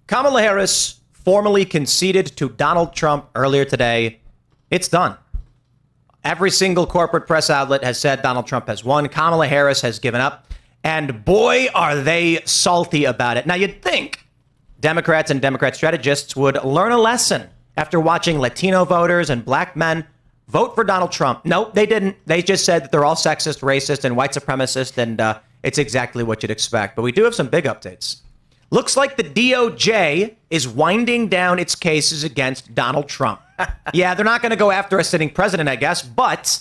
Kamala Harris formally conceded to Donald Trump earlier today. It's done. Every single corporate press outlet has said Donald Trump has won. Kamala Harris has given up. And boy, are they salty about it. Now, you'd think Democrats and Democrat strategists would learn a lesson after watching Latino voters and black men vote for Donald Trump. Nope, they didn't. They just said that they're all sexist, racist, and white supremacist, and it's exactly what you'd expect. But we do have some big updates. Looks like the DOJ is winding down its cases against Donald Trump. Yeah, they're not going to go after a sitting president, I guess, but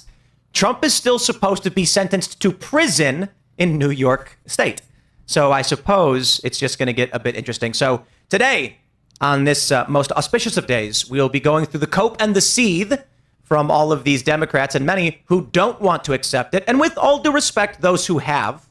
Trump is still supposed to be sentenced to prison in New York State. So I suppose it's just going to get a bit interesting. So today, on this most auspicious of days, we'll be going through the cope and the seethe from all of these Democrats and many who don't want to accept it. And with all due respect, those who have.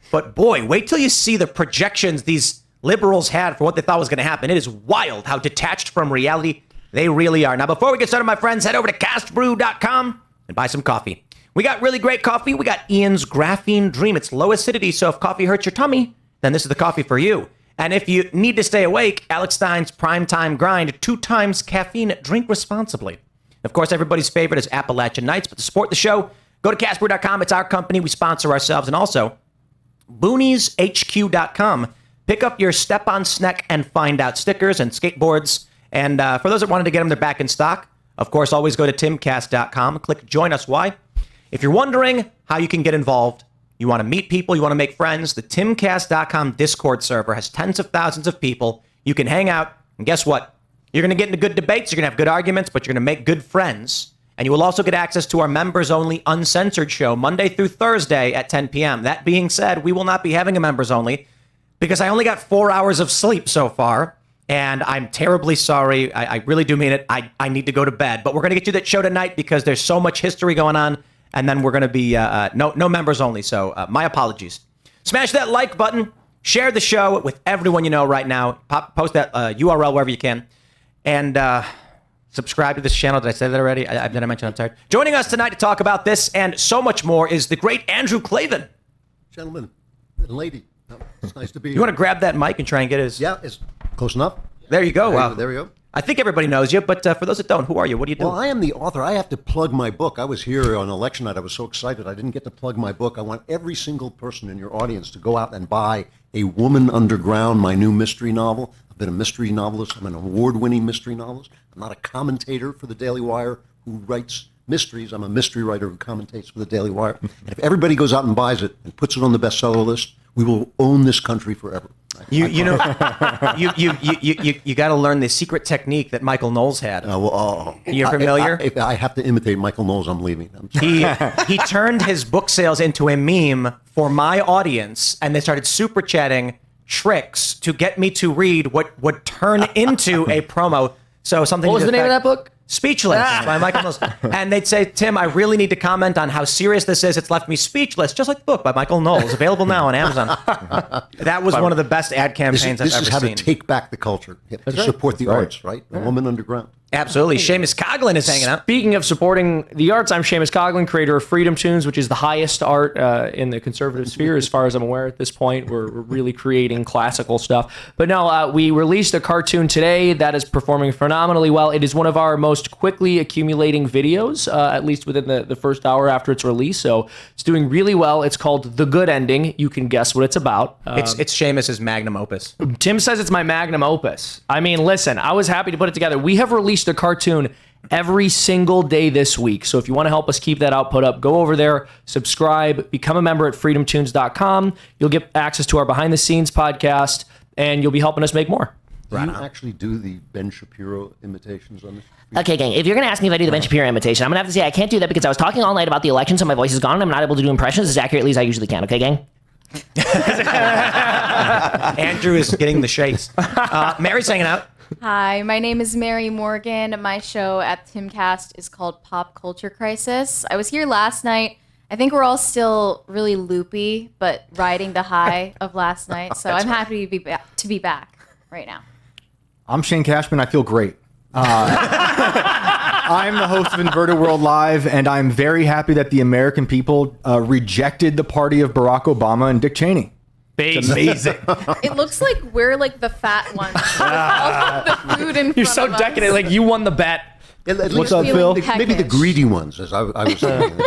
But boy, wait till you see the projections these liberals had for what they thought was going to happen. It is wild how detached from reality they really are. Now, before we get started, my friends, head over to castbrew.com and buy some coffee. We got really great coffee. We got Ian's Graphene Dream. It's low acidity, so if coffee hurts your tummy, then this is the coffee for you. And if you need to stay awake, Alex Stein's Primetime Grind, 2 times caffeine, drink responsibly. Of course, everybody's favorite is Appalachian Nights, but to support the show, go to castbrew.com. It's our company. We sponsor ourselves. And also, boonieshq.com. Pick up your Step-on Sneck and Find Out stickers and skateboards. And for those that wanted to get them, they're back in stock. Of course, always go to timcast.com. Click Join Us. Why? If you're wondering how you can get involved, you want to meet people, you want to make friends, the timcast.com Discord server has tens of thousands of people. You can hang out. And guess what? You're going to get into good debates. You're going to have good arguments, but you're going to make good friends. And you will also get access to our members-only uncensored show Monday through Thursday at 10 p.m. That being said, we will not be having a members-only because I only got 4 hours of sleep so far, and I'm terribly sorry. I really do mean it. I need to go to bed. But we're going to get you that show tonight because there's so much history going on, and then we're going to be no members only. So my apologies. Smash that like button. Share the show with everyone you know right now. Post that URL wherever you can. And subscribe to this channel. Did I say that already? Did I mention I'm tired? Joining us tonight to talk about this and so much more is the great AndrewKlavan. Gentlemen and lady. It's nice to be here. You want to grab that mic and try and get his... Yeah, it's close enough. There you go. There we go. I think everybody knows you, but for those that don't, who are you? What do you do? Well, I am the author. I have to plug my book. I was here on election night. I was so excited. I didn't get to plug my book. I want every single person in your audience to go out and buy A Woman Underground, my new mystery novel. I've been a mystery novelist. I'm an award-winning mystery novelist. I'm not a commentator for the Daily Wire who writes mysteries. I'm a mystery writer who commentates for the Daily Wire. And if everybody goes out and buys it and puts it on the bestseller list, we will own this country forever. You know, you got to learn the secret technique that Michael Knowles had. You're familiar? If I have to imitate Michael Knowles, I'm leaving. He turned his book sales into a meme for my audience, and they started super chatting tricks to get me to read what would turn into a promo. So something. What was the name of that book? Speechless by Michael Knowles. And they'd say, Tim, I really need to comment on how serious this is. It's left me speechless, just like the book by Michael Knowles, available now on Amazon. That was one of the best ad campaigns I've ever seen. This is how to take back the culture, to support the arts, right? A Woman Underground. Absolutely. Seamus Coughlin is hanging out. Speaking of supporting the arts, I'm Seamus Coughlin, creator of Freedom Tunes, which is the highest art in the conservative sphere, as far as I'm aware at this point. We're really creating classical stuff. But no, we released a cartoon today that is performing phenomenally well. It is one of our most quickly accumulating videos, at least within the first hour after its release. So it's doing really well. It's called The Good Ending. You can guess what it's about. It's Seamus's magnum opus. Tim says it's my magnum opus. I mean, listen, I was happy to put it together. We have released a cartoon every single day this week. So if you want to help us keep that output up, go over there, subscribe, become a member at freedomtunes.com. You'll get access to our behind the scenes podcast, and you'll be helping us make more. Do you actually do the Ben Shapiro imitations on this? Okay, gang, if you're going to ask me if I do the Ben Shapiro imitation, I'm going to have to say I can't do that because I was talking all night about the election, so my voice is gone, and I'm not able to do impressions as accurately as I usually can. Okay, gang? Andrew is getting the shakes. Mary's hanging out. Hi, my name is Mary Morgan. My show at Timcast is called Pop Culture Crisis. I was here last night. I think we're all still really loopy, but riding the high of last night. So I'm happy to be back right now. I'm Shane Cashman. I feel great. I'm the host of Inverted World Live, and I'm very happy that the American people rejected the party of Barack Obama and Dick Cheney. face. Amazing. It looks like we're like the fat ones. With all of the food in You're front so of us. decadent. Like you won the bet. At What's least up, Phil? maybe the greedy ones, as I was saying.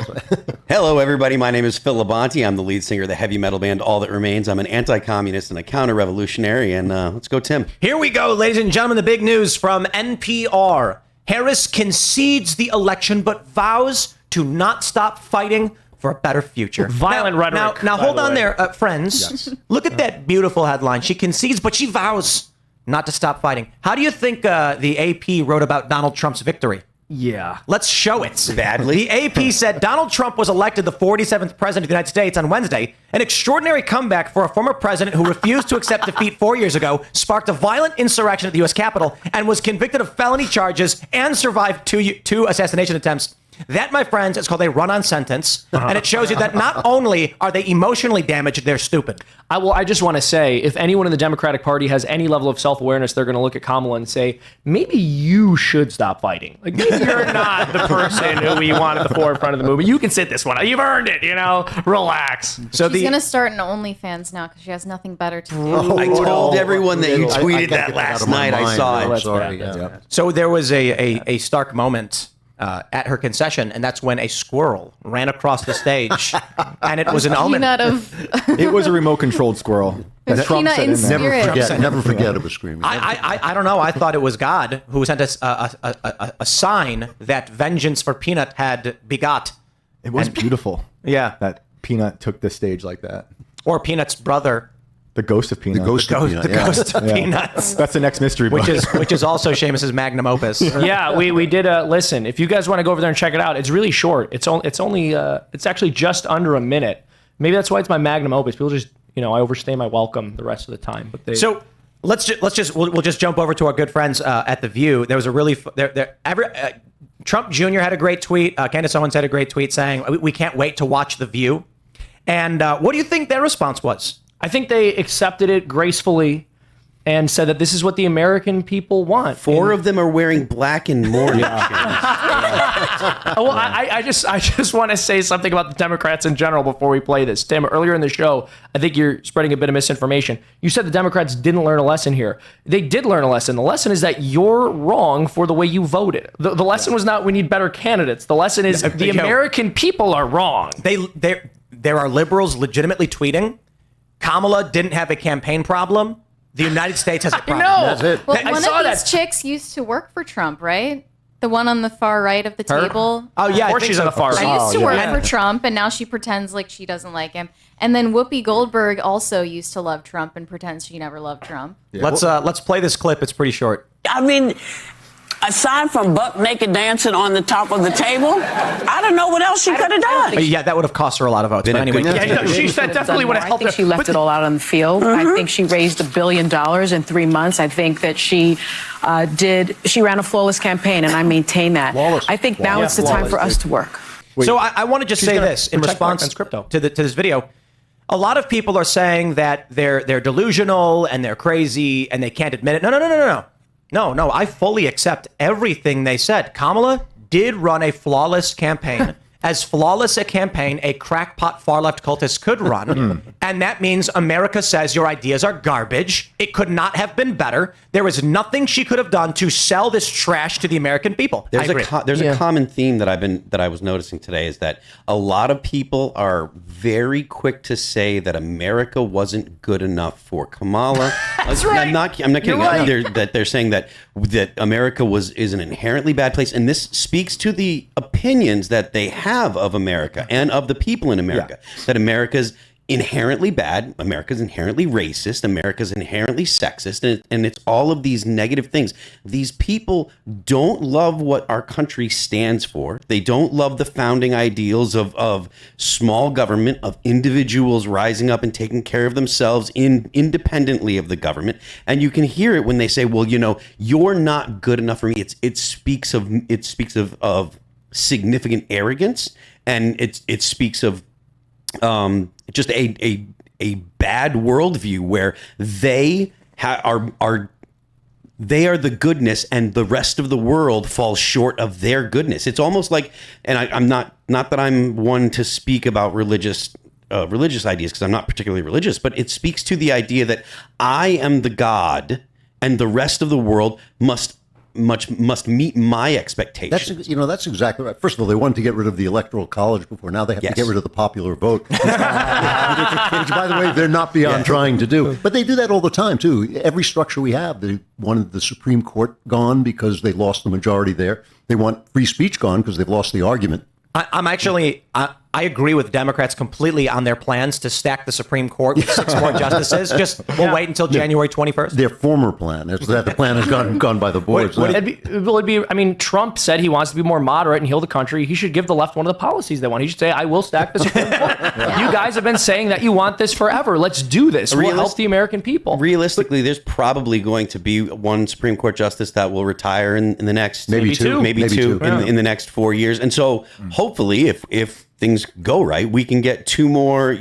Hello, everybody. My name is Phil Labonte. I'm the lead singer of the heavy metal band All That Remains. I'm an anti-communist and a counter-revolutionary. And let's go, Tim. Here we go, ladies and gentlemen. The big news from NPR. Harris concedes the election but vows to not stop fighting for a better future. Violent rhetoric, Now by hold the on way. there, friends. Look at that beautiful headline. She concedes, but she vows not to stop fighting. How do you think the AP wrote about Donald Trump's victory? Yeah. Let's show it. Badly. The AP said Donald Trump was elected the 47th president of the United States on Wednesday. An extraordinary comeback for a former president who refused to accept defeat 4 years ago, sparked a violent insurrection at the U.S. Capitol, and was convicted of felony charges and survived two assassination attempts. That, my friends, is called a run-on sentence, and it shows you that not only are they emotionally damaged, they're stupid. I just want to say, if anyone in the Democratic Party has any level of self-awareness, they're going to look at Kamala and say, maybe you should stop fighting. Like, maybe you're not the person who we want at the forefront of the movement. You can sit this one out. You've earned it, Relax. So She's gonna start an OnlyFans now because she has nothing better to do. I told everyone that you I tweeted gotta that get last out of my night. I mind saw now. it. Sorry. That's yeah. bad. So there was a stark moment at her concession, and that's when a squirrel ran across the stage, and it was an omen. Peanut of It was a remote-controlled squirrel. That Trump peanut set in in there. spirit. Never forget it was screaming. I don't know. I thought it was God who sent us a sign that vengeance for Peanut had begot. It was beautiful. Yeah. That Peanut took the stage like that. Or Peanut's brother, The ghost of Peanut. ghost of Peanut, the yeah. ghost of Yeah. Peanuts, That's the next mystery book. which is also Seamus's magnum opus. Yeah, we did. Listen, if you guys want to go over there and check it out, it's really short. It's actually just under a minute. Maybe that's why it's my magnum opus. People just, I overstay my welcome the rest of the time. But So we'll just jump over to our good friends at The View. There was a really Trump Jr. had a great tweet. Candace Owens had a great tweet saying, "We can't wait to watch The View." And what do you think their response was? I think they accepted it gracefully and said that this is what the American people want. Four of them are wearing black and mourning. Well, I just want to say something about the Democrats in general before we play this. Tim, earlier in the show, I think you're spreading a bit of misinformation. You said the Democrats didn't learn a lesson here. They did learn a lesson. The lesson is that you're wrong for the way you voted. The lesson was not we need better candidates. The lesson is the American people are wrong. There are liberals legitimately tweeting, Kamala didn't have a campaign problem. The United States has a problem. No. That's it. Well, I one saw of these that. chicks used to work for Trump, right? The one on the far right of the Her? table. Oh yeah, Of course I think she's so. on the far right. I used to work yeah. for Trump, and now she pretends like she doesn't like him. And then Whoopi Goldberg also used to love Trump and pretends she never loved Trump. Let's play this clip. It's pretty short. I mean, aside from buck naked dancing on the top of the table, I don't know what else she could have done. Yeah, that would have cost her a lot of votes. But anyway, That definitely would have I helped think her. she left it all out on the field. I think she raised $1 billion in 3 months. I think that she ran a flawless campaign, and I maintain that. Flawless. I think now it's the time for us to work. So I want to just say this in protect my response friend's crypto. to this video. A lot of people are saying that they're delusional and they're crazy and they can't admit it. No. I fully accept everything they said. Kamala did run a flawless campaign. As flawless a campaign a crackpot far-left cultist could run. And that means America says your ideas are garbage. It could not have been better. There is nothing she could have done to sell this trash to the American people. There's I agree. a common theme that I was noticing today is that a lot of people are very quick to say that America wasn't good enough for Kamala. That's right. I'm not kidding. They're saying that America is an inherently bad place, and this speaks to the opinions that they have of America and of the people in America. That America's inherently bad, America's inherently racist, America's inherently sexist, and it's all of these negative things. These people don't love what our country stands for. They don't love the founding ideals of small government, of individuals rising up and taking care of themselves independently of the government. And you can hear it when they say, well, you're not good enough for me. It speaks of significant arrogance, and it speaks of just a bad worldview where they are the goodness and the rest of the world falls short of their goodness. It's almost like, and I'm not that I'm one to speak about religious religious ideas because I'm not particularly religious, but it speaks to the idea that I am the God and the rest of the world must meet my expectations. That's exactly right. First of all, they wanted to get rid of the Electoral College before. Now they have to get rid of the popular vote. Which, by the way, they're not beyond trying to do. But they do that all the time, too. Every structure we have, they wanted the Supreme Court gone because they lost the majority there. They want free speech gone because they've lost the argument. I agree with Democrats completely on their plans to stack the Supreme Court with 6 more justices. We'll wait until January 21st. Their former plan is that the plan has gone by the boards. Trump said he wants to be more moderate and heal the country. He should give the left one of the policies they want. He should say, I will stack the Supreme Court. You guys have been saying that you want this forever. Let's do this. We'll help the American people. Realistically, there's probably going to be one Supreme Court justice that will retire in the next maybe two in the next 4 years. And so hopefully if things go right, we can get 2 more,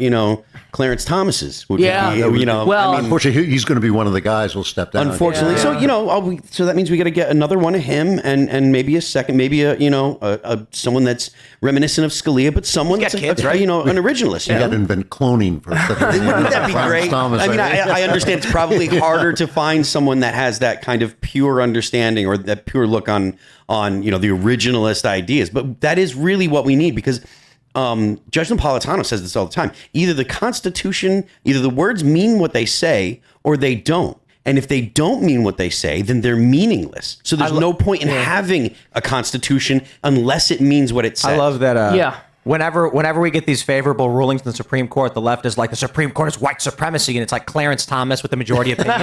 Clarence Thomases. Unfortunately, he's going to be one of the guys who'll step down. Unfortunately, so that means we got to get another one of him, and maybe a second, maybe someone that's reminiscent of Scalia, but someone that's kids, right? an originalist. You got to invent cloning for. Wouldn't that be great? I understand it's probably harder to find someone that has that kind of pure understanding or that pure look on the originalist ideas, but that is really what we need because. Judge Napolitano says this all the time. Either the words mean what they say or they don't. And if they don't mean what they say, then they're meaningless. So there's no point in having a constitution unless it means what it says. I love that. Whenever we get these favorable rulings in the Supreme Court, the left is like, the Supreme Court is white supremacy, and it's like Clarence Thomas with the majority opinion.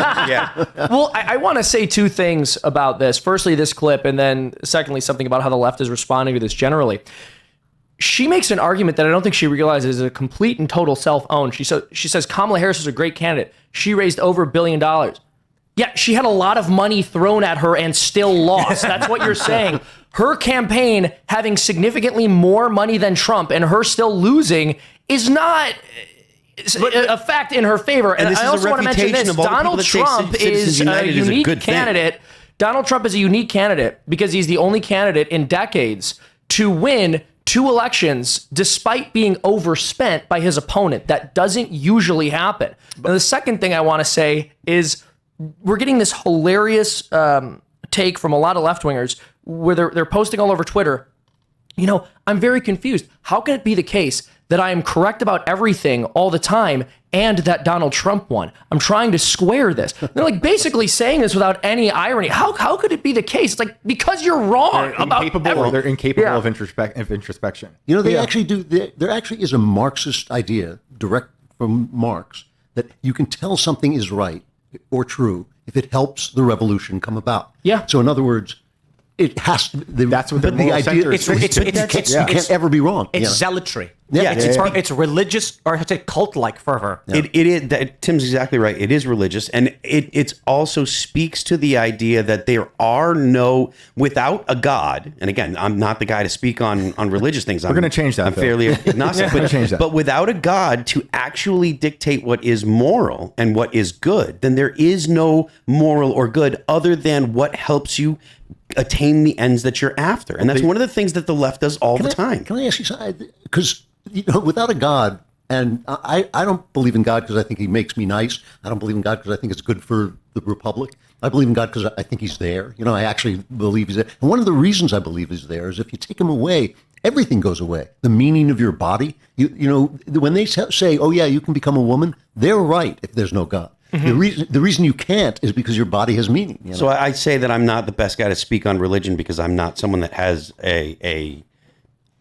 Well, I want to say 2 things about this. Firstly, this clip, and then secondly, something about how the left is responding to this generally. She makes an argument that I don't think she realizes is a complete and total self-own. She says Kamala Harris is a great candidate. She raised over $1 billion. Yeah, she had a lot of money thrown at her and still lost. That's what you're saying. Her campaign having significantly more money than Trump and her still losing is not a fact in her favor. And I also want to mention this. Donald Trump is a unique candidate. Donald Trump is a unique candidate because he's the only candidate in decades to win 2 elections despite being overspent by his opponent. That doesn't usually happen. And the second thing I want to say is we're getting this hilarious take from a lot of left-wingers where they're posting all over Twitter. I'm very confused. How can it be the case that I am correct about everything all the time and that Donald Trump won? I'm trying to square this. They're like basically saying this without any irony. How could it be the case? It's like, because you're wrong about everything. They're incapable of introspection. They actually do. There actually is a Marxist idea, direct from Marx, that you can tell something is right or true if it helps the revolution come about. Yeah. So in other words, it has to. That's what the idea. You can't ever be wrong. It's zealotry. It's religious, or I say cult-like fervor. Yeah. It is. Tim's exactly right. It is religious, and it also speaks to the idea that there are without a God. And again, I'm not the guy to speak on religious things. We're going to change that. I'm fairly agnostic. But change that. But without a God to actually dictate what is moral and what is good, then there is no moral or good other than what helps you attain the ends that you're after. And that's one of the things that the left does all the time. Can I ask you something? Because without a God, and I don't believe in God because I think he makes me nice. I don't believe in God because I think it's good for the republic. I believe in God because I think he's there. I actually believe he's there. And one of the reasons I believe he's there is if you take him away, everything goes away. The meaning of your body. When they say, oh yeah, you can become a woman, they're right if there's no God. Mm-hmm. The reason you can't is because your body has meaning. So I say that I'm not the best guy to speak on religion because I'm not someone that has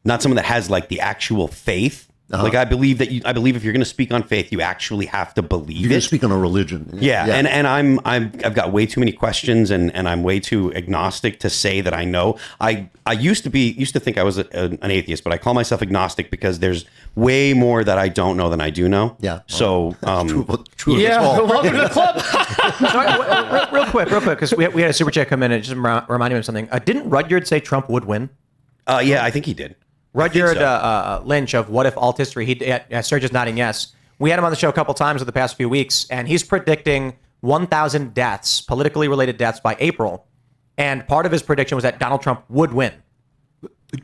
not someone that has like the actual faith. Like I believe if you're going to speak on faith, you actually have to believe you're going to speak on a religion. Yeah. And I've got way too many questions and I'm way too agnostic to say that I know. I used to think I was an atheist, but I call myself agnostic because there's way more that I don't know than I do know. Yeah. So true. Yeah. Welcome to the club. Sorry, real quick, because we had a super chat come in and just reminded me of something. Didn't Rudyard say Trump would win? Yeah, I think he did. Rudyard Lynch of What If Alt History, Serge is nodding yes. We had him on the show a couple times in the past few weeks, and he's predicting 1,000 deaths, politically related deaths, by April. And part of his prediction was that Donald Trump would win.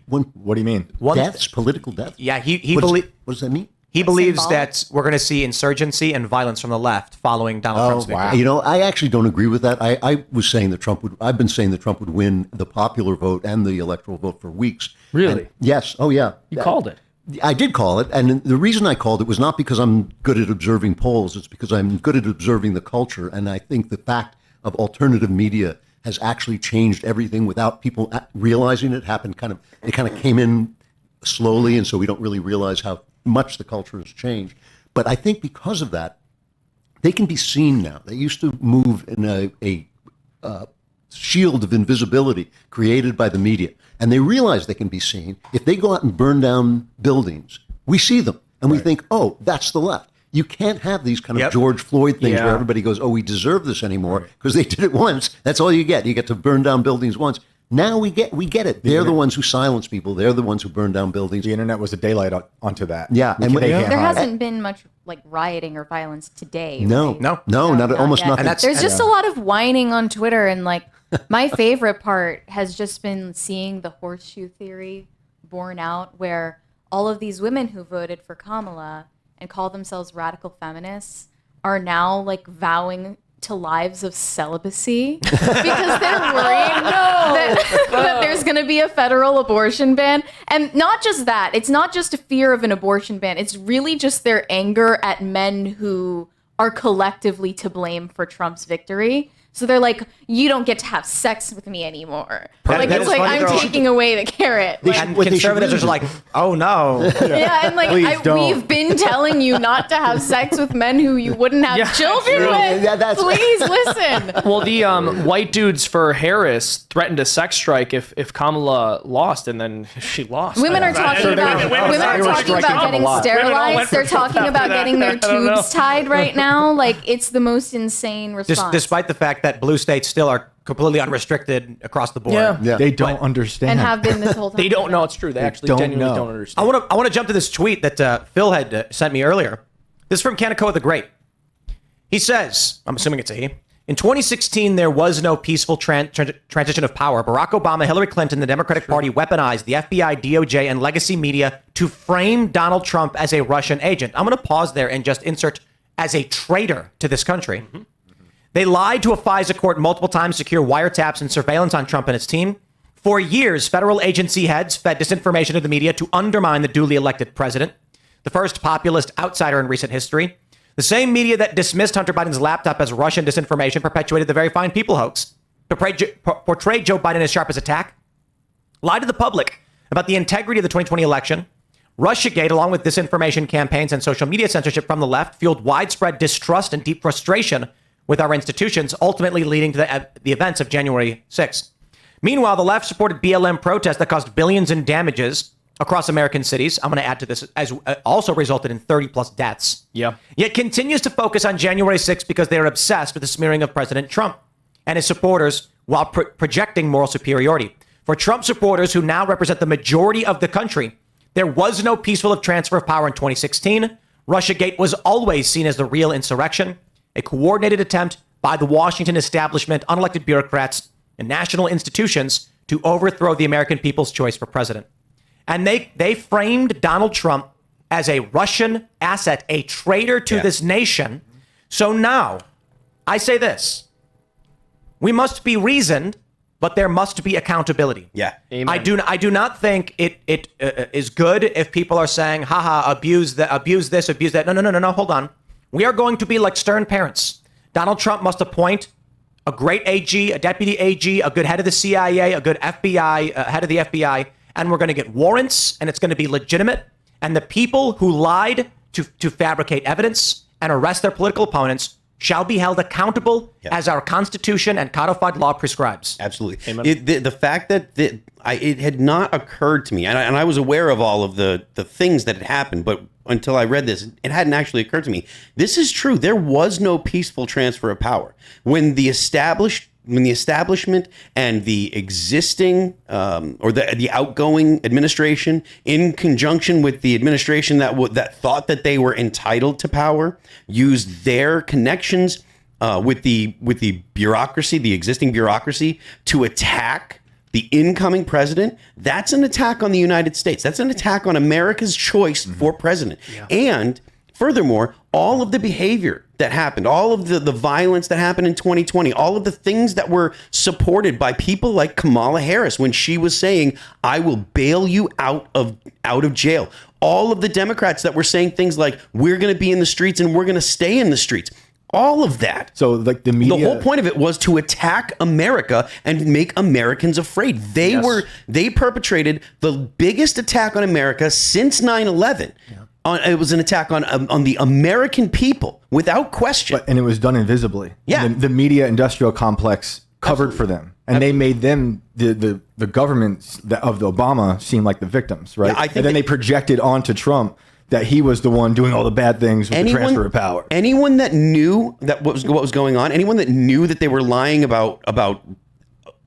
What do you mean? Deaths? Political deaths? Yeah, he believes. What does that mean? He believes symbolic? that we're going to see insurgency and violence from the left following Donald Trump's victory. You know, I actually don't agree with that. I was saying that I've been saying that Trump would win the popular vote and the electoral vote for weeks. Really? And yes. Oh, yeah. You called it. I did call it. And the reason I called it was not because I'm good at observing polls. It's because I'm good at observing the culture. And I think the fact of alternative media has actually changed everything without people realizing it happened. It kind of came in slowly. And so we don't really realize how much the culture has changed. But I think because of that, they can be seen now. They used to move in a shield of invisibility created by the media. And they realize they can be seen. If they go out and burn down buildings, we see them. And we think, oh, that's the left. You can't have these kind of George Floyd things where everybody goes, oh, we deserve this anymore because they did it once. That's all you get. You get to burn down buildings once. Now we get it. They're the ones who silence people. They're the ones who burn down buildings. The internet was a daylight onto that. Yeah. And There hasn't been much like rioting or violence today. No, right? not almost yet. nothing. There's just a lot of whining on Twitter, and like my favorite part has just been seeing the horseshoe theory borne out, where all of these women who voted for Kamala and call themselves radical feminists are now like vowing to lives of celibacy because they're worried that there's going to be a federal abortion ban. And not just that, it's not just a fear of an abortion ban. It's really just their anger at men who are collectively to blame for Trump's victory. So they're like, you don't get to have sex with me anymore. Like, That it's is like, funny, I'm girl. taking away the carrot. Like, And conservatives are just like, oh no. yeah, and like Please don't. we've been telling you not to have sex with men who you wouldn't have children with. Yeah, Please listen. Well, the white dudes for Harris threatened a sex strike if Kamala lost, and then she lost. Women are talking about getting sterilized. They're talking about getting their tubes tied right now. Like, it's the most insane response. Despite the fact that blue states still are completely unrestricted across the board. Yeah. They don't understand. and have been this whole time. They don't know it's true. They actually don't genuinely know. don't understand. I want to jump to this tweet that Phil had sent me earlier. This is from Kaneko the Great. He says, I'm assuming it's a he, in 2016, there was no peaceful transition of power. Barack Obama, Hillary Clinton, the Democratic Party weaponized the FBI, DOJ, and legacy media to frame Donald Trump as a Russian agent. I'm going to pause there and just insert as a traitor to this country. Mm-hmm. They lied to a FISA court multiple times to secure wiretaps and surveillance on Trump and his team. For years, federal agency heads fed disinformation to the media to undermine the duly elected president, the first populist outsider in recent history. The same media that dismissed Hunter Biden's laptop as Russian disinformation perpetuated the very fine people hoax, portrayed Joe Biden as sharp as a tack, lied to the public about the integrity of the 2020 election. Russiagate, along with disinformation campaigns and social media censorship from the left, fueled widespread distrust and deep frustration with our institutions, ultimately leading to the events of January 6th. Meanwhile, the left supported BLM protests that caused billions in damages across American cities. I'm going to add to this, as also resulted in 30 plus deaths. Yeah. Yet continues to focus on January 6th because they are obsessed with the smearing of President Trump and his supporters while projecting moral superiority. For Trump supporters who now represent the majority of the country, there was no peaceful transfer of power in 2016. Russiagate was always seen as the real insurrection, a coordinated attempt by the Washington establishment, unelected bureaucrats, and national institutions to overthrow the American people's choice for president. And they framed Donald Trump as a Russian asset, a traitor to this nation. So now, I say this. We must be reasoned, but there must be accountability. Yeah. Amen. I do not think it is good if people are saying, haha, abuse this, abuse that. No, hold on. We are going to be like stern parents. Donald Trump must appoint a great AG, a deputy AG, a good head of the CIA, a good FBI, head of the FBI, and we're going to get warrants, and it's going to be legitimate. And the people who lied to fabricate evidence and arrest their political opponents shall be held accountable as our Constitution and codified law prescribes. Absolutely. The fact that it had not occurred to me, and I was aware of all of the things that had happened, but until I read this, it hadn't actually occurred to me. This is true. There was no peaceful transfer of power. When the establishment and the existing or the outgoing administration, in conjunction with the administration that thought that they were entitled to power, used their connections with the bureaucracy, the existing bureaucracy, to attack the incoming president, that's an attack on the United States. That's an attack on America's choice for president. And furthermore, all of the behavior that happened, all of the violence that happened in 2020, all of the things that were supported by people like Kamala Harris when she was saying, I will bail you out of jail. All of the Democrats that were saying things like, we're going to be in the streets and we're going to stay in the streets. All of that. So like the media, the whole point of it was to attack America and make Americans afraid. They perpetrated the biggest attack on America since 9/11. It was an attack on the American people without question. and it was done invisibly. Yeah. The media industrial complex covered for them, and they made them the governments of Obama seem like the victims, right? Yeah, I think and then they projected onto Trump that he was the one doing all the bad things with the transfer of power. Anyone that knew that what was going on, anyone that knew that they were lying about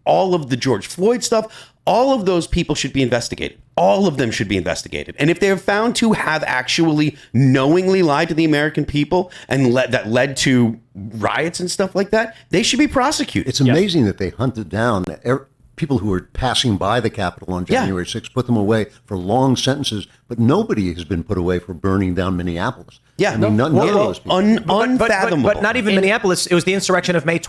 all of the George Floyd stuff, all of those people should be investigated. All of them should be investigated. And if they are found to have actually knowingly lied to the American people and that led to riots and stuff like that, they should be prosecuted. It's amazing that they hunted down people who were passing by the Capitol on January 6th, put them away for long sentences, but nobody has been put away for burning down Minneapolis. Yeah, I mean, none of those people. Unfathomable. But not even Minneapolis. It was the insurrection of May.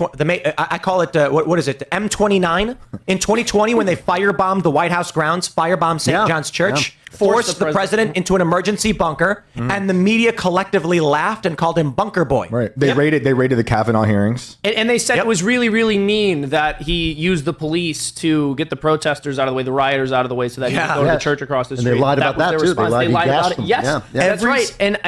I call it what is it? M29 in 2020 when they firebombed the White House grounds, firebombed St. John's Church, forced the president into an emergency bunker, and the media collectively laughed and called him Bunker Boy. Right. They raided the Kavanaugh hearings. And they said it was really, really mean that he used the police to get the protesters out of the way, the rioters out of the way, so that he could go to the church across the street. And they lied about that, too. They lied about it. them. Yes, that's right. And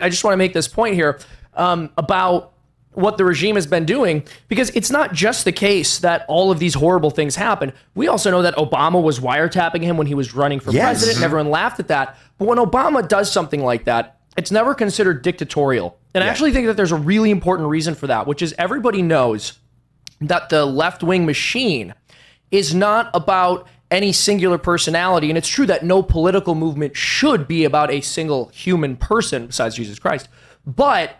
I just want to make this point here about what the regime has been doing, because it's not just the case that all of these horrible things happen. We also know that Obama was wiretapping him when he was running for president, and everyone laughed at that. But when Obama does something like that, it's never considered dictatorial. And I actually think that there's a really important reason for that, which is everybody knows that the left-wing machine is not about any singular personality. And it's true that no political movement should be about a single human person besides Jesus Christ. But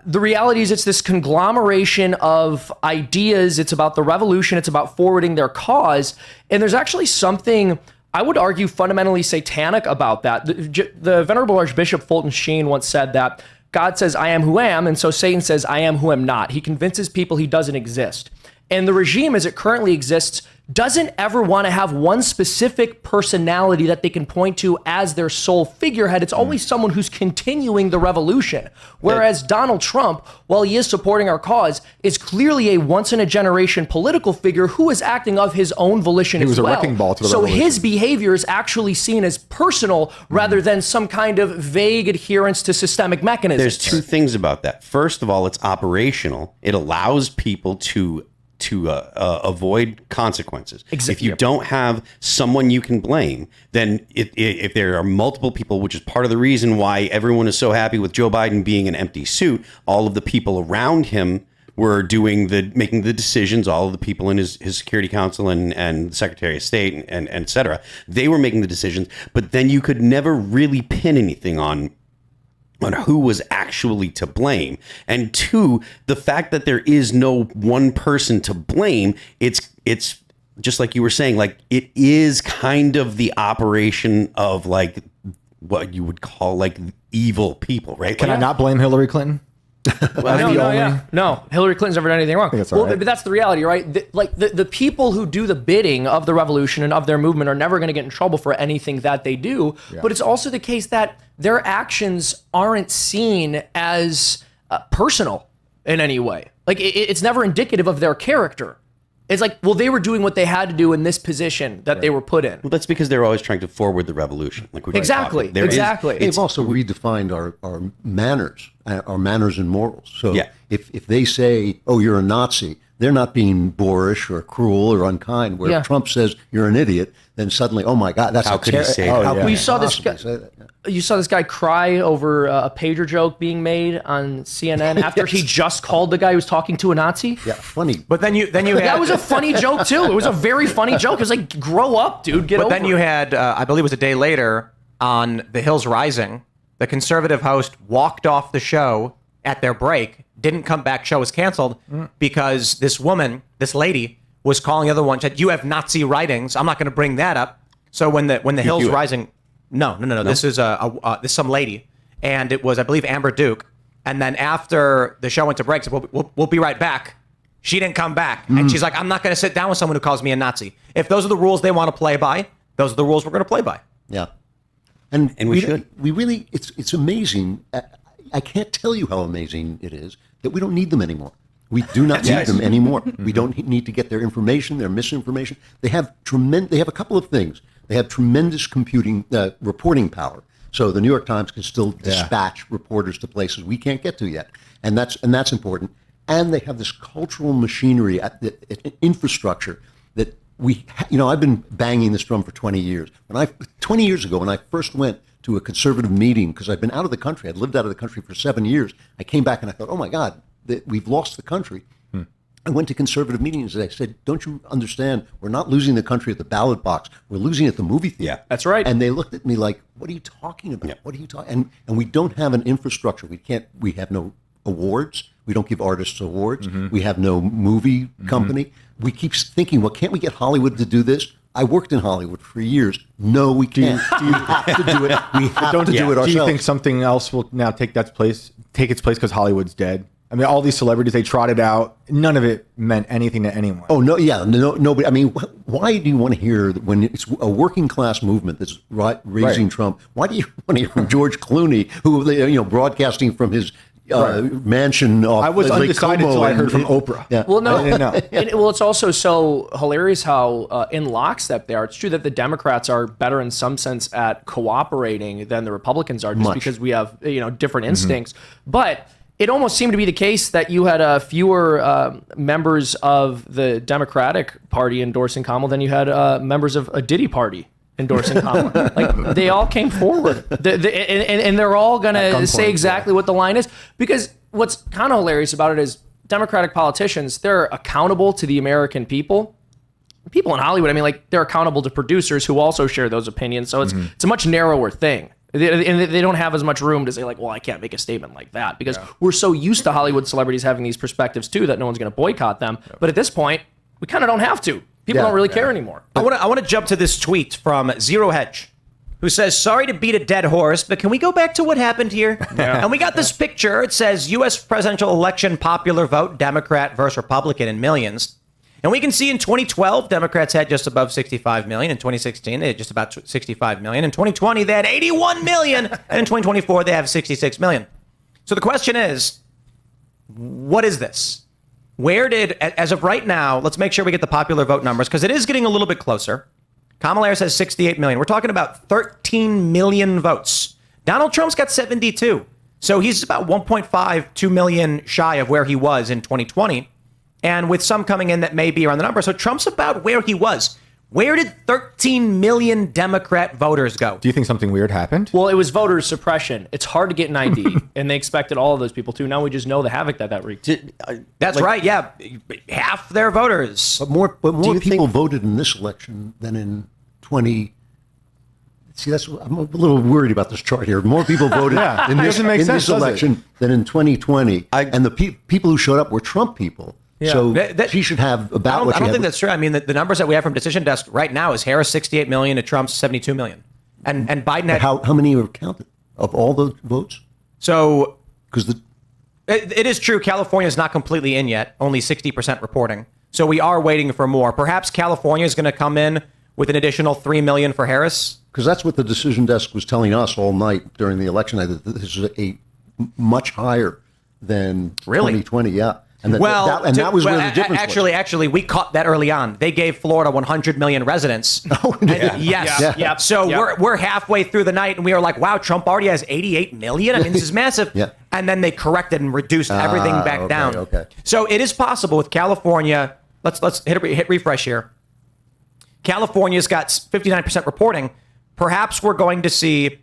the reality is it's this conglomeration of ideas. It's about the revolution. It's about forwarding their cause. And there's actually something, I would argue, fundamentally satanic about that. The Venerable Archbishop Fulton Sheen once said that God says, I am who am, and so Satan says, I am who am not. He convinces people he doesn't exist. And the regime as it currently exists doesn't ever want to have one specific personality that they can point to as their sole figurehead. It's always someone who's continuing the revolution. Whereas Donald Trump, while he is supporting our cause, is clearly a once-in-a-generation political figure who is acting of his own volition as well. He was a wrecking ball to the so revolution. his behavior is actually seen as personal rather than some kind of vague adherence to systemic mechanisms. There's two things about that. First of all, it's operational. It allows people to avoid consequences. Exactly. If you don't have someone you can blame, then if there are multiple people, which is part of the reason why everyone is so happy with Joe Biden being an empty suit, all of the people around him were making the decisions, all of the people in his Security Council and Secretary of State and et cetera, they were making the decisions, but then you could never really pin anything on who was actually to blame. And two, the fact that there is no one person to blame, it's just like you were saying, like it is kind of the operation of like what you would call like evil people, right? Can I not blame Hillary Clinton? No, Hillary Clinton's never done anything wrong. That's all right. But that's the reality, right? The people who do the bidding of the revolution and of their movement are never going to get in trouble for anything that they do. Yeah. But it's also the case that their actions aren't seen as personal in any way. Like it's never indicative of their character. It's like, well, they were doing what they had to do in this position that they were put in. Well, that's because they're always trying to forward the revolution. Like exactly. They've also redefined our manners and morals. So if they say, oh, you're a Nazi, they're not being boorish or cruel or unkind. Where Trump says you're an idiot, then suddenly, oh my God, that's how could he say that? Well, you saw this guy. You saw this guy cry over a pager joke being made on CNN after he just called the guy who was talking to a Nazi. Yeah, funny. But then you had, that was a funny joke too. It was a very funny joke. It was like, grow up, dude. Get over it. But then you had, I believe it was a day later on The Hills Rising, the conservative host walked off the show at their break, didn't come back, show was canceled because this lady was calling the other one, said, "You have Nazi writings. I'm not going to bring that up." So when the Hill's Hewitt. Rising, no. This is this is some lady, and it was, I believe, Amber Duke. And then after the show went to break, said, we'll be right back. She didn't come back, and she's like, "I'm not going to sit down with someone who calls me a Nazi." If those are the rules they want to play by, those are the rules we're going to play by. Yeah. And we should. We really, it's amazing. I can't tell you how amazing it is that we don't need them anymore. We do not need them anymore. We don't need to get their information, their misinformation. They have a couple of things. They have tremendous reporting power. So the New York Times can still dispatch reporters to places we can't get to yet. And that's important. And they have this cultural machinery, infrastructure that I've been banging this drum for 20 years. 20 years ago, when I first went to a conservative meeting, because I'd been out of the country, I'd lived out of the country for 7 years. I came back and I thought, oh my God, we've lost the country. I went to conservative meetings and I said, don't you understand? We're not losing the country at the ballot box. We're losing it at the movie theater. Yeah, that's right. And they looked at me like, what are you talking about? Yeah. What are you talking? And we don't have an infrastructure. We have no awards. We don't give artists awards. We have no movie company. We keep thinking, well, can't we get Hollywood to do this? I worked in Hollywood for years. No, we can't. We have to do it. We have to do it ourselves. Do you think something else will now take its place because Hollywood's dead? I mean, all these celebrities, they trotted out. None of it meant anything to anyone. Oh, no, yeah. Nobody. I mean, why do you want to hear, when it's a working class movement that's raising Trump, why do you want to hear from George Clooney, who, broadcasting from his mansion off I was Lake undecided Como until I heard from Oprah. Yeah. Well, no. I didn't know. It's also so hilarious how in lockstep they are. It's true that the Democrats are better in some sense at cooperating than the Republicans are, just because we have different instincts. But it almost seemed to be the case that you had fewer members of the Democratic Party endorsing Kamala than you had members of a Diddy party endorsing Kamala. Like, they all came forward, and they're all going to say exactly what the line is. Because what's kind of hilarious about it is Democratic politicians, they're accountable to the American people. People in Hollywood, I mean, like, they're accountable to producers who also share those opinions. So it's a much narrower thing. And they don't have as much room to say, like, well, I can't make a statement like that, because we're so used to Hollywood celebrities having these perspectives too that no one's going to boycott them. But at this point, we kind of don't have to. People don't really care anymore. I want to jump to this tweet from Zero Hedge, who says, "Sorry to beat a dead horse, but can we go back to what happened here?" And we got this picture. It says U.S. presidential election popular vote, Democrat versus Republican in millions. And we can see in 2012, Democrats had just above 65 million. In 2016, they had just about 65 million. In 2020, they had 81 million. And in 2024, they have 66 million. So the question is, what is this? Where did, as of right now, let's make sure we get the popular vote numbers, because it is getting a little bit closer. Kamala Harris has 68 million. We're talking about 13 million votes. Donald Trump's got 72. So he's about 1.5, 2 million shy of where he was in 2020. And with some coming in that may be around the number. So Trump's about where he was. Where did 13 million Democrat voters go? Do you think something weird happened? Well, it was voter suppression. It's hard to get an ID, and they expected all of those people to. Now we just know the havoc that wreaked. That's right, yeah. Half their voters. But more people voted in this election than in 20. See, I'm a little worried about this chart here. More people voted in this election than in 2020. And the people who showed up were Trump people. Yeah. So she should have about what she had. I don't think that's true. I mean, the numbers that we have from Decision Desk right now is Harris 68 million and Trump's 72 million. And Biden had... How many were counted of all the votes? So... Because it is true, California is not completely in yet, only 60% reporting. So we are waiting for more. Perhaps California is going to come in with an additional 3 million for Harris. Because that's what the Decision Desk was telling us all night during the election. This is a much higher than 2020, yeah. And that was where the difference was. Actually, we caught that early on. They gave Florida 100 million residents. Yes. So we're halfway through the night, and we were like, wow, Trump already has 88 million? I mean, this is massive. And then they corrected and reduced everything back down. Okay. So it is possible with California. Let's hit refresh here. California's got 59% reporting. Perhaps we're going to see,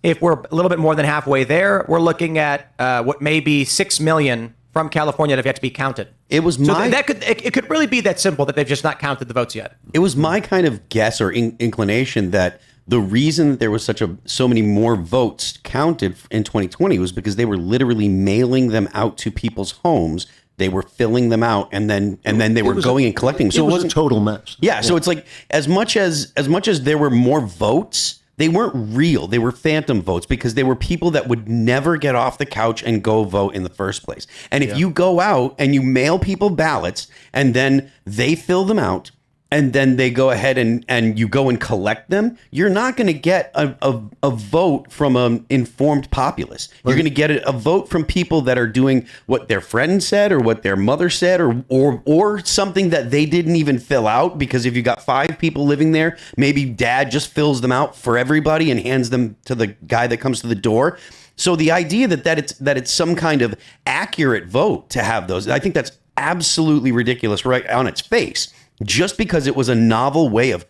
if we're a little bit more than halfway there, we're looking at what may be 6 million from California that have yet to be counted. It could really be that simple, that they've just not counted the votes yet. It was my kind of guess or inclination that the reason that there was so many more votes counted in 2020 was because they were literally mailing them out to people's homes They were filling them out, and then they were going and collecting them. So it was a total mess. Yeah, so it's like as much as there were more votes, they weren't real. They were phantom votes because they were people that would never get off the couch and go vote in the first place. And if you go out and you mail people ballots and then they fill them out and then they go ahead and you go and collect them, you're not going to get a vote from an informed populace. You're going to get a vote from people that are doing what their friend said or what their mother said or something that they didn't even fill out, because if you got 5 people living there, maybe dad just fills them out for everybody and hands them to the guy that comes to the door. So the idea that it's some kind of accurate vote to have those, I think that's absolutely ridiculous right on its face. Just because it was a novel way of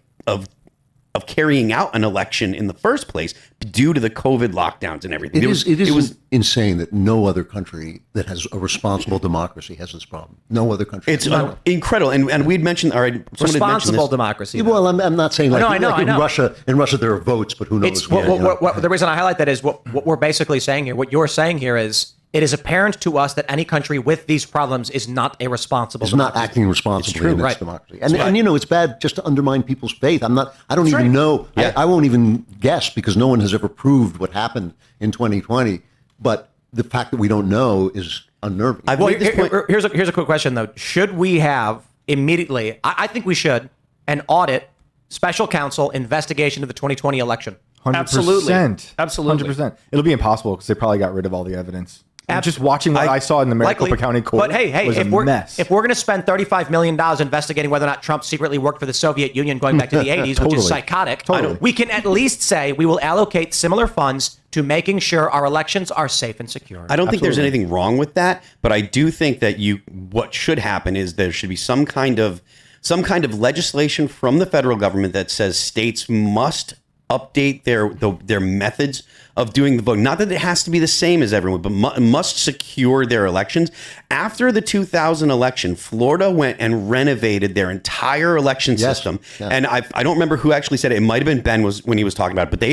carrying out an election in the first place due to the COVID lockdowns and everything. It was insane that no other country that has a responsible democracy has this problem. No other country. It's incredible. And we'd mentioned, all right, responsible democracy. Well, I'm not saying like, I know. in Russia there are votes, but who knows? The reason I highlight that is what we're basically saying here, what you're saying here is, it is apparent to us that any country with these problems is not a responsible democracy. Not acting responsibly in its democracy. And it's bad just to undermine people's faith. I don't even know. Yeah. I won't even guess, because no one has ever proved what happened in 2020. But the fact that we don't know is unnerving. Here's a quick question, though. Should we have immediately, I think we should, an audit, special counsel investigation of the 2020 election? 100%. Absolutely. 100%. It'll be impossible because they probably got rid of all the evidence. And just watching what I saw in the Maricopa County Court was a mess. If we're going to spend $35 million investigating whether or not Trump secretly worked for the Soviet Union going back to the 80s, which is psychotic, we can at least say we will allocate similar funds to making sure our elections are safe and secure. I don't think there's anything wrong with that, but I do think that what should happen is there should be some kind of legislation from the federal government that says states must update their methods of doing the vote. Not that it has to be the same as everyone, but must secure their elections. After the 2000 election, Florida went and renovated their entire election system. Yeah. And I don't remember who actually said it. It might have been Ben when he was talking about it. But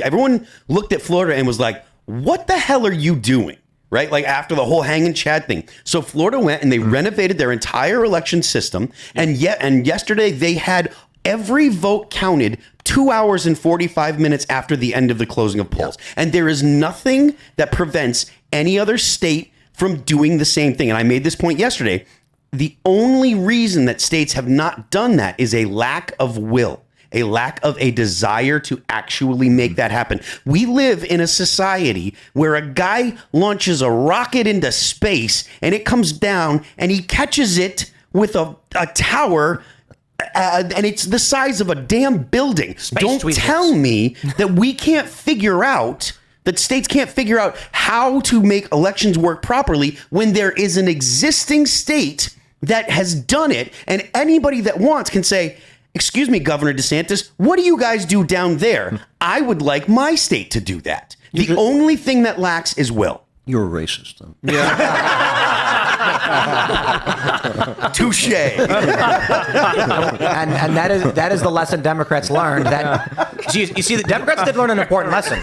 everyone looked at Florida and was like, "What the hell are you doing?" Right? Like after the whole hanging Chad thing. So Florida went and they renovated their entire election system. And yesterday they had every vote counted 2 hours and 45 minutes after the end of the closing of polls. Yeah. And there is nothing that prevents any other state from doing the same thing. And I made this point yesterday. The only reason that states have not done that is a lack of will, a lack of a desire to actually make that happen. We live in a society where a guy launches a rocket into space and it comes down and he catches it with a tower and it's the size of a damn building. Don't tell me that we can't figure out, that states can't figure out how to make elections work properly when there is an existing state that has done it, and anybody that wants can say, "Excuse me, Governor DeSantis, what do you guys do down there? I would like my state to do that." The only thing that lacks is will. You're a racist. Touche. and that is the lesson Democrats learned. That you see, the Democrats did learn an important lesson.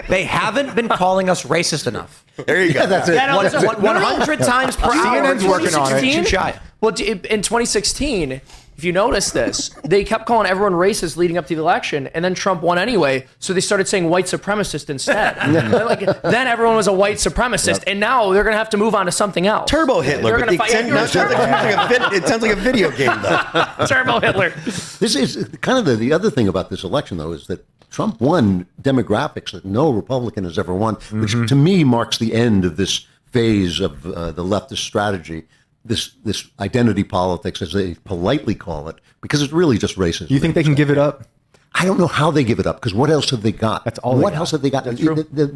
They haven't been calling us racist enough. There you go. That's it. 100 times per hour. CNN's working on it. Well, in 2016, if you notice this, they kept calling everyone racist leading up to the election, and then Trump won anyway, so they started saying white supremacist instead. Then everyone was a white supremacist, and now they're going to have to move on to something else. Turbo Hitler. It sounds like a video game, though. Turbo Hitler. This is kind of the other thing about this election, though, is that Trump won demographics that no Republican has ever won, which to me marks the end of this phase of the leftist strategy. This identity politics, as they politely call it, because it's really just racism. You think they can give it up? I don't know how they give it up, because what else have they got? That's all. What else have they got? The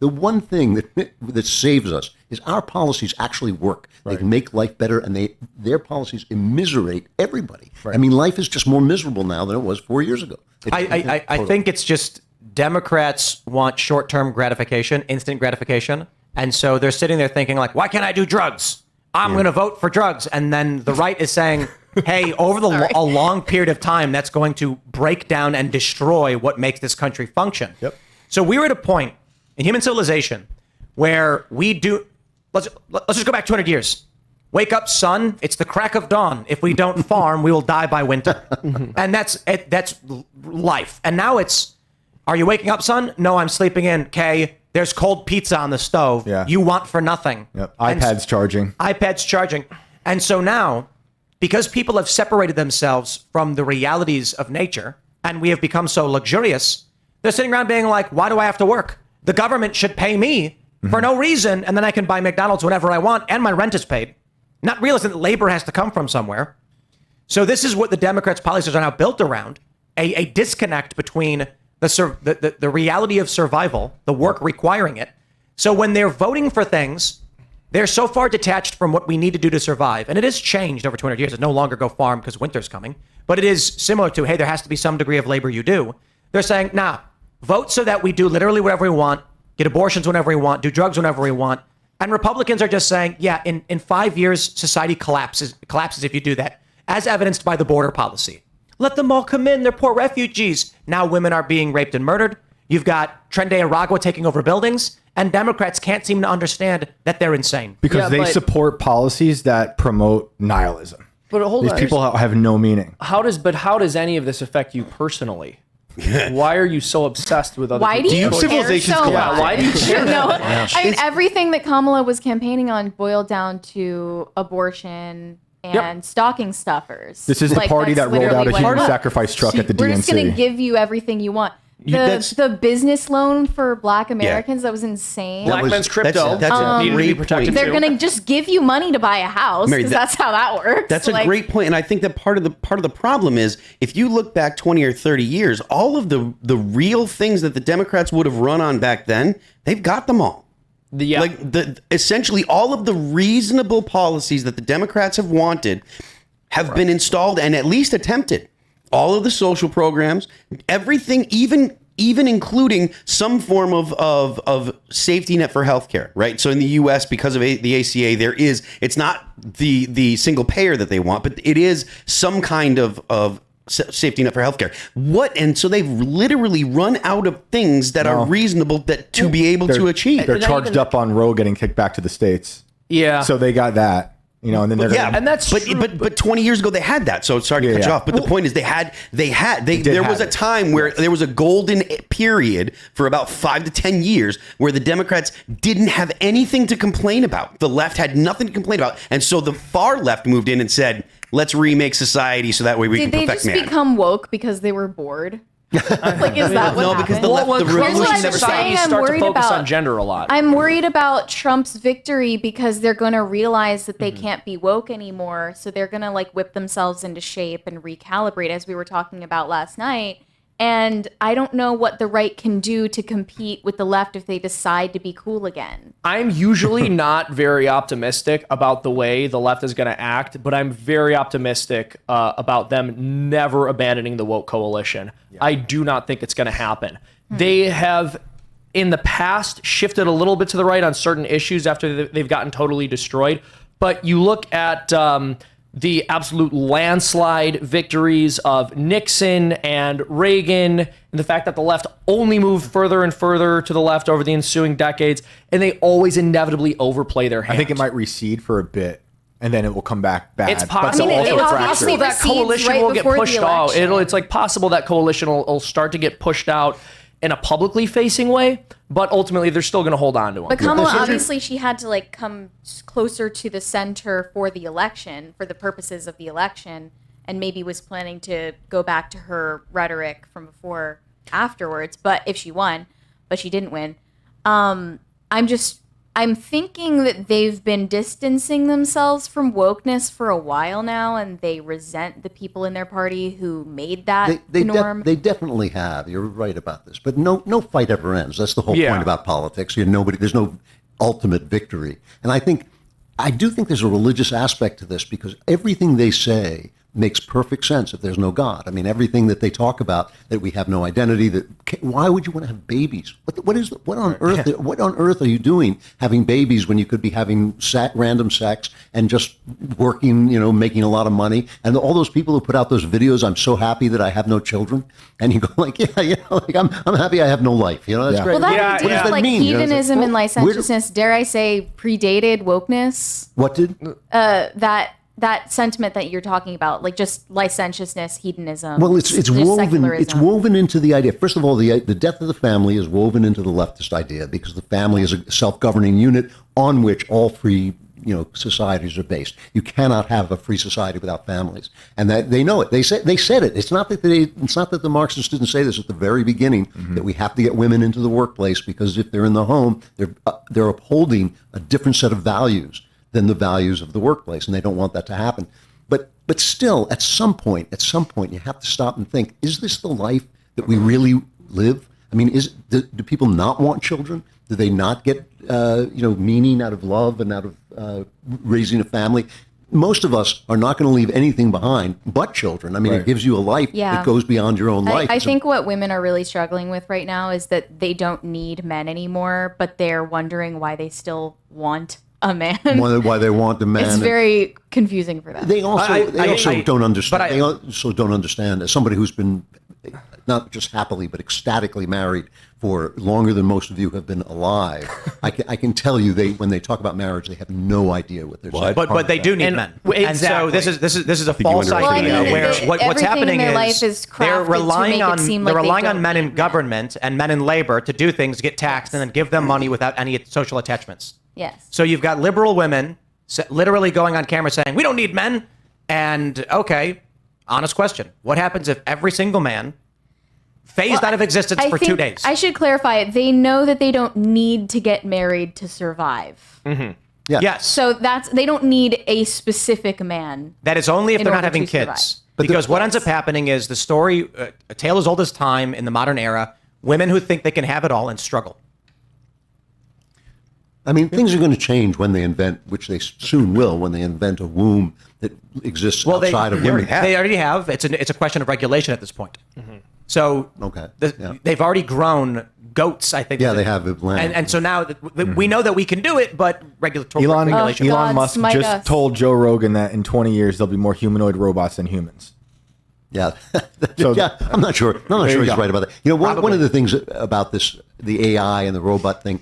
one thing that saves us is our policies actually work. Right. They can make life better, and their policies immiserate everybody. Right. I mean, life is just more miserable now than it was 4 years ago. I think it's just Democrats want short-term gratification, instant gratification, and so they're sitting there thinking like, "Why can't I do drugs? I'm going to vote for drugs." And then the right is saying, hey, over a long period of time, that's going to break down and destroy what makes this country function. Yep. So we were at a point in human civilization where we do, let's just go back 200 years. Wake up, son. It's the crack of dawn. If we don't farm, we will die by winter. And that's life. And now it's, are you waking up, son? No, I'm sleeping in. Okay. There's cold pizza on the stove. Yeah. You want for nothing. Yep. iPad's charging. And so now, because people have separated themselves from the realities of nature, and we have become so luxurious, they're sitting around being like, why do I have to work? The government should pay me for no reason, and then I can buy McDonald's whenever I want, and my rent is paid. Not realizing that labor has to come from somewhere. So this is what the Democrats' policies are now built around, a disconnect between the reality of survival, the work requiring it. So when they're voting for things, they're so far detached from what we need to do to survive. And it has changed over 200 years. It's no longer go farm because winter's coming. But it is similar to, hey, there has to be some degree of labor you do. They're saying, nah, vote so that we do literally whatever we want, get abortions whenever we want, do drugs whenever we want. And Republicans are just saying, yeah, in 5 years, society collapses if you do that, as evidenced by the border policy. Let them all come in. They're poor refugees. Now women are being raped and murdered. You've got Tren de Aragua taking over buildings. And Democrats can't seem to understand that they're insane. Because they support policies that promote nihilism. But hold on. These people have no meaning. How does any of this affect you personally? Why are you so obsessed with other Why do people? you care so much? Why do you care? No, I mean, everything that Kamala was campaigning on boiled down to abortion and stocking stuffers. This is the party that rolled out a human what- sacrifice truck at the DNC. We're just going to give you everything you want. The business loan for Black Americans, that was insane. Black men's crypto that's a needed to be great protected point. They're too. going to just give you money to buy a house Mary, because that's how that works. That's a great point, and I think that part of the problem is if you look back 20 or 30 years, all of the real things that the Democrats would have run on back then, they've got them all. Essentially all of the reasonable policies that the Democrats have wanted have been installed and at least attempted. All of the social programs, everything, even including some form of safety net for healthcare, right? So in the U.S., because of the ACA, it's not the single payer that they want, but it is some kind of safety net for healthcare. And so they've literally run out of things that are reasonable to be able to achieve. They're charged up on Roe getting kicked back to the states. Yeah. So they got that. And then and that's true. But 20 years ago they had that. So sorry to cut you off. But the point is there was a time where there was a golden period for about 5 to 10 years where the Democrats didn't have anything to complain about. The left had nothing to complain about. And so the far left moved in and said, let's remake society so that way we can perfect man. Did they just become woke because they were bored? Like, is that what happened? Because the revolution never society starts to focus on gender a lot. I'm worried about Trump's victory because they're going to realize that they can't be woke anymore. So they're going to whip themselves into shape and recalibrate, as we were talking about last night. And I don't know what the right can do to compete with the left if they decide to be cool again. I'm usually not very optimistic about the way the left is going to act, but I'm very optimistic about them never abandoning the woke coalition. Yeah. I do not think it's going to happen. They have, in the past, shifted a little bit to the right on certain issues after they've gotten totally destroyed. But you look at the absolute landslide victories of Nixon and Reagan, and the fact that the left only moved further and further to the left over the ensuing decades, and they always inevitably overplay their hand. I think it might recede for a bit, and then it will come back bad. It's possible. It's possible that coalition will get pushed out. It's possible that coalition will start to get pushed out in a publicly facing way, but ultimately they're still going to hold on to them. But Kamala, obviously, she had to come closer to the center for the election, for the purposes of the election, and maybe was planning to go back to her rhetoric from before afterwards. But if she won, but she didn't win, I'm thinking that they've been distancing themselves from wokeness for a while now, and they resent the people in their party who made that the norm. They definitely have. You're right about this. But no fight ever ends. That's the whole point about politics. There's no ultimate victory. And I do think there's a religious aspect to this because everything they say makes perfect sense if there's no God. I mean, everything that they talk about, that we have no identity, why would you want to have babies? What on earth are you doing having babies when you could be having random sex and just working, making a lot of money? And all those people who put out those videos, I'm so happy that I have no children. And you go like, I'm happy I have no life. That's great. Well, that Yeah, what yeah. does like mean? hedonism and licentiousness, dare I say, predated wokeness? What did? That sentiment that you're talking about, like just licentiousness, hedonism. Well, it's just woven. secularism. It's woven into the idea. First of all, the death of the family is woven into the leftist idea because the family is a self-governing unit on which all free societies are based. You cannot have a free society without families, and that they know it. They said it. It's not that the Marxists didn't say this at the very beginning, that we have to get women into the workplace because if they're in the home, they're upholding a different set of values than the values of the workplace, and they don't want that to happen. But still, at some point, you have to stop and think: is this the life that we really live? I mean, do people not want children? Do they not get meaning out of love and out of raising a family? Most of us are not going to leave anything behind but children. I mean, It gives you a life that goes beyond your own life. I think what women are really struggling with right now is that they don't need men anymore, but they're wondering why they still want a man. Why they want the man. It's very confusing for them. They also don't understand. but They also don't understand, as somebody who's been not just happily but ecstatically married for longer than most of you have been alive. I can tell you, when they talk about marriage, they have no idea what they're saying. But they do need men. And so Exactly. this is a false Well, I idea mean, where what's everything happening in their is life is they're crafted relying to make on it seem they're like they relying on don't men in need men. government and men in labor to do things, get taxed, and then give them money without any social attachments. Yes. So you've got liberal women literally going on camera saying, we don't need men. And okay, honest question. What happens if every single man phased out of existence for 2 days? I should clarify it. They know that they don't need to get married to survive. Yeah. Yes. So they don't need a specific man. That is only if in they're not order having to kids. survive. Because what ends up happening is the story, a tale as old as time in the modern era, women who think they can have it all and struggle. I mean, things are going to change when they invent, which they soon will, when they invent a womb that exists outside of women. They already have. It's a question of regulation at this point. So they've already grown goats, I think. Yeah, they have land. And so now we know that we can do it, but regulation. Elon God, Musk smite just us. told Joe Rogan that in 20 years there'll be more humanoid robots than humans. Yeah, So- yeah. I'm not sure. I'm not sure you he's go. right about that. One of the things about this, the AI and the robot thing,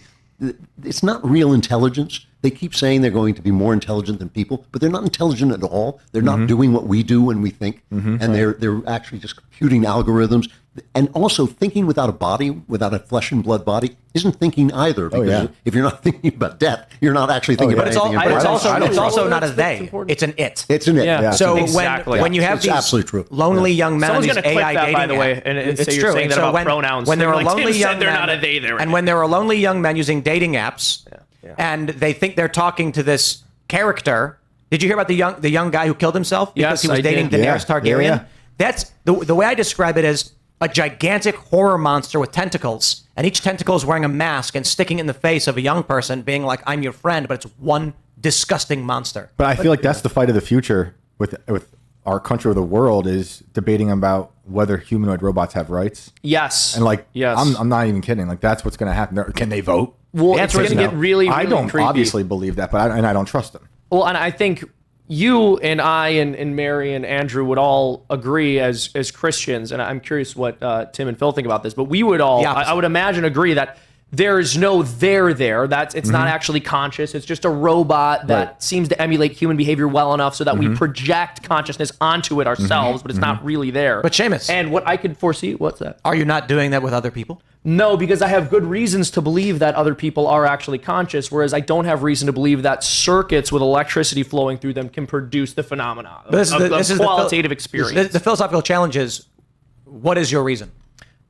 it's not real intelligence. They keep saying they're going to be more intelligent than people, but they're not intelligent at all. They're not doing what we do when we think, and they're actually just computing algorithms. And also, thinking without a body, without a flesh and blood body, isn't thinking either. Because if you're not thinking about death, you're not actually thinking about anything. It's also not a they. It's an it. It's an it. Yeah. So Exactly. when you have It's these absolutely true. lonely young men, Someone's on going these to clip AI that, dating by the way, apps, and it's say you're true. saying that So about pronouns. When there are Like Tim lonely said, young they're men, not a they, they're a and when there are lonely young men using dating apps, and they think they're talking to this character. Did you hear about the young guy who killed himself because Yes, he was I dating did. Daenerys Yeah. Targaryen? Yeah. That's the way I describe it is a gigantic horror monster with tentacles, and each tentacle is wearing a mask and sticking in the face of a young person, being like, "I'm your friend," but it's one disgusting monster. But I feel like that's the fight of the future with our country or the world is debating about whether humanoid robots have rights. Yes. And yes. I'm not even kidding. Like that's what's going to happen. Can they vote? Well, The it's answer going is to no. get really, really I don't creepy. obviously believe that, but I don't trust them. Well, and I think you and I and Mary and Andrew would all agree as Christians, and I'm curious what Tim and Phil think about this, but we would all, I would imagine, agree that there is no there. That it's not actually conscious. It's just a robot that seems to emulate human behavior well enough so that we project consciousness onto it ourselves, but it's not really there. But Seamus, and what I could foresee, what's that? are you not doing that with other people? No, because I have good reasons to believe that other people are actually conscious, whereas I don't have reason to believe that circuits with electricity flowing through them can produce the phenomena of qualitative experience. The philosophical challenge is, what is your reason?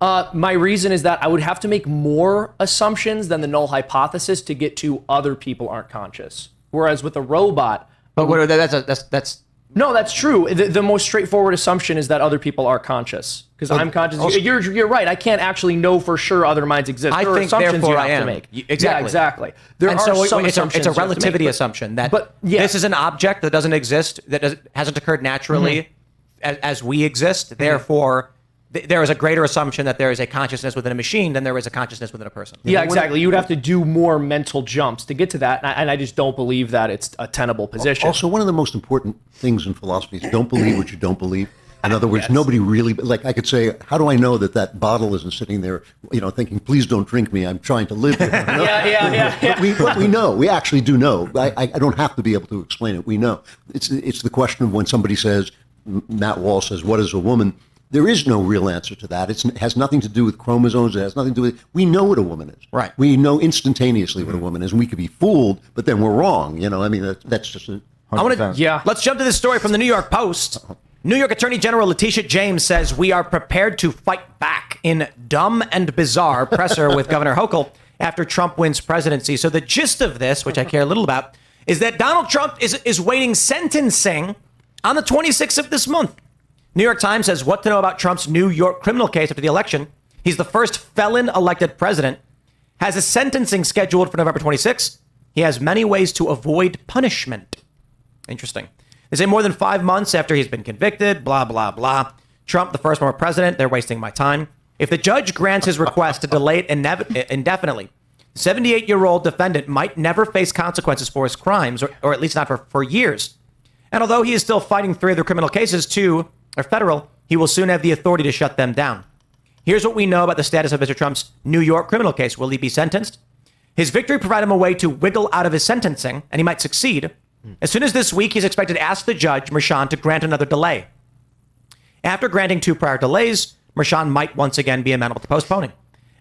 My reason is that I would have to make more assumptions than the null hypothesis to get to other people aren't conscious. Whereas with a robot, But that's no, that's true. The most straightforward assumption is that other people are conscious because I'm conscious. You're right. I can't actually know for sure other minds exist. There are think assumptions therefore you I have am. to make. Exactly. Yeah, exactly. There and are so some it's assumptions a you have to relativity make, assumption that but, yeah. this is an object that doesn't exist, that hasn't occurred naturally. as we exist. Therefore, there is a greater assumption that there is a consciousness within a machine than there is a consciousness within a person. Yeah, exactly. You would have to do more mental jumps to get to that, and I just don't believe that it's a tenable position. Also, one of the most important things in philosophy is don't believe what you don't believe. In other words, nobody really, like I could say, how do I know that bottle isn't sitting there, thinking, please don't drink me, I'm trying to live here. Yeah. But we know, we actually do know. I don't have to be able to explain it. We know. It's the question of when somebody says, Matt Wall says, what is a woman? There is no real answer to that. It has nothing to do with chromosomes. It has nothing to do with, we know what a woman is. Right. We know instantaneously what a woman is, and we could be fooled, but then we're wrong. That's just a... Let's jump to this story from the New York Post. New York Attorney General Letitia James says we are prepared to fight back in dumb and bizarre presser with Governor Hochul after Trump wins presidency. So the gist of this, which I care a little about, is that Donald Trump is waiting sentencing on the 26th of this month. New York Times says what to know about Trump's New York criminal case after the election. He's the first felon elected president, has a sentencing scheduled for November 26th. He has many ways to avoid punishment. Interesting. They say more than 5 months after he's been convicted, blah, blah, blah. Trump, the first former president, they're wasting my time. If the judge grants his request to delay it indefinitely, the 78-year-old defendant might never face consequences for his crimes, or at least not for years. And although he is still fighting 3 other criminal cases, 2 are federal, he will soon have the authority to shut them down. Here's what we know about the status of Mr. Trump's New York criminal case. Will he be sentenced? His victory provided him a way to wiggle out of his sentencing, and he might succeed. As soon as this week, he's expected to ask the judge, Merchan, to grant another delay. After granting 2 prior delays, Merchan might once again be amenable to postponing.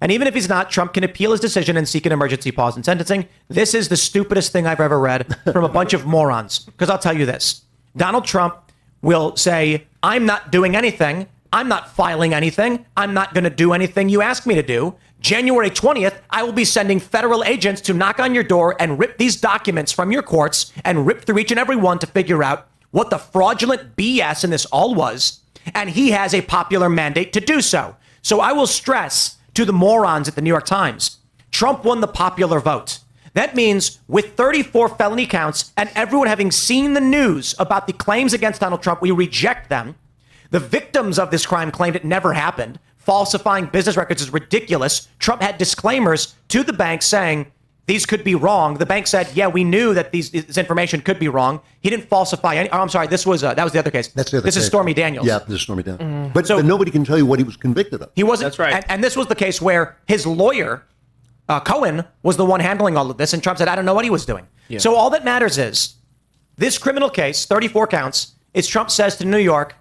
And even if he's not, Trump can appeal his decision and seek an emergency pause in sentencing. This is the stupidest thing I've ever read from a bunch of morons. Because I'll tell you this. Donald Trump will say, I'm not doing anything. I'm not filing anything. I'm not going to do anything you ask me to do. January 20th, I will be sending federal agents to knock on your door and rip these documents from your courts and rip through each and every one to figure out what the fraudulent BS in this all was. And he has a popular mandate to do so. So I will stress to the morons at the New York Times, Trump won the popular vote. That means with 34 felony counts and everyone having seen the news about the claims against Donald Trump, we reject them. The victims of this crime claimed it never happened. Falsifying business records is ridiculous. Trump had disclaimers to the bank saying these could be wrong. The bank said, yeah, we knew that this information could be wrong. He didn't falsify any. Oh, I'm sorry. That was the other case. That's the other This case. is Stormy Daniels. Yeah, this is Stormy Daniels. But nobody can tell you what he was convicted of. He wasn't. That's right. And this was the case where his lawyer, Cohen, was the one handling all of this. And Trump said, I don't know what he was doing. Yeah. So all that matters is this criminal case, 34 counts, is Trump says to New York,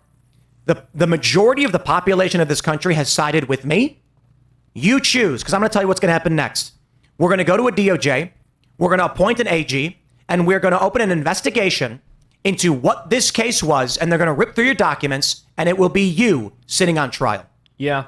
the majority of the population of this country has sided with me. You choose, because I'm going to tell you what's going to happen next. We're going to go to a DOJ. We're going to appoint an AG, and we're going to open an investigation into what this case was, and they're going to rip through your documents, and it will be you sitting on trial. Yeah.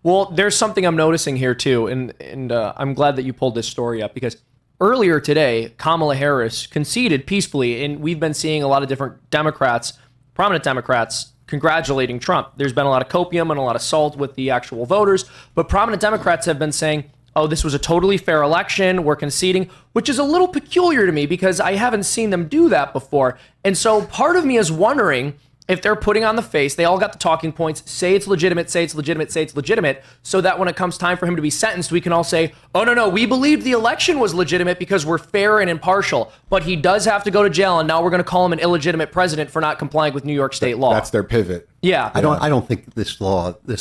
Well, there's something I'm noticing here, too, and I'm glad that you pulled this story up, because earlier today, Kamala Harris conceded peacefully, and we've been seeing a lot of different Democrats, prominent Democrats, congratulating Trump. There's been a lot of copium and a lot of salt with the actual voters, but prominent Democrats have been saying, oh, this was a totally fair election, we're conceding, which is a little peculiar to me because I haven't seen them do that before. And so part of me is wondering if they're putting on the face, they all got the talking points, say it's legitimate, say it's legitimate, say it's legitimate, so that when it comes time for him to be sentenced, we can all say, oh, no, we believed the election was legitimate because we're fair and impartial, but he does have to go to jail, and now we're going to call him an illegitimate president for not complying with New York state law. That's their pivot. Yeah. I don't think this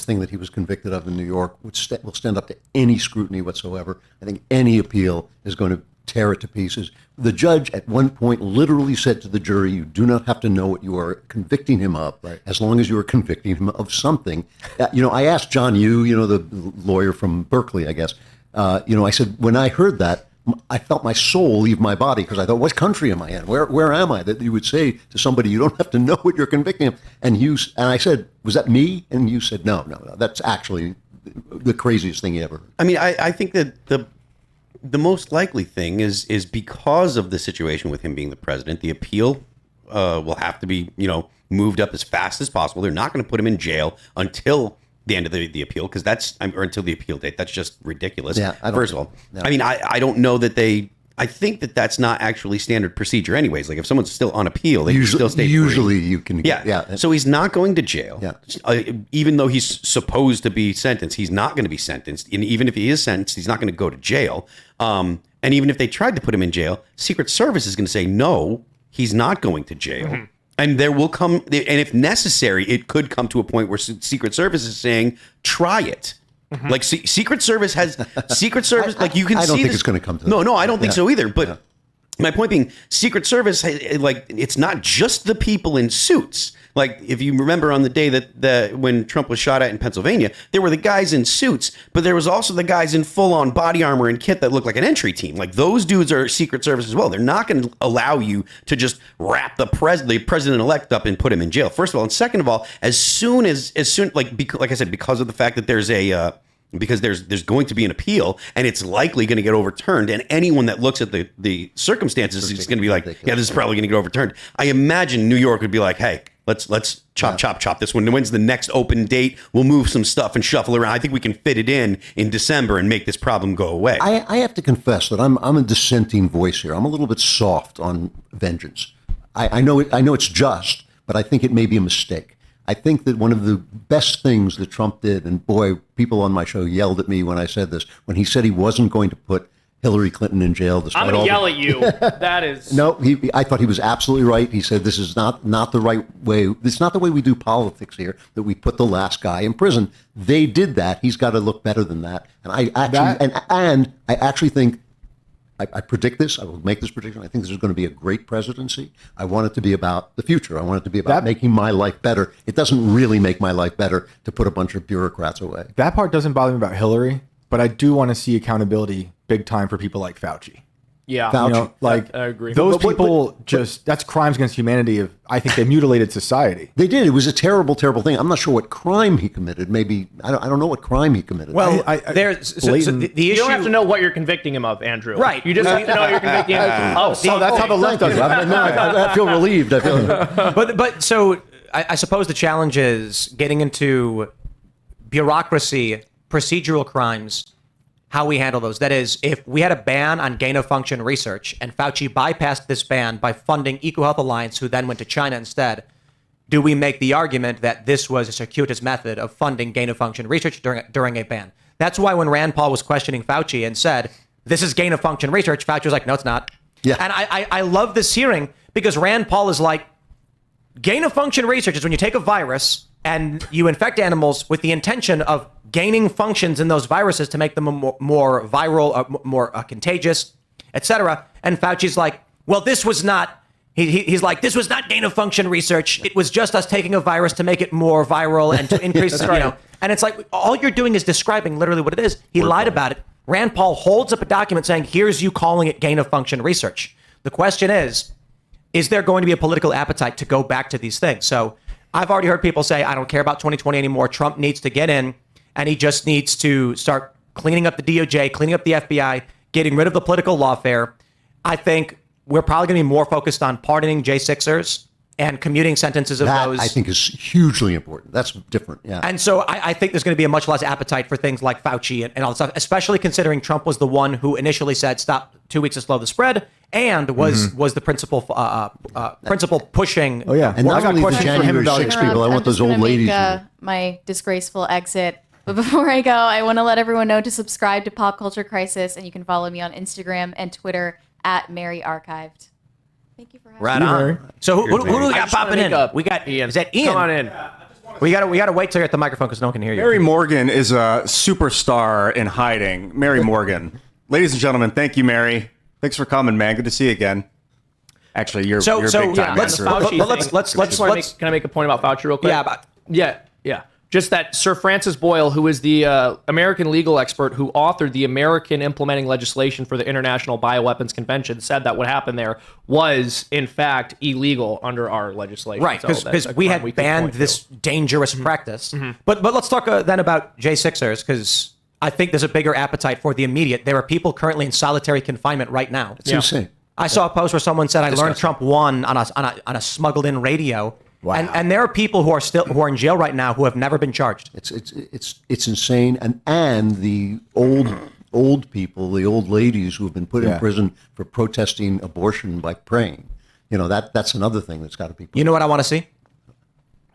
thing that he was convicted of in New York will stand up to any scrutiny whatsoever. I think any appeal is going to tear it to pieces. The judge at one point literally said to the jury, you do not have to know what you are convicting him of, right, as long as you are convicting him of something. I asked John Yoo, the lawyer from Berkeley, I guess, I said, when I heard that, I felt my soul leave my body because I thought, what country am I in? Where am I? That you would say to somebody, you don't have to know what you're convicting him. And I said, was that me? And you said, no, that's actually the craziest thing you ever heard. I mean, I think that the most likely thing is because of the situation with him being the president, the appeal will have to be, moved up as fast as possible. They're not going to put him in jail until the end of the appeal, because or until the appeal date. That's just ridiculous. Yeah, First of all, I mean, I don't know that I think that that's not actually standard procedure anyways. Like if someone's still on appeal, they can still stay free. Usually you can. Yeah. So he's not going to jail. Yeah. Even though he's supposed to be sentenced, he's not going to be sentenced. And even if he is sentenced, he's not going to go to jail. And even if they tried to put him in jail, Secret Service is going to say, no, he's not going to jail. And there will come, and if necessary, it could come to a point where Secret Service is saying, try it. Like Secret Service has Secret Service. Like you can see. I don't think this, it's going to come to that. No, I don't think so either. But my point being, Secret Service, like it's not just the people in suits. Like if you remember on the day that when Trump was shot at in Pennsylvania, there were the guys in suits, but there was also the guys in full-on body armor and kit that looked like an entry team. Like those dudes are Secret Service as well. They're not going to allow you to just wrap the president-elect up and put him in jail. First of all, and second of all, as soon like I said, because of the fact that there's because there's going to be an appeal and it's likely going to get overturned, and anyone that looks at the circumstances is going to be like, yeah, this is probably going to get overturned. I imagine New York would be like, hey, let's chop this one. When's the next open date? We'll move some stuff and shuffle around. I think we can fit it in December and make this problem go away. I have to confess that I'm a dissenting voice here. I'm a little bit soft on vengeance. I know it's just, but I think it may be a mistake. I think that one of the best things that Trump did, and boy, people on my show yelled at me when I said this, when he said he wasn't going to put Hillary Clinton in jail. I'm going to yell at you. That is... No, I thought he was absolutely right. He said this is not the right way. It's not the way we do politics here, that we put the last guy in prison. They did that. He's got to look better than that. And I actually think, I predict this. I will make this prediction. I think this is going to be a great presidency. I want it to be about the future. I want it to be about making my life better. It doesn't really make my life better to put a bunch of bureaucrats away. That part doesn't bother me about Hillary, but I do want to see accountability big time for people like Fauci. Yeah, Fauci. I agree. Those people that's crimes against humanity. I think they mutilated society. They did. It was a terrible, terrible thing. I'm not sure what crime he committed. Maybe I don't know what crime he committed. Well, there's the issue. You don't have to know what you're convicting him of, Andrew. Right. You just have to know you're convicting him of. Oh, that's how the left does it. I feel relieved. But so I suppose the challenge is getting into bureaucracy, procedural crimes, how we handle those. That is, if we had a ban on gain-of-function research and Fauci bypassed this ban by funding EcoHealth Alliance, who then went to China instead, do we make the argument that this was a circuitous method of funding gain-of-function research during a ban? That's why when Rand Paul was questioning Fauci and said, this is gain-of-function research, Fauci was like, no, it's not. Yeah. And I love this hearing because Rand Paul is like, gain-of-function research is when you take a virus and you infect animals with the intention of gaining functions in those viruses to make them more viral, more contagious, etc. And Fauci's like, well, this was not, he's like, this was not gain-of-function research. It was just us taking a virus to make it more viral and to increase, and it's like, all you're doing is describing literally what it is. He lied about it. Rand Paul holds up a document saying, here's you calling it gain-of-function research. The question is there going to be a political appetite to go back to these things? So I've already heard people say, I don't care about 2020 anymore. Trump needs to get in. And he just needs to start cleaning up the DOJ, cleaning up the FBI, getting rid of the political lawfare. I think we're probably going to be more focused on pardoning J6ers and commuting sentences of those. I think is hugely important. That's different. Yeah. And so I think there's going to be a much less appetite for things like Fauci and all this stuff, especially considering Trump was the one who initially said, stop 2 weeks to slow the spread, and was the principal pushing. Oh, yeah. And not only the January 6 people, I want those old ladies. My disgraceful exit. But before I go, I want to let everyone know to subscribe to Pop Culture Crisis, and you can follow me on Instagram and Twitter at Mary Archived. Thank you for having me. Right on. So who do we got popping in? We got Ian. Is that Ian? Come on in. We gotta wait till you're at the microphone because no one can hear you. Mary Morgan is a superstar in hiding. Mary Morgan, ladies and gentlemen, thank you, Mary. Thanks for coming, man. Good to see you again. Actually, you're big time. Let's can I make a point about Fauci real quick? Yeah. Just that Sir Francis Boyle, who is the American legal expert who authored the American implementing legislation for the International Bioweapons Convention, said that what happened there was, in fact, illegal under our legislation. Right, because we had banned this dangerous practice. But let's talk then about J6ers, because I think there's a bigger appetite for the immediate. There are people currently in solitary confinement right now. It's insane. I saw a post where someone said, I learned Trump won on a smuggled-in radio. Wow. And there are people who are in jail right now who have never been charged. It's insane, and the old old people, the old ladies who have been put in prison for protesting abortion by praying. You know, that's another thing that's got to be. You know what I want to see?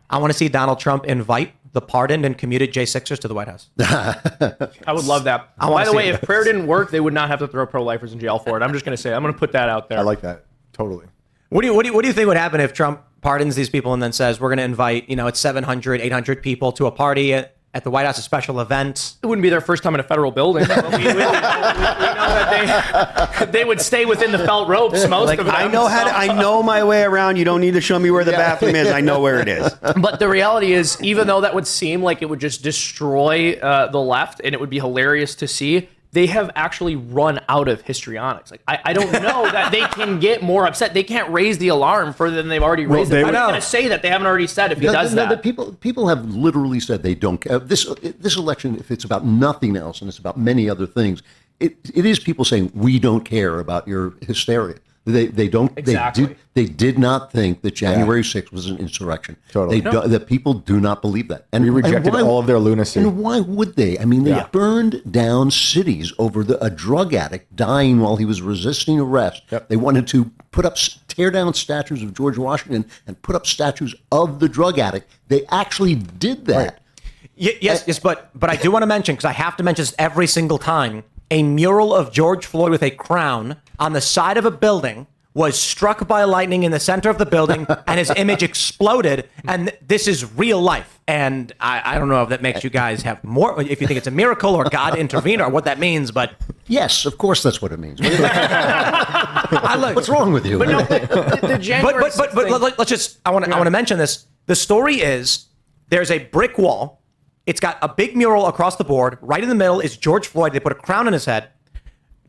I want to see Donald Trump invite the pardoned and commuted J6ers to the White House. I would love that. By the way, if prayer didn't work, they would not have to throw pro-lifers in jail for it. I'm just going to say, I'm going to put that out there. I like that. Totally. What do you think would happen if Trump pardons these people and then says, we're going to invite, it's 700, 800 people to a party at the White House, a special event? It wouldn't be their first time in a federal building. We know that they would stay within the felt ropes, most of them. I know my way around. You don't need to show me where the bathroom is. I know where it is. But the reality is, even though that would seem like it would just destroy the left and it would be hilarious to see, they have actually run out of histrionics. Like I don't know that they can get more upset. They can't raise the alarm further than they've already raised it. I'm not going to say that they haven't already said if he does that. People have literally said they don't care. This election, if it's about nothing else and it's about many other things, it is people saying we don't care about your hysteria. They don't. Exactly. They did not think that January 6th was an insurrection. Totally. That people do not believe that. And we rejected all of their lunacy. And why would they? I mean, they burned down cities over a drug addict dying while he was resisting arrest. Yep. They wanted to tear down statues of George Washington and put up statues of the drug addict. They actually did that. Right. Yes, but I do want to mention, because I have to mention this every single time, a mural of George Floyd with a crown on the side of a building was struck by lightning in the center of the building, and his image exploded. And this is real life. And I don't know if that makes you guys have more, if you think it's a miracle or God intervened or what that means, but yes, of course that's what it means. What's wrong with you? But no, the January but let's just. I want to mention this. The story is there's a brick wall. It's got a big mural across the board. Right in the middle is George Floyd. They put a crown on his head.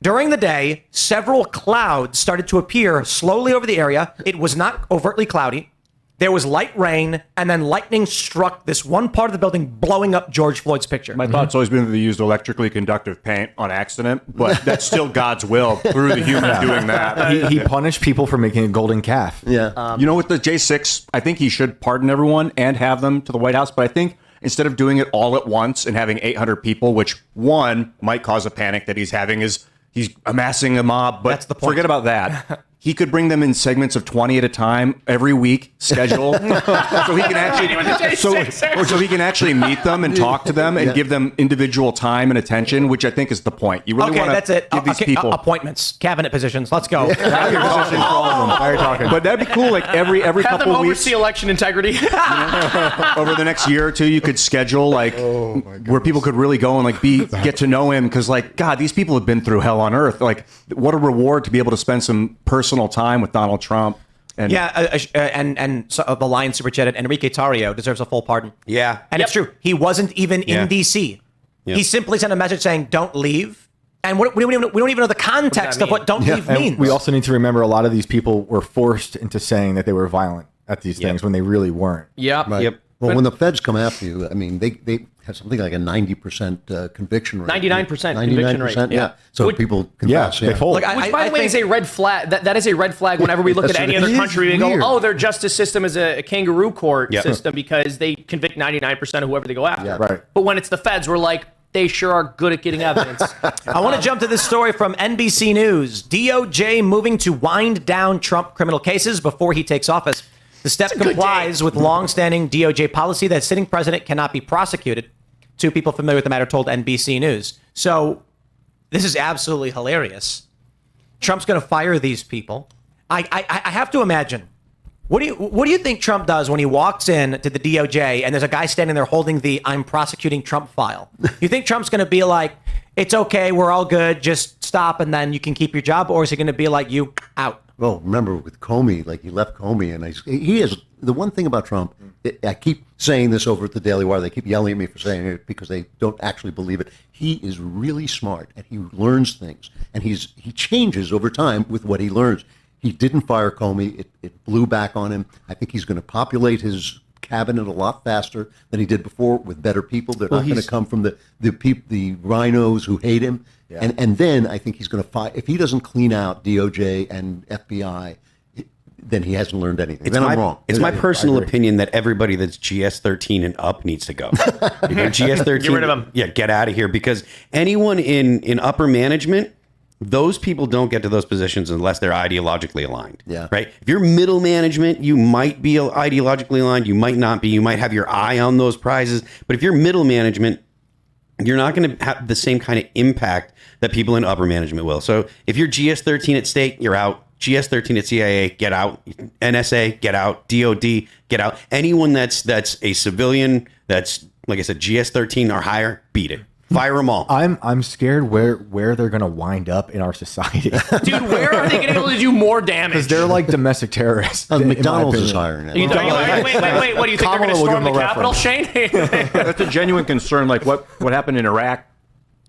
During the day, several clouds started to appear slowly over the area. It was not overtly cloudy. There was light rain, and then lightning struck this one part of the building, blowing up George Floyd's picture. My thought's always been that they used electrically conductive paint on accident, but that's still God's will through the human doing that. He punished people for making a golden calf. Yeah. You know, with the J6, I think he should pardon everyone and have them to the White House, but I think instead of doing it all at once and having 800 people, which one might cause a panic that he's having, is he's amassing a mob, but that's the point. Forget about that. He could bring them in segments of 20 at a time every week, schedule, so he can actually so he can actually meet them and talk to them and give them individual time and attention, which I think is the point. You really want to give these people appointments, cabinet positions. Let's go. But that'd be cool. Like every have couple them of weeks, oversee election integrity. over the next year or two, you could schedule where people could really go and get to know him, because God, these people have been through hell on earth. Like, what a reward to be able to spend some personal time with Donald Trump. And so the Lion super chatted, Enrique Tarrio deserves a full pardon. Yeah. And it's true. He wasn't even in D.C. Yep. He simply sent a message saying, don't leave. And we don't even know the context of what don't leave means. We also need to remember a lot of these people were forced into saying that they were violent at these things when they really weren't. Yep. Right. Yep. Well, when the feds come after you, I mean, they have something like a 90% conviction rate. 99% conviction rate. Yeah. So people confess. They fold. Which, by the way, is a red flag. That is a red flag whenever we look at any other country. We go, oh, their justice system is a kangaroo court system because they convict 99% of whoever they go after. Yeah. Right. But when it's the feds, we're like, they sure are good at getting evidence. I want to jump to this story from NBC News. DOJ moving to wind down Trump criminal cases before he takes office. The step complies with long-standing DOJ policy that sitting president cannot be prosecuted. Two people familiar with the matter told NBC News. So this is absolutely hilarious. Trump's going to fire these people. I have to imagine. What do you think Trump does when he walks in to the DOJ and there's a guy standing there holding the "I'm prosecuting Trump" file? You think Trump's going to be like, "It's okay, we're all good, just stop, and then you can keep your job," or is he going to be like, "You out"? Well, remember with Comey, he left Comey, and he is the one thing about Trump. I keep saying this over at the Daily Wire. They keep yelling at me for saying it because they don't actually believe it. He is really smart, and he learns things, and he changes over time with what he learns. He didn't fire Comey. It blew back on him. I think he's going to populate his cabinet a lot faster than he did before with better people. They're not going to come from the rhinos who hate him. Yeah. And then I think he's going to fight. If he doesn't clean out DOJ and FBI, then he hasn't learned anything. Then I'm wrong. It's my personal opinion that everybody that's GS13 and up needs to go. If you're GS13, Get rid of them. Yeah, get out of here, because anyone in upper management, those people don't get to those positions unless they're ideologically aligned. Yeah. Right. If you're middle management, you might be ideologically aligned. You might not be. You might have your eye on those prizes. But if you're middle management, you're not going to have the same kind of impact that people in upper management will. So if you're GS13 at state, you're out. GS13 at CIA, get out. NSA, get out. DOD, get out. Anyone that's a civilian, that's, like I said, GS13 or higher, beat it. Fire them all. I'm scared where they're gonna wind up in our society. Dude, where are they going to be able to do more damage? Because they're like domestic terrorists. in my McDonald's is opinion. hiring them. Wait, what do you think? They're going to Kamala will storm give the them a Capitol, Shane? That's a genuine concern. Like what happened in Iraq.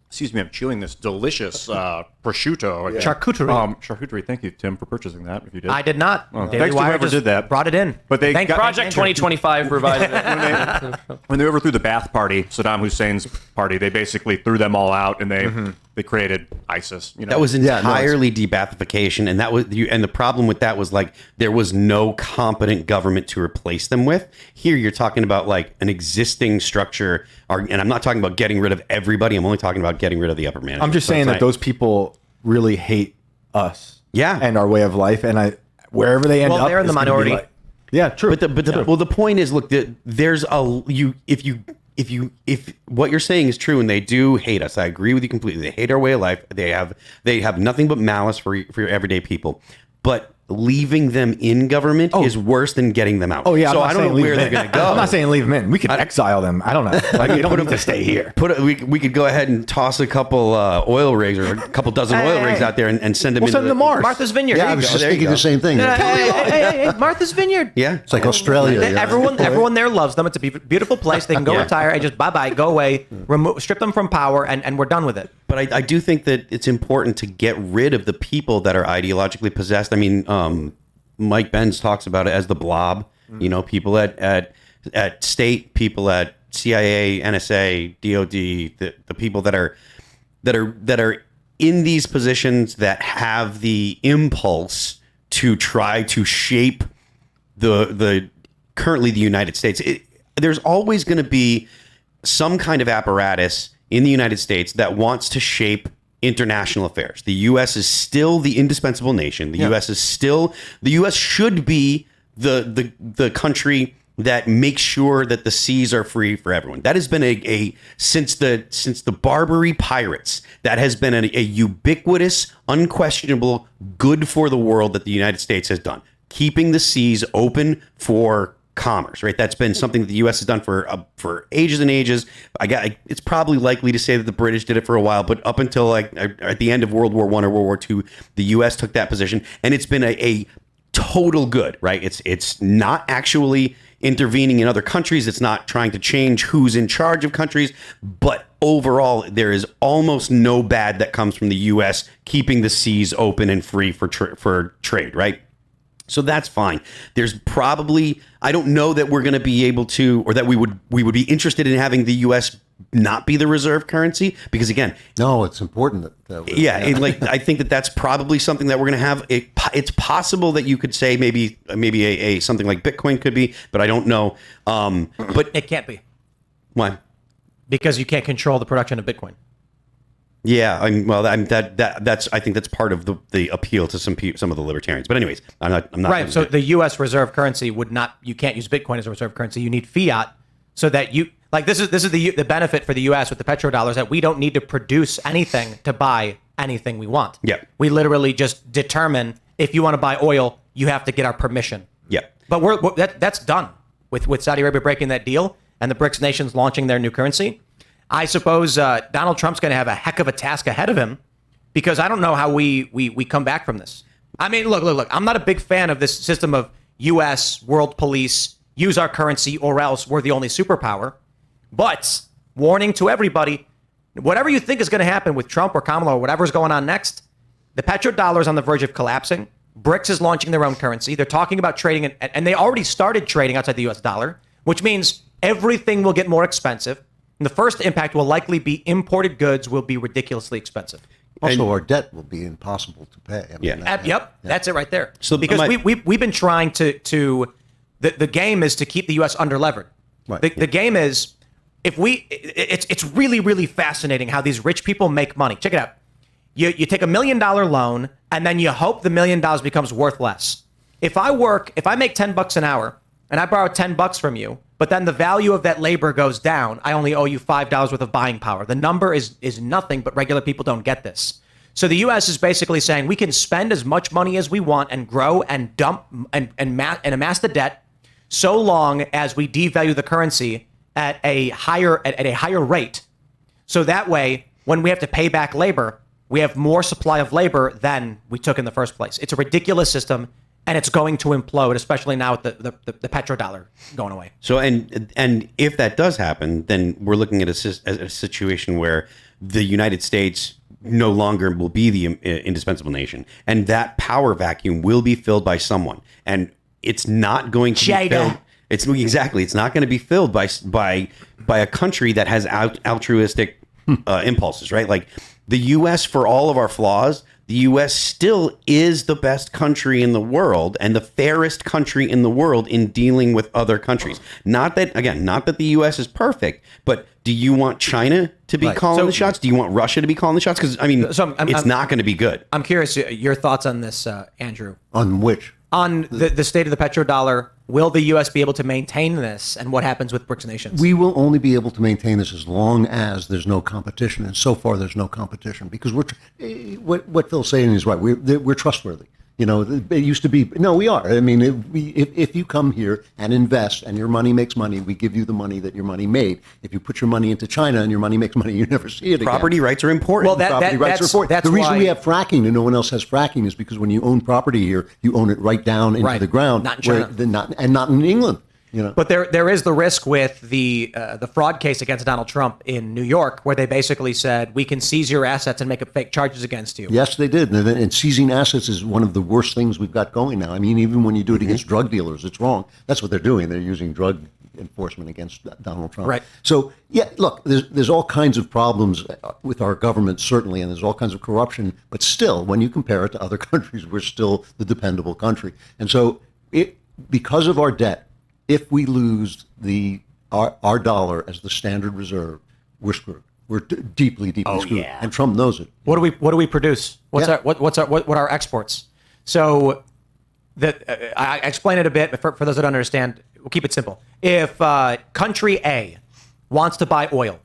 Excuse me, I'm chewing this delicious prosciutto. Charcuterie. Charcuterie. Thank you, Tim, for purchasing that. If you did. I did not. Well, Daily thanks to Wire whoever just did that. brought it in. But they got, Project 2025 provided it. when they overthrew the Ba'ath Party, Saddam Hussein's party, they basically threw them all out, and they created ISIS. You know? That was entirely de-Baathification, and that was and the problem with that was like there was no competent government to replace them with. Here, you're talking about like an existing structure, and I'm not talking about getting rid of everybody. I'm only talking about getting rid of the upper management. I'm just saying that those people really hate us, and our way of life, and wherever they end up, they're in the it's gonna be minority. like- yeah, true. The point is, look, there's if what you're saying is true, and they do hate us, I agree with you completely. They hate our way of life. They have nothing but malice for your everyday people, but leaving them in government is worse than getting them out. Oh yeah, so I don't know where they're going to go. I'm not saying leave them in. We could exile them. I don't know. Like, they don't need to stay here. We could go ahead and toss a couple oil rigs or a couple dozen oil rigs out there and send them. We'll send them to Mars. Martha's Vineyard. Yeah, I was just thinking the same thing. Hey, Martha's Vineyard. Yeah, It's like Australia. yeah. Everyone there loves them. It's a beautiful place. They can go retire and just bye-bye, go away, strip them from power, and we're done with it. But I do think that it's important to get rid of the people that are ideologically possessed. I mean, Mike Benz talks about it as the blob. You know, people at state, people at CIA, NSA, DOD, the people that are in these positions that have the impulse to try to shape the currently the United States. There's always going to be some kind of apparatus in the United States that wants to shape international affairs. The U.S. is still the indispensable nation. The U.S. should be the country that makes sure that the seas are free for everyone. That has been since the Barbary pirates. That has been a ubiquitous, unquestionable good for the world that the United States has done, keeping the seas open for commerce, right? That's been something that the U.S. has done for ages and ages. It's probably likely to say that the British did it for a while, but up until like at the end of World War I or World War II, the U.S. took that position, and it's been a total good, right? It's not actually intervening in other countries. It's not trying to change who's in charge of countries, but overall, there is almost no bad that comes from the U.S. keeping the seas open and free for trade, right? So that's fine. There's probably, I don't know that we're going to be able to, or that we would be interested in having the U.S. not be the reserve currency, because again, no, it's important that I think that's probably something that we're going to have. It's possible that you could say maybe a something like Bitcoin could be, but I don't know. But it can't be. Why? Because you can't control the production of Bitcoin. Yeah, I think that's part of the appeal to some of the libertarians. But anyways, I'm not right. So the U.S. reserve currency you can't use Bitcoin as a reserve currency. You need fiat, so that this is the benefit for the U.S. with the petrodollars, that we don't need to produce anything to buy anything we want. Yeah, we literally just determine if you want to buy oil, you have to get our permission. Yeah, but that's done with Saudi Arabia breaking that deal and the BRICS nations launching their new currency. I suppose Donald Trump's going to have a heck of a task ahead of him, because I don't know how we come back from this. I mean, look. I'm not a big fan of this system of U.S. world police, use our currency or else we're the only superpower. But warning to everybody, whatever you think is going to happen with Trump or Kamala or whatever's going on next, the petrodollar is on the verge of collapsing. BRICS is launching their own currency. They're talking about trading, and they already started trading outside the U.S. dollar, which means everything will get more expensive. And the first impact will likely be imported goods will be ridiculously expensive. Also, our debt will be impossible to pay. I mean, Yeah. Yep, that's it right there. So because my- we've been trying to the game is to keep the U.S. under levered. Right. The game is it's really, really fascinating how these rich people make money. Check it out. You take $1 million loan and then you hope the $1 million becomes worth less. If I make $10 an hour and I borrow $10 from you, but then the value of that labor goes down, I only owe you $5 worth of buying power. The number is nothing, but regular people don't get this. So the U.S. is basically saying we can spend as much money as we want and grow and dump and amass the debt so long as we devalue the currency at a higher rate. So that way, when we have to pay back labor, we have more supply of labor than we took in the first place. It's a ridiculous system, and it's going to implode, especially now with the petrodollar going away. So, and if that does happen, then we're looking at a situation where the United States no longer will be the indispensable nation, and that power vacuum will be filled by someone, and it's not going to be filled. It's not going to be filled by a country that has altruistic impulses, right? Like the U.S., for all of our flaws, the U.S. still is the best country in the world and the fairest country in the world in dealing with other countries. Not that the U.S. is perfect, but do you want China to be calling the shots? Do you want Russia to be calling the shots? Because, I mean, it's not going to be good. I'm curious your thoughts on this, Andrew. On which? On the state of the petrodollar. Will the U.S. be able to maintain this, and what happens with BRICS nations? We will only be able to maintain this as long as there's no competition, and so far there's no competition because what Phil's saying is right. We're trustworthy. You know, it used to be, no, we are. I mean, if you come here and invest and your money makes money, we give you the money that your money made. If you put your money into China and your money makes money, you never see it again. Property rights are important. Well, Property rights are important. The reason we have fracking and no one else has fracking is because when you own property here, you own it right down into the ground. Not in China. And not in England. You know. But there is the risk with the fraud case against Donald Trump in New York, where they basically said we can seize your assets and make up fake charges against you. Yes, they did. And seizing assets is one of the worst things we've got going now. I mean, even when you do it against drug dealers, it's wrong. That's what they're doing. They're using drug enforcement against Donald Trump. Right. So, yeah, look, there's all kinds of problems with our government, certainly, and there's all kinds of corruption. But still, when you compare it to other countries, we're still the dependable country. And so because of our debt, if we lose our dollar as the standard reserve, we're screwed. We're deeply screwed, yeah. And Trump knows it. What do we produce? What are our exports? So I explained it a bit, but for those that don't understand, we'll keep it simple. If country A wants to buy oil,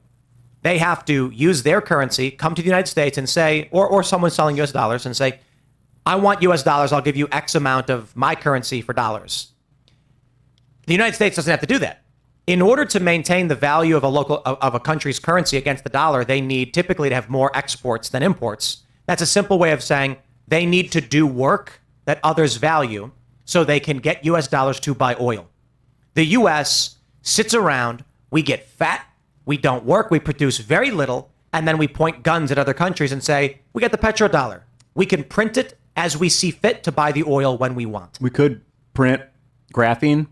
they have to use their currency, come to the United States and say, or someone selling U.S. dollars and say, I want U.S. dollars. I'll give you X amount of my currency for dollars. The United States doesn't have to do that. In order to maintain the value of a country's currency against the dollar, they need typically to have more exports than imports. That's a simple way of saying they need to do work that others value so they can get U.S. dollars to buy oil. The U.S. sits around, we get fat, we don't work, we produce very little, and then we point guns at other countries and say, we got the petrodollar. We can print it as we see fit to buy the oil when we want. We could print graphene.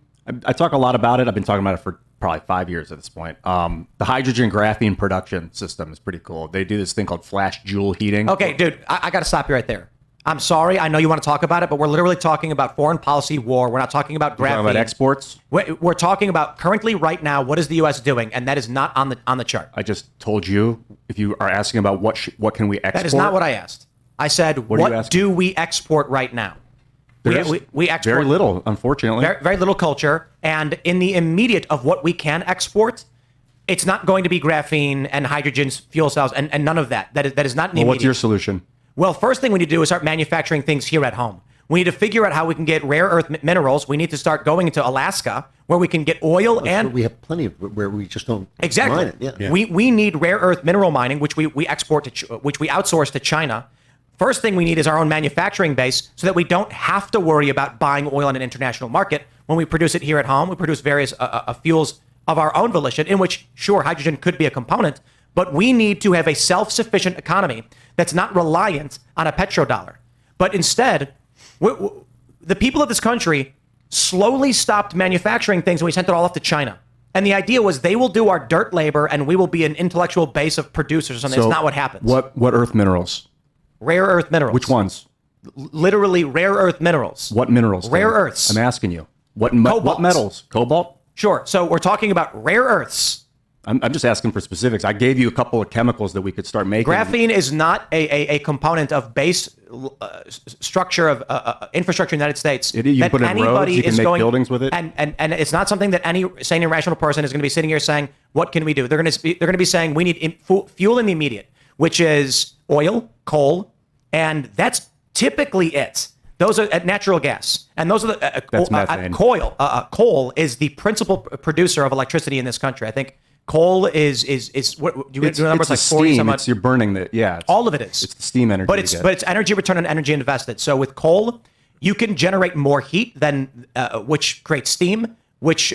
I talk a lot about it. I've been talking about it for probably 5 years at this point. The hydrogen graphene production system is pretty cool. They do this thing called flash joule heating. Okay, dude, I got to stop you right there. I'm sorry. I know you want to talk about it, but we're literally talking about foreign policy war. We're not talking about graphene. We're talking about exports. We're talking about currently right now, what is the U.S. doing? And that is not on the chart. I just told you, if you are asking about what can we export. That is not what I asked. I said, what do we export right now? We export very little, unfortunately. Very little culture. And in the immediate of what we can export, it's not going to be graphene and hydrogen fuel cells and none of that. That is not in the immediate. What's your solution? Well, first thing we need to do is start manufacturing things here at home. We need to figure out how we can get rare earth minerals. We need to start going into Alaska where we can get oil and we have plenty of where we just don't exactly. mine it. Yeah. We need rare earth mineral mining, which we export to which we outsource to China. First thing we need is our own manufacturing base so that we don't have to worry about buying oil in an international market. When we produce it here at home, we produce various fuels of our own volition, in which, sure, hydrogen could be a component, but we need to have a self-sufficient economy that's not reliant on a petrodollar. But instead, the people of this country slowly stopped manufacturing things and we sent it all off to China. And the idea was they will do our dirt labor and we will be an intellectual base of producers or something. It's not what happens. What earth minerals? rare earth minerals. Which ones? Literally rare earth minerals. What minerals? Rare Tim? earths. I'm asking you. What Cobalt. metals? Cobalt? Sure. So we're talking about rare earths. I'm just asking for specifics. I gave you a couple of chemicals that we could start making. Graphene is not a component of base structure of infrastructure in the United States. You that put it in roads, anybody you can is make going, buildings with it? And it's not something that any sane and rational person is going to be sitting here saying, what can we do? They're going to be saying we need fuel in the immediate, which is oil, coal, and that's typically it. Those are natural gas, and those are the That's methane. Coal is the principal producer of electricity in this country. I think coal is what do you remember? It's like 40 some odd. You're burning the All of it is. It's the steam energy. But it's energy return on energy invested. So with coal, you can generate more heat than which creates steam, which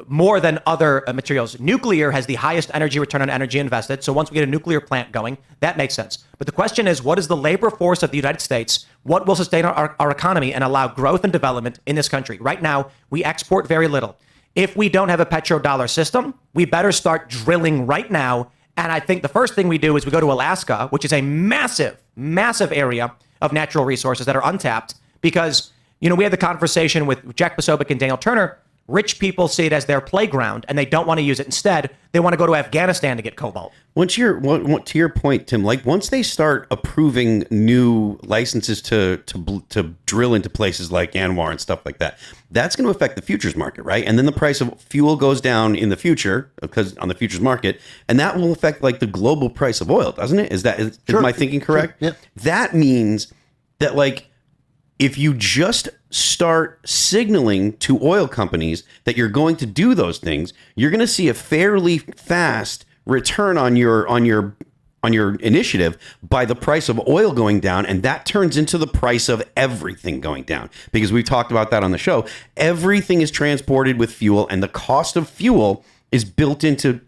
more than other materials. Nuclear has the highest energy return on energy invested. So once we get a nuclear plant going, that makes sense. But the question is, what is the labor force of the United States? What will sustain our economy and allow growth and development in this country? Right now, we export very little. If we don't have a petrodollar system, we better start drilling right now. And I think the first thing we do is we go to Alaska, which is a massive, massive area of natural resources that are untapped. Because, we had the conversation with Jack Posobiec and Daniel Turner. Rich people see it as their playground, and they don't want to use it. Instead, they want to go to Afghanistan to get cobalt. To your point, Tim, like once they start approving new licenses to drill into places like Anwar and stuff like that, that's going to affect the futures market, right? And then the price of fuel goes down in the future because on the futures market, and that will affect like the global price of oil, doesn't it? Is my thinking correct? Sure. Yeah. That means that like if you just start signaling to oil companies that you're going to do those things, you're going to see a fairly fast return on your initiative by the price of oil going down, and that turns into the price of everything going down, because we've talked about that on the show. Everything is transported with fuel, and the cost of fuel is built into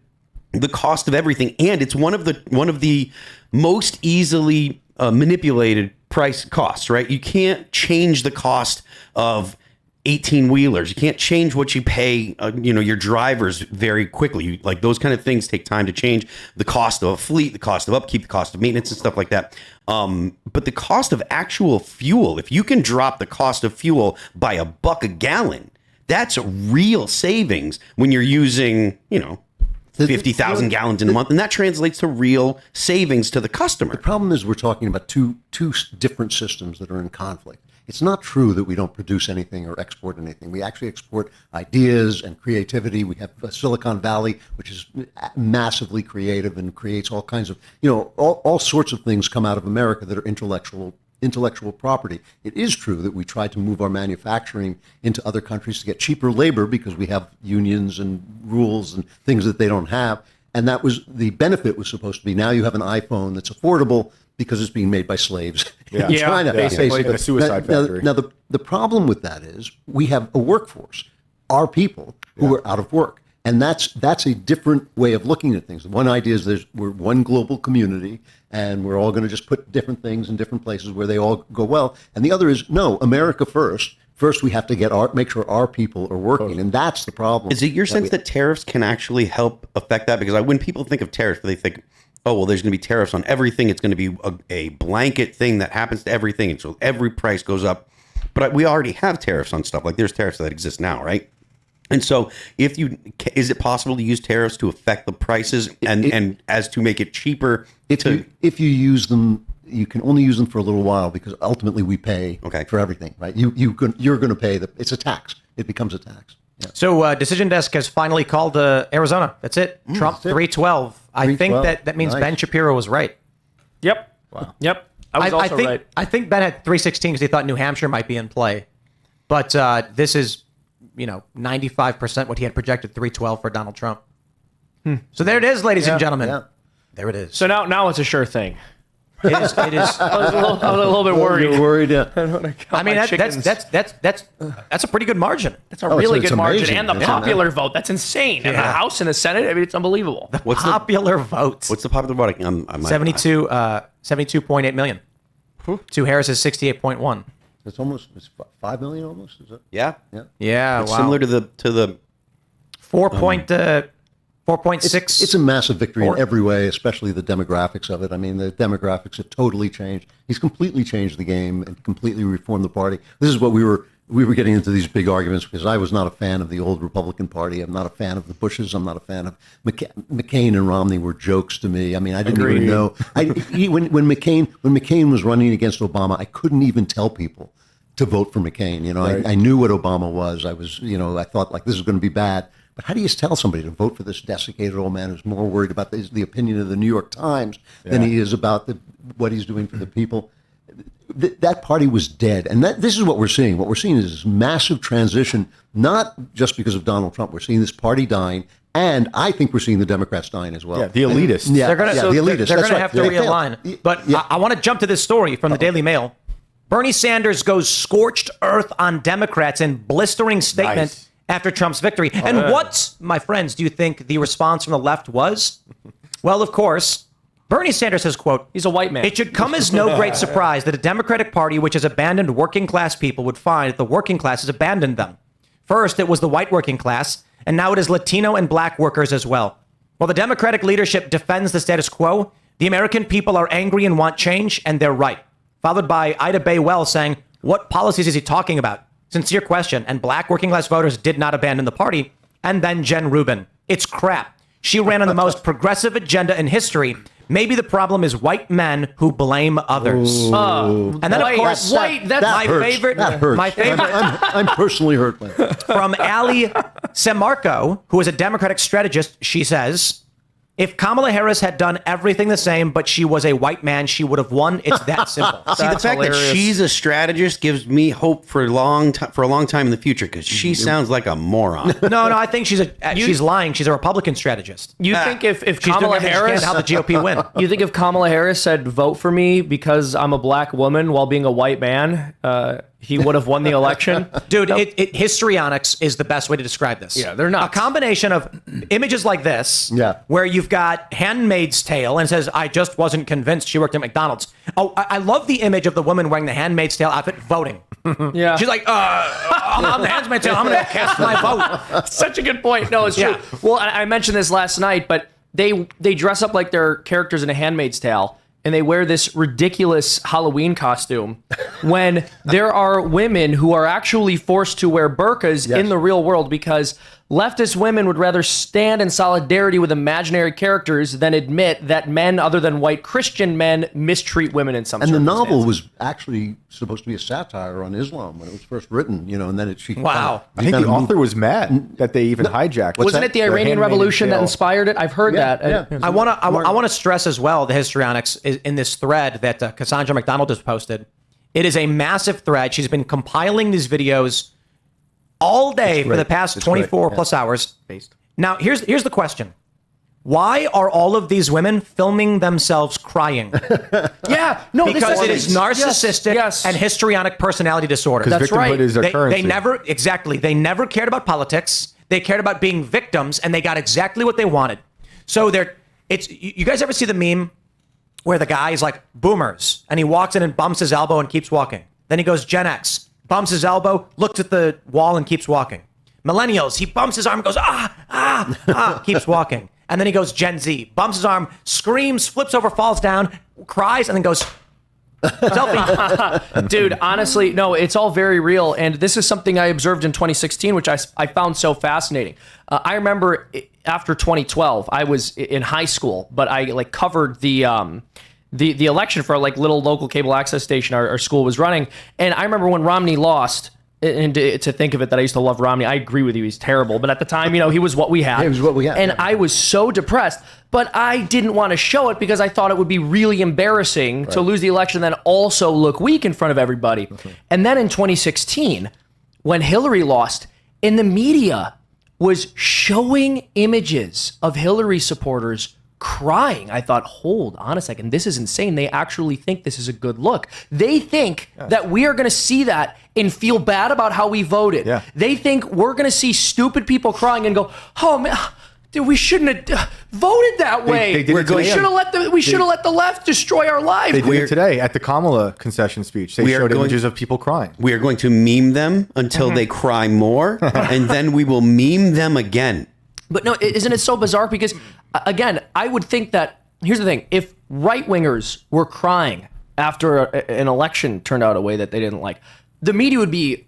the cost of everything, and it's one of the most easily manipulated price costs, right? You can't change the cost of 18-wheelers. You can't change what you pay, your drivers very quickly. Like those kind of things take time to change. The cost of a fleet, the cost of upkeep, the cost of maintenance and stuff like that. But the cost of actual fuel, if you can drop the cost of fuel by $1 a gallon, that's real savings when you're using, 50,000 gallons in a month, and that translates to real savings to the customer. The problem is we're talking about two different systems that are in conflict. It's not true that we don't produce anything or export anything. We actually export ideas and creativity. We have Silicon Valley, which is massively creative and creates all kinds of, all sorts of things come out of America that are intellectual property. It is true that we try to move our manufacturing into other countries to get cheaper labor because we have unions and rules and things that they don't have. And that was the benefit was supposed to be now you have an iPhone that's affordable because it's being made by slaves in China. Basically, a suicide factory. Now the problem with that is we have a workforce, our people who are out of work. And that's a different way of looking at things. One idea is we're one global community, and we're all going to just put different things in different places where they all go well. And the other is, no, America first. First, we have to make sure our people are working, and that's the problem. Is it your sense that tariffs can actually help affect that? Because when people think of tariffs, they think, oh, well, there's going to be tariffs on everything. It's going to be a blanket thing that happens to everything, and so every price goes up. But we already have tariffs on stuff. Like there's tariffs that exist now, right? And so is it possible to use tariffs to affect the prices and as to make it cheaper? If you use them, you can only use them for a little while because ultimately we pay for everything, right? You're going to pay it's a tax. It becomes a tax. Yeah. So Decision Desk has finally called Arizona. That's it. Trump 312. I think that means Ben Shapiro was right. Yep. Wow. Yep. I was also right. I think Ben had 316 because he thought New Hampshire might be in play. But this is 95% what he had projected, 312 for Donald Trump. So there it is, ladies and gentlemen. Yeah. There it is. So now it's a sure thing. It is. I was a little bit worried. You're worried, yeah. I mean, that's a pretty good margin. That's a really good margin. Amazing. And the popular vote, that's insane. And the House and the Senate, I mean, it's unbelievable. What's popular vote? What's the popular vote? 72.8 million. To Harris's 68.1. It's 5 million almost, is it? Yeah. Yeah, It's wow. similar to the 4 point 4.6. It's a massive victory in every way, especially the demographics of it. I mean, the demographics have totally changed. He's completely changed the game and completely reformed the party. This is what we were getting into these big arguments because I was not a fan of the old Republican Party. I'm not a fan of the Bushes. I'm not a fan of McCain and Romney were jokes to me. I mean, I didn't even know. When McCain was running against Obama, I couldn't even tell people to vote for McCain. You know, Right. I knew what Obama was. I thought like this is going to be bad. But how do you tell somebody to vote for this desiccated old man who's more worried about the opinion of the New York Times than he is about what he's doing for the people? That party was dead. And this is what we're seeing. What we're seeing is this massive transition, not just because of Donald Trump. We're seeing this party dying. And I think we're seeing the Democrats dying as well. Yeah, the elitists. Yeah, They're going the elitists. They're That's going to right. have to They realign. failed. But Yeah. I want to jump to this story from the Daily Mail. Bernie Sanders goes scorched earth on Democrats in blistering statement Nice. after Trump's victory. And what, my friends, do you think the response from the left was? Well, of course, Bernie Sanders says, quote, He's a white man. "It should come as no great surprise that a Democratic Party which has abandoned working class people would find that the working class has abandoned them. First, it was the white working class, and now it is Latino and black workers as well. While the Democratic leadership defends the status quo, the American people are angry and want change, and they're right." Followed by Ida Bay Wells saying, "What policies is he talking about? Sincere question, and black working class voters did not abandon the party." And then Jen Rubin, "It's crap. She ran on the most progressive agenda in history. Maybe the problem is white men who blame others." And then, of course, that's my hurts. favorite. That hurts. My favorite I'm personally hurt by it. from Ali Semarco, who is a Democratic strategist. She says, "If Kamala Harris had done everything the same, but she was a white man, she would have won. It's that simple." See, the fact that she's a strategist gives me hope for a long time in the future because she sounds like a moron. No, I think she's lying. She's a Republican strategist. You think if She's Kamala doing Harris, how the GOP win? you think if Kamala Harris said vote for me because I'm a black woman while being a white man, he would have won the election? Dude, histrionics is the best way to describe this. Yeah, they're nuts. A combination of images like this, Yeah. where you've got Handmaid's Tale and it says, "I just wasn't convinced she worked at McDonald's." Oh, I love the image of the woman wearing the Handmaid's Tale outfit voting. Yeah. She's like, I'm the Handmaid's Tale. I'm going to cast my vote. Such a good point. No, it's true. Yeah. Well, I mentioned this last night, but they dress up like they're characters in A Handmaid's Tale, and they wear this ridiculous Halloween costume when there are women who are actually forced to wear burqas in the real world because leftist women would rather stand in solidarity with imaginary characters than admit that men other than white Christian men mistreat women in some And the circumstances. novel was actually supposed to be a satire on Islam when it was first written, and then Wow. I think the author was mad that they even hijacked. Wasn't it the Iranian Revolution that inspired it? I've heard that. Yeah. I want to stress as well the histrionics in this thread that Cassandra McDonald has posted. It is a massive thread. She's been compiling these videos all day for the past 24 plus hours. Now, here's the question. Why are all of these women filming themselves crying? Yeah, no, Because it this is narcissistic yes. and histrionic personality disorder. Because victimhood right. is their They currency. they never cared about politics. They cared about being victims, and they got exactly what they wanted. So you guys ever see the meme where the guy is like boomers and he walks in and bumps his elbow and keeps walking? Then he goes Gen X, bumps his elbow, looks at the wall and keeps walking. Millennials, he bumps his arm, goes keeps walking. And then he goes Gen Z, bumps his arm, screams, flips over, falls down, cries, and then goes selfie. Dude, honestly, no, it's all very real. And this is something I observed in 2016, which I found so fascinating. I remember after 2012, I was in high school, but I covered the election for little local cable access station our school was running. And I remember when Romney lost, and to think of it that I used to love Romney, I agree with you, he's terrible. But at the time, he was what we had. Yeah, he was what we had, And yeah. I was so depressed, but I didn't want to show it because I thought it would be really embarrassing to lose the election and then also look weak in front of everybody. And then in 2016, when Hillary lost, and the media was showing images of Hillary supporters crying, I thought, hold on a second, this is insane. They actually think this is a good look. They think that we are going to see that and feel bad about how we voted. Yeah. They think we're going to see stupid people crying and go, oh man, dude, we shouldn't have voted that way. they did it We today. should have let the left destroy our lives. They did it today at the Kamala concession speech. They We are showed going- images of people crying. We are going to meme them until they cry more, and then we will meme them again. But no, isn't it so bizarre? Because, again, I would think that, here's the thing, if right-wingers were crying after an election turned out a way that they didn't like, the media would be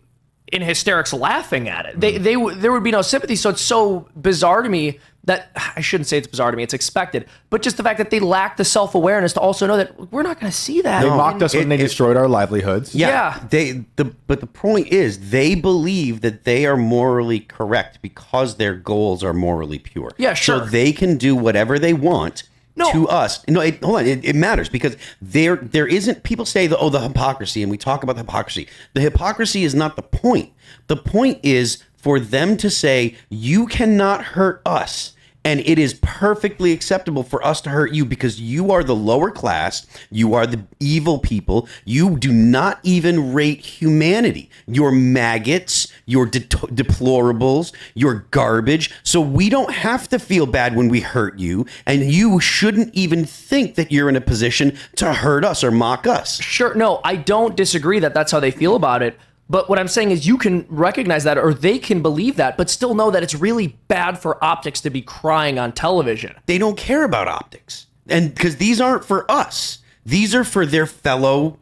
in hysterics laughing at it. There would be no sympathy. So it's so bizarre to me that, I shouldn't say it's bizarre to me, it's expected, but just the fact that they lack the self-awareness to also know that we're not going to see that. They mocked us when they destroyed our livelihoods. Yeah. But the point is, they believe that they are morally correct because their goals are morally pure. Yeah, sure. So they can do whatever they want to us. No, hold on. It matters because there isn't. People say the hypocrisy, and we talk about the hypocrisy. The hypocrisy is not the point. The point is for them to say you cannot hurt us. And it is perfectly acceptable for us to hurt you because you are the lower class. You are the evil people. You do not even rate humanity. You're maggots. You're deplorables. You're garbage. So we don't have to feel bad when we hurt you. And you shouldn't even think that you're in a position to hurt us or mock us. Sure. No, I don't disagree that that's how they feel about it. But what I'm saying is you can recognize that, or they can believe that, but still know that it's really bad for optics to be crying on television. They don't care about optics. And because these aren't for us. These are for their fellow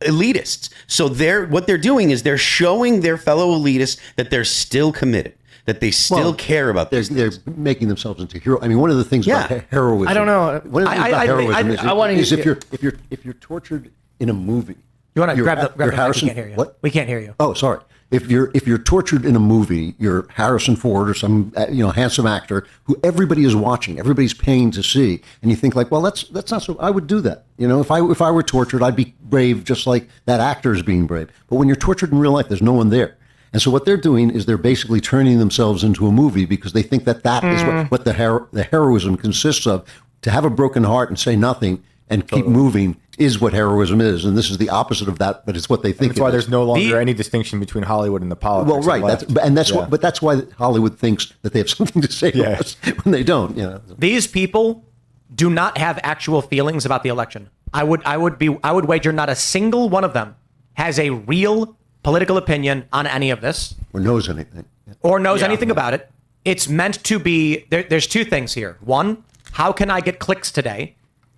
elitists. So what they're doing is they're showing their fellow elitists that they're still committed, that they still care about this. They're making themselves into hero. I mean, one of the things about heroism. I don't know. One of the things about heroism is if you're tortured in a movie. You want to grab the mic? Harrison, We can't hear you. What? We can't hear you. Oh, sorry. If you're tortured in a movie, you're Harrison Ford or some handsome actor who everybody is watching, everybody's paying to see, and you think like, well, that's not so. I would do that. If I were tortured, I'd be brave, just like that actor is being brave. But when you're tortured in real life, there's no one there. And so what they're doing is they're basically turning themselves into a movie because they think that is what the heroism consists of. To have a broken heart and say nothing and keep moving is what heroism is, and this is the opposite of that. But it's what they think. That's why there's no longer any distinction between Hollywood and the politics. Well, right, that's why Hollywood thinks that they have something to say to us when they don't. These people do not have actual feelings about the election. I would wager not a single one of them has a real political opinion on any of this, or knows anything, anything about it. It's meant to be. There's two things here. One, how can I get clicks today?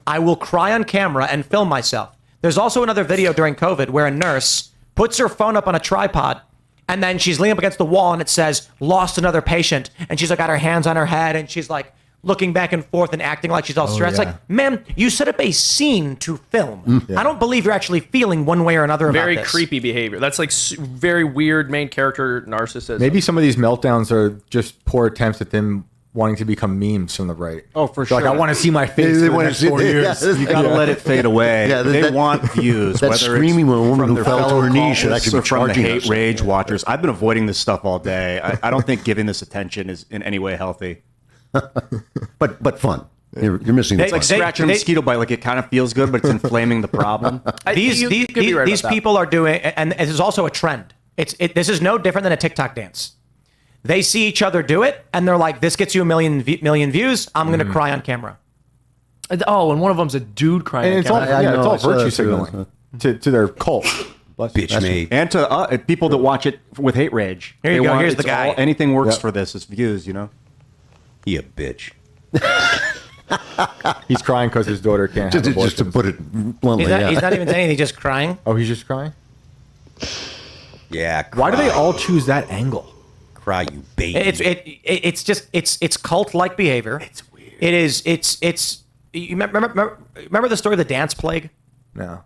I will cry on camera and film myself. There's also another video during COVID where a nurse puts her phone up on a tripod and then she's leaning up against the wall and it says, lost another patient. And she's like got her hands on her head and she's like looking back and forth and acting like she's all stressed. Yeah. Like, ma'am, you set up a scene to film. I don't believe you're actually feeling one way or another about this. Very creepy behavior. That's like very weird main character narcissism. Maybe some of these meltdowns are just poor attempts at them wanting to become memes from the right. Oh, for sure. Like, I want to see my face. They want to see 4 years. You got to let it fade away. They want views. That screaming woman who fell to her knees should actually be charging from the hate us. rage watchers. I've been avoiding this stuff all day. I don't think giving this attention is in any way healthy. But fun. You're missing. It's like scratching a mosquito bite. Like it kind of feels good, but it's inflaming the problem. These people are doing, and it is also a trend. This is no different than a TikTok dance. They see each other do it, and they're like, "This gets you a million views. I'm going to cry on camera." Oh, and one of them's a dude crying. And it's all virtue signaling to their cult. Bitch made. And to people that watch it with hate rage. Here you go. Here's the guy. Anything works for this. It's views, He a bitch. He's crying because his daughter can't have Just to put it bluntly. He's not even saying anything. He's just crying. Oh, he's just crying? Yeah. Why do they all choose that angle? Cry, you baby. It's cult-like behavior. It's weird. It is. You remember the story of the dance plague? No.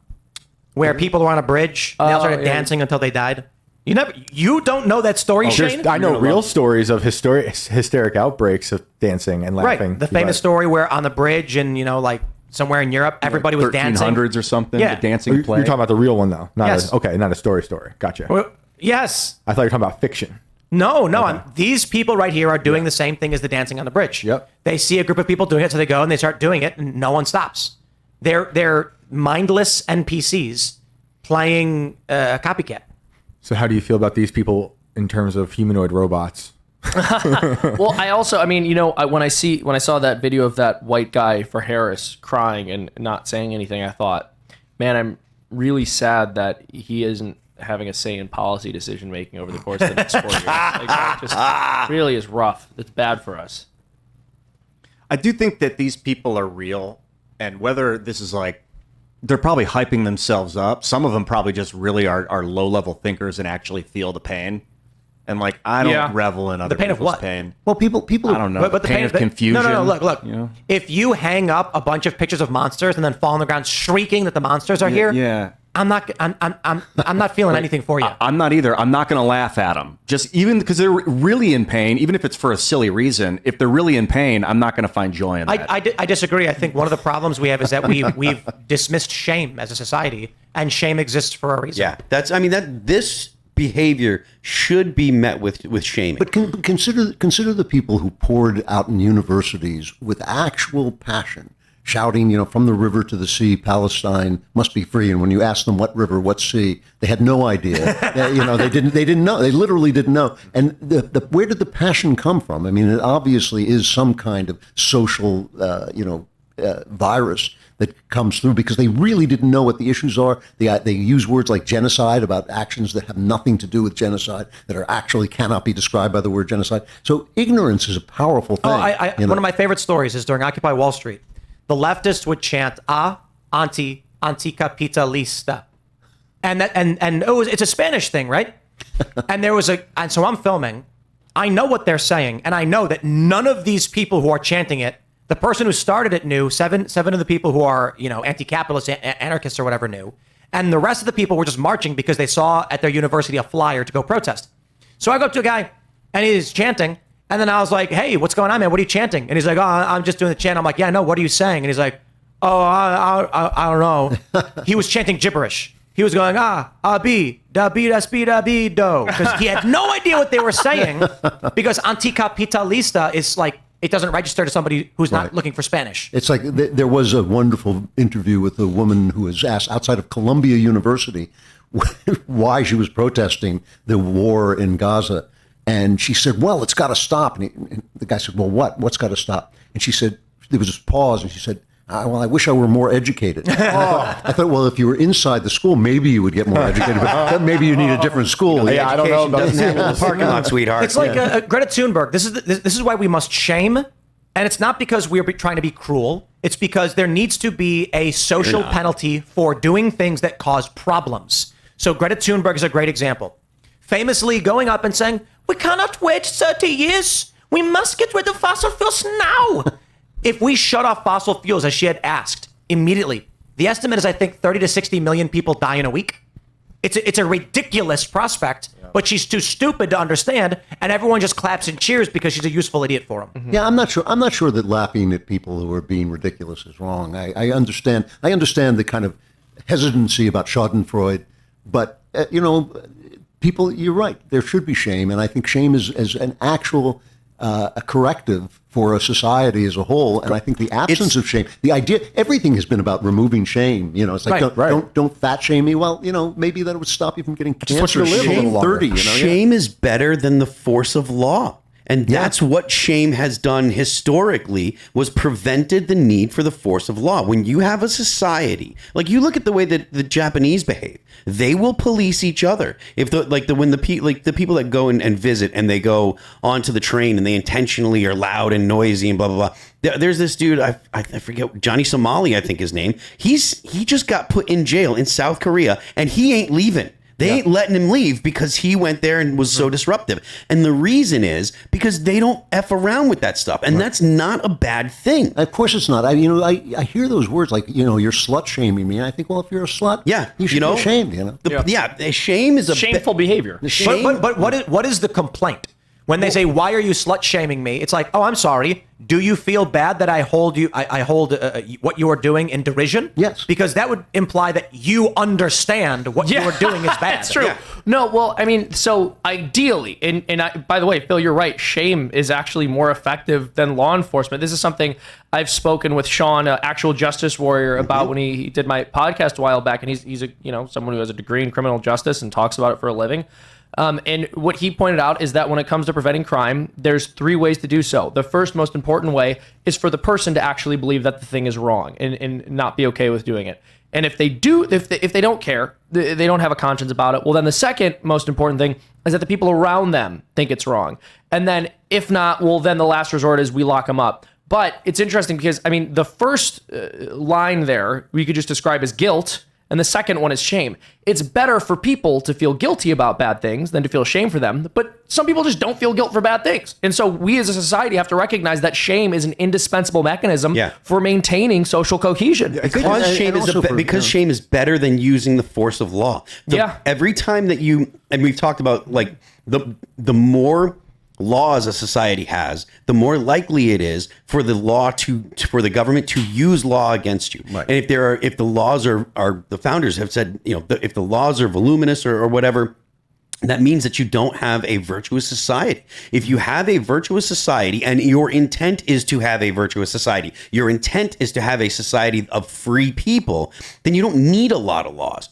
Where people were on a bridge and they all started dancing until they died. You don't know that story, Shane? I know real stories of hysteric outbreaks of dancing and laughing. Right. The famous story where on the bridge and like somewhere in Europe, everybody was dancing. 1300s or something. Yeah. The dancing play. You're talking about the real one though. Yes. Not a story. Gotcha. Well, yes. I thought you were talking about fiction. No. These people right here are doing the same thing as the dancing on the bridge. Yep. They see a group of people doing it, so they go and they start doing it, and no one stops. They're mindless NPCs playing a copycat. So how do you feel about these people in terms of humanoid robots? Well, when I saw that video of that white guy for Harris crying and not saying anything, I thought, man, I'm really sad that he isn't having a say in policy decision making over the course of the next 4 years. Like, that just really is rough. It's bad for us. I do think that these people are real, and whether this is like, they're probably hyping themselves up. Some of them probably just really are low-level thinkers and actually feel the pain. And like, I don't revel in other pain of people's what? pain. Well, people. I don't know. But the pain of confusion. No. Look. You know? If you hang up a bunch of pictures of monsters and then fall on the ground shrieking that the monsters are here, Yeah. I'm not feeling anything for you. I'm not either. I'm not going to laugh at them. Just even because they're really in pain, even if it's for a silly reason, if they're really in pain, I'm not going to find joy in that. I disagree. I think one of the problems we have is that we've dismissed shame as a society, and shame exists for a reason. Yeah, this behavior should be met with shaming. But consider the people who poured out in universities with actual passion, shouting, from the river to the sea, Palestine must be free. And when you ask them what river, what sea, they had no idea. They didn't know. They literally didn't know. And where did the passion come from? I mean, it obviously is some kind of social, virus that comes through because they really didn't know what the issues are. They use words like genocide about actions that have nothing to do with genocide, that are actually cannot be described by the word genocide. So ignorance is a powerful thing. One of my favorite stories is during Occupy Wall Street. The leftists would chant anticapitalista. It's a Spanish thing, right? And so I'm filming. I know what they're saying, and I know that none of these people who are chanting it, the person who started it knew, seven of the people who are, anti-capitalist, anarchists or whatever knew, and the rest of the people were just marching because they saw at their university a flyer to go protest. So I go up to a guy, and he's chanting, and then I was like, hey, what's going on, man? What are you chanting? And he's like, oh, I'm just doing the chant. I'm like, yeah, no, what are you saying? And he's like, oh, I don't know. He was chanting gibberish. He was going, B, da, B, da, spi, da, B, do. Because he had no idea what they were saying, because anticapitalista is like, it doesn't register to somebody who's not looking for Spanish. It's like there was a wonderful interview with a woman who was asked outside of Columbia University why she was protesting the war in Gaza. And she said, well, it's got to stop. And the guy said, well, what's got to stop? And she said, there was this pause, and she said, well, I wish I were more educated. I thought, well, if you were inside the school, maybe you would get more educated, but maybe you need a different school. I don't know. Doesn't happen in the parking lot, sweetheart. It's like Greta Thunberg. This is why we must shame, and it's not because we're trying to be cruel. It's because there needs to be a social penalty for doing things that cause problems. So Greta Thunberg is a great example. Famously going up and saying, we cannot wait 30 years. We must get rid of fossil fuels now. If we shut off fossil fuels, as she had asked, immediately, the estimate is, I think, 30 to 60 million people die in a week. It's a ridiculous prospect, but she's too stupid to understand, and everyone just claps and cheers because she's a useful idiot for them. Mm-hmm. Yeah, I'm not sure that laughing at people who are being ridiculous is wrong. I understand the kind of hesitancy about Schadenfreude, but people, you're right. There should be shame, and I think shame is an actual a corrective for a society as a whole. And I think the absence of shame, the idea, everything has been about removing shame. It's like don't fat shame me. Well, maybe that would stop you from getting cancer. Shame 30. Shame is better than the force of law. And that's what shame has done historically, was prevented the need for the force of law. When you have a society, like you look at the way that the Japanese behave, they will police each other. If the people that go and visit and they go onto the train and they intentionally are loud and noisy and blah, blah, blah. There's this dude, I forget, Johnny Somali, I think his name. He just got put in jail in South Korea, and he ain't leaving. They ain't letting him leave because he went there and was so disruptive. And the reason is because they don't F around with that stuff. And that's not a bad thing. Of course it's not. I hear those words like, you're slut shaming me. And I think, well, if you're a slut, you should be ashamed, Shame is a shameful behavior. But what is the complaint? When they say, why are you slut shaming me? It's like, oh, I'm sorry. Do you feel bad that I hold what you are doing in derision? Yes. Because that would imply that you understand what you are doing is bad. That's true. Yeah. No, well, I mean, so ideally, and by the way, Phil, you're right. Shame is actually more effective than law enforcement. This is something I've spoken with Sean, an actual justice warrior, about when he did my podcast a while back, and he's someone who has a degree in criminal justice and talks about it for a living. And what he pointed out is that when it comes to preventing crime, there's 3 ways to do so. The first most important way is for the person to actually believe that the thing is wrong and not be okay with doing it. And if they don't care, they don't have a conscience about it, well, then the second most important thing is that the people around them think it's wrong. And then if not, well, then the last resort is we lock them up. But it's interesting because, I mean, the first line there we could just describe as guilt, and the second one is shame. It's better for people to feel guilty about bad things than to feel shame for them. But some people just don't feel guilt for bad things. And so we as a society have to recognize that shame is an indispensable mechanism for maintaining social cohesion. Because shame is better than using the force of law. Every time that and we've talked about like the more laws a society has, the more likely it is for the for the government to use law against you. Right. And if the laws are the founders have said, if the laws are voluminous or whatever, that means that you don't have a virtuous society. If you have a virtuous society and your intent is to have a virtuous society, your intent is to have a society of free people, then you don't need a lot of laws.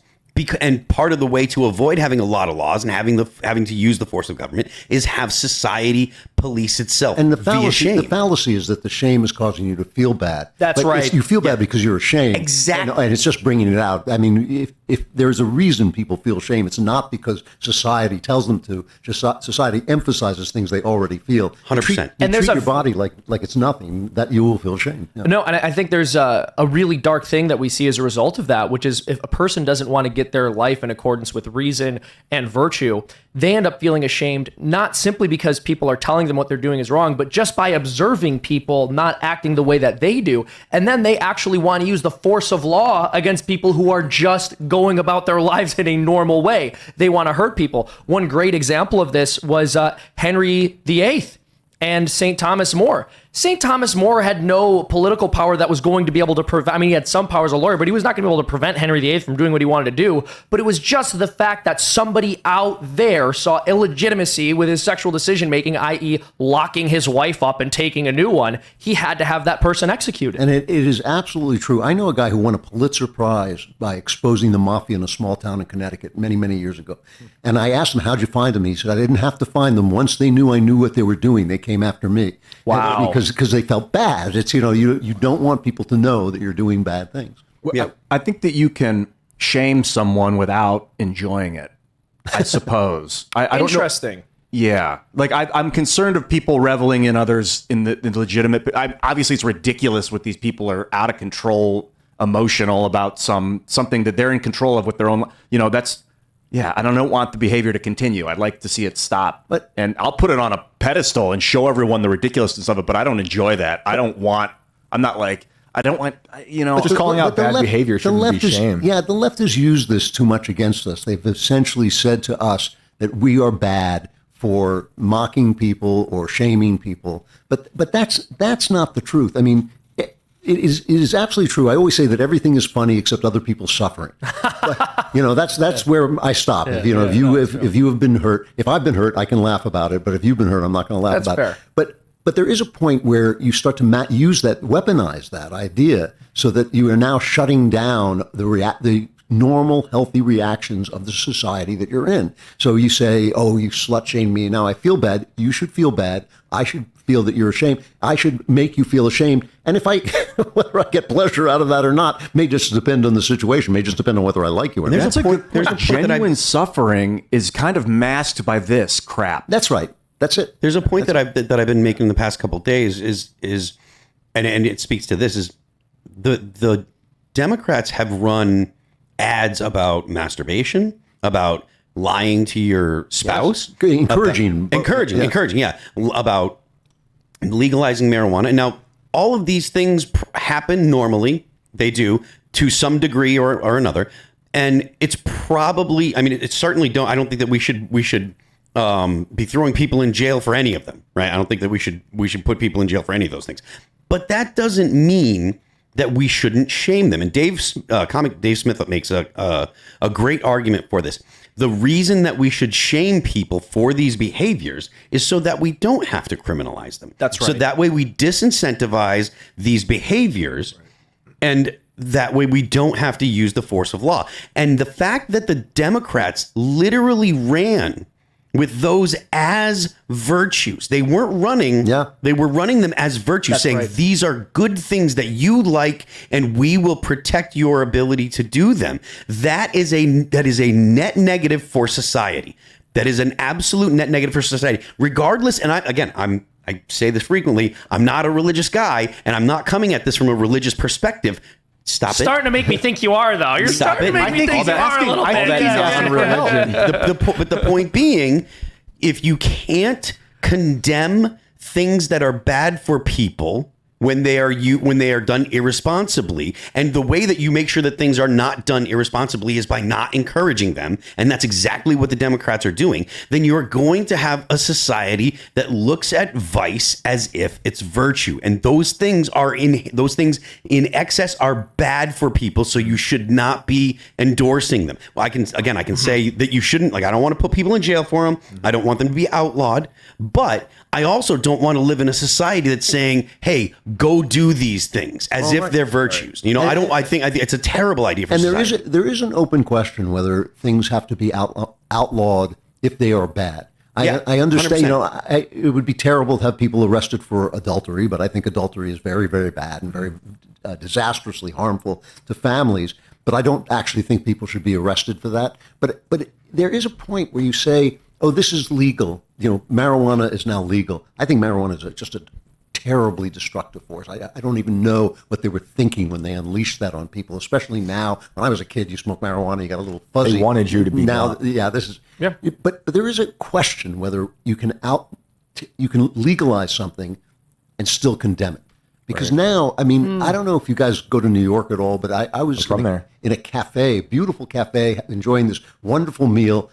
And part of the way to avoid having a lot of laws and having to use the force of government is have society police itself. And the fallacy is that the shame is causing you to feel bad. That's right. You feel bad because you're ashamed. Exactly. And it's just bringing it out. I mean, if there's a reason people feel shame, it's not because society tells them to. Just society emphasizes things they already feel. 100%. And treat your body like it's nothing, that you will feel shame. Yeah. No, and I think there's a really dark thing that we see as a result of that, which is if a person doesn't want to get their life in accordance with reason and virtue, they end up feeling ashamed, not simply because people are telling them what they're doing is wrong, but just by observing people not acting the way that they do. And then they actually want to use the force of law against people who are just going about their lives in a normal way. They want to hurt people. One great example of this was Henry VIII and St. Thomas More. St. Thomas More had no political power that was going to be able to prevent, I mean, he had some power as a lawyer, but he was not going to be able to prevent Henry VIII from doing what he wanted to do. But it was just the fact that somebody out there saw illegitimacy with his sexual decision-making, i.e. locking his wife up and taking a new one. He had to have that person executed. And it is absolutely true. I know a guy who won a Pulitzer Prize by exposing the mafia in a small town in Connecticut many, many years ago. And I asked him, how'd you find them? He said, I didn't have to find them. Once they knew I knew what they were doing, they came after me. Wow. Because they felt bad. It's, you don't want people to know that you're doing bad things. Well, I think that you can shame someone without enjoying it, I suppose. I don't know. Interesting. Yeah. Like I'm concerned of people reveling in others in the legitimate. Obviously, it's ridiculous what these people are out of control, emotional about something that they're in control of with their own. That's. Yeah, I don't want the behavior to continue. I'd like to see it stop. And I'll put it on a pedestal and show everyone the ridiculousness of it, but I don't enjoy that. I don't want, But just calling out bad behavior shouldn't be shame. Yeah, the left has used this too much against us. They've essentially said to us that we are bad for mocking people or shaming people. But that's not the truth. I mean, it is absolutely true. I always say that everything is funny except other people's suffering. But, that's where I stop. If you have been hurt, if I've been hurt, I can laugh about it. But if you've been hurt, I'm not going to laugh about it. But there is a point where you start to weaponize that idea so that you are now shutting down the normal, healthy reactions of the society that you're in. So you say, oh, you slut shamed me. Now I feel bad. You should feel bad. I should feel that you're ashamed. I should make you feel ashamed. And if whether I get pleasure out of that or not, may just depend on the situation, may just depend on whether I like you or not. There's a genuine suffering is kind of masked by this crap. That's right. That's it. There's a point that I've been making the past couple of days is and it speaks to this, is the Democrats have run ads about masturbation, about lying to your spouse, encouraging, about legalizing marijuana. And now all of these things happen normally. They do to some degree or another. And it's probably, I don't think that we should be throwing people in jail for any of them, right? I don't think that we should put people in jail for any of those things. But that doesn't mean that we shouldn't shame them. And comic Dave Smith makes a great argument for this. The reason that we should shame people for these behaviors is so that we don't have to criminalize them. That's right. So that way we disincentivize these behaviors, and that way we don't have to use the force of law. And the fact that the Democrats literally ran with those as virtues. They weren't running. Yeah. They were running them as virtues, saying these are good things that you like, and we will protect your ability to do them. That is a net negative for society. That is an absolute net negative for society. Regardless, and I I say this frequently, I'm not a religious guy, and I'm not coming at this from a religious perspective. Stop it. Starting to make me think you are, though. You're Stop starting it. to make me think you are a little bit. But the point being, if you can't condemn things that are bad for people when they are done irresponsibly, and the way that you make sure that things are not done irresponsibly is by not encouraging them, and that's exactly what the Democrats are doing, then you're going to have a society that looks at vice as if it's virtue, and those things in excess are bad for people, so you should not be endorsing them. Well, I can say that you shouldn't, I don't want to put people in jail for them. I don't want them to be outlawed, but I also don't want to live in a society that's saying, hey, go do these things as if they're virtues. You know, I think it's a terrible idea for society. And there is an open question whether things have to be outlawed if they are bad. I understand, 100%. It would be terrible to have people arrested for adultery, but I think adultery is very, very bad and very disastrously harmful to families. But I don't actually think people should be arrested for that. But there is a point where you say, oh, this is legal. Marijuana is now legal. I think marijuana is just a terribly destructive force. I don't even know what they were thinking when they unleashed that on people, especially now. When I was a kid, you smoked marijuana, you got a little fuzzy. They wanted you to be now. not. Yeah, this is. Yeah. But there is a question whether you can legalize something and still condemn it. Because now, I mean, I don't know if you guys go to New York at all, but I was from there in a cafe, beautiful cafe, enjoying this wonderful meal.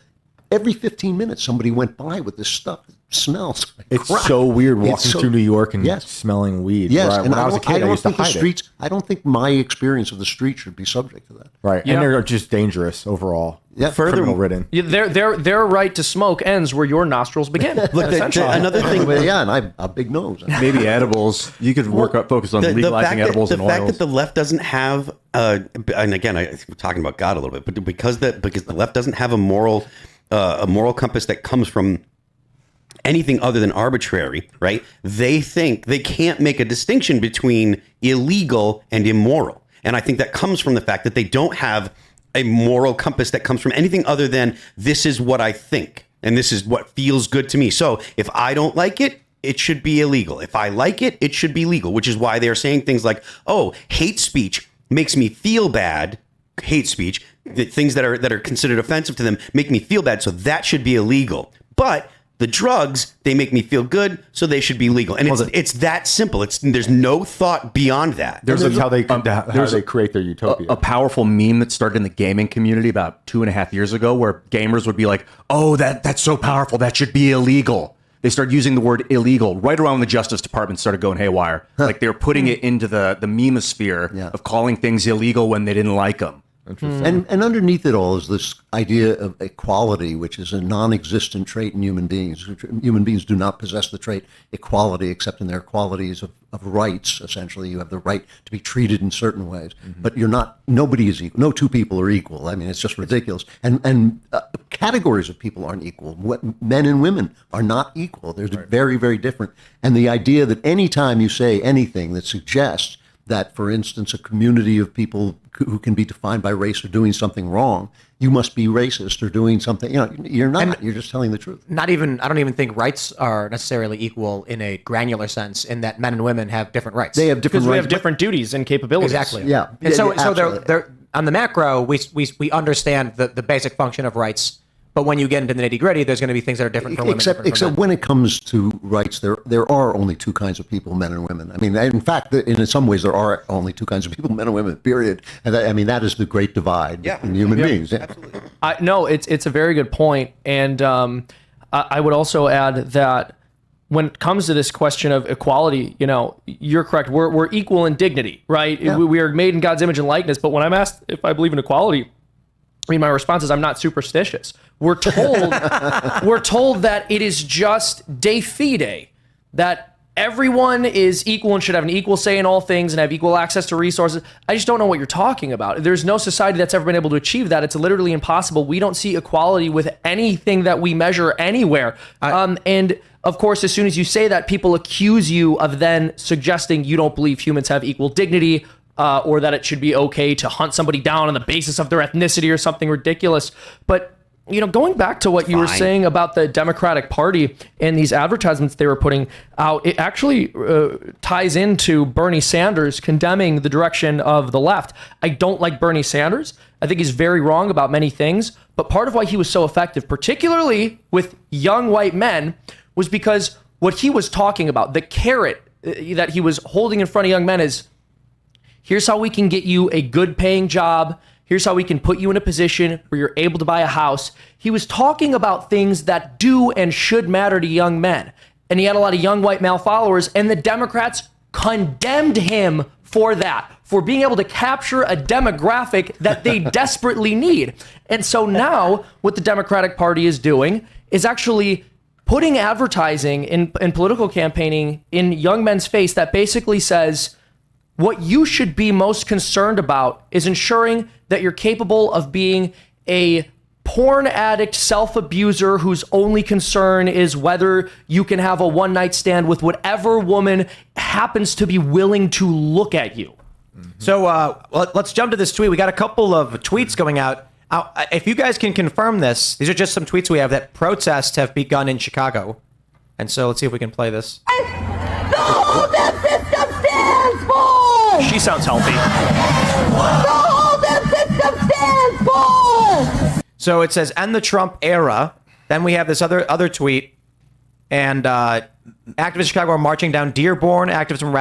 Every 15 minutes, somebody went by with this stuff. It smells like It's crap. so weird walking through New York and smelling weed. Yes, Right. and When I was a kid, I used to hide it. I don't think my experience of the street should be subject to that. Right, and they're just dangerous overall. Yeah, criminal ridden. Their right to smoke ends where your nostrils begin. Look, another thing. Yeah, and I have a big nose. Maybe edibles. You could focus on legalizing edibles and oils. The fact that the left doesn't have, and again, we're talking about God a little bit, but because the left doesn't have a moral compass that comes from anything other than arbitrary, right? They think they can't make a distinction between illegal and immoral. And I think that comes from the fact that they don't have a moral compass that comes from anything other than this is what I think and this is what feels good to me. So if I don't like it, it should be illegal. If I like it, it should be legal, which is why they're saying things like, oh, hate speech makes me feel bad. Hate speech, the things that are considered offensive to them make me feel bad, so that should be illegal. But the drugs, they make me feel good, so they should be legal. And it's that simple. There's no thought beyond that. There's how they create their utopia. A powerful meme that started in the gaming community about 2.5 years ago, where gamers would be like, "Oh, that's so powerful. That should be illegal." They started using the word illegal right around when the Justice Department started going haywire. Like they were putting it into the memosphere of calling things illegal when they didn't like them. And underneath it all is this idea of equality, which is a non-existent trait in human beings. Human beings do not possess the trait equality, except in their qualities of rights. Essentially, you have the right to be treated in certain ways, but you're not. Nobody is equal. No two people are equal. I mean, it's just ridiculous. And categories of people aren't equal. Men and women are not equal. They're very, very different. And the idea that any time you say anything that suggests that, for instance, a community of people who can be defined by race are doing something wrong, you must be racist or doing something. You're not. You're just telling the truth. I don't even think rights are necessarily equal in a granular sense, in that men and women have different rights. They have different rights. Because we have different duties and capabilities. Exactly. Yeah. And so Absolutely. they're on the macro, we understand the basic function of rights. But when you get into the nitty-gritty, there's going to be things that are different for women. Except when it comes to rights, there are only two kinds of people, men and women. I mean, in fact, in some ways, there are only two kinds of people, men and women, period. And that is the great divide in human beings. Yeah. Absolutely. No, it's a very good point. And I would also add that when it comes to this question of equality, you're correct. We're equal in dignity, right? Yeah. We are made in God's image and likeness. But when I'm asked if I believe in equality, my response is I'm not superstitious. We're told that it is just de fide, that everyone is equal and should have an equal say in all things and have equal access to resources. I just don't know what you're talking about. There's no society that's ever been able to achieve that. It's literally impossible. We don't see equality with anything that we measure anywhere. And of course, as soon as you say that, people accuse you of then suggesting you don't believe humans have equal dignity, or that it should be okay to hunt somebody down on the basis of their ethnicity or something ridiculous. But going back to what you were saying about the Democratic Party and these advertisements they were putting out, it actually ties into Bernie Sanders condemning the direction of the left. I don't like Bernie Sanders. I think he's very wrong about many things. But part of why he was so effective, particularly with young white men, was because what he was talking about, the carrot that he was holding in front of young men is, here's how we can get you a good paying job. Here's how we can put you in a position where you're able to buy a house. He was talking about things that do and should matter to young men. And he had a lot of young white male followers, and the Democrats condemned him for that, for being able to capture a demographic that they desperately need. And so now what the Democratic Party is doing is actually putting advertising in political campaigning in young men's face that basically says, what you should be most concerned about is ensuring that you're capable of being a porn addict, self-abuser whose only concern is whether you can have a one-night stand with whatever woman happens to be willing to look at you. So let's jump to this tweet. We got a couple of tweets going out. If you guys can confirm this, these are just some tweets we have that protests have begun in Chicago. And so let's see if we can play this. She sounds healthy. So it says, end the Trump era. Then we have this other tweet. And activists in Chicago are marching down Dearborn. Activists from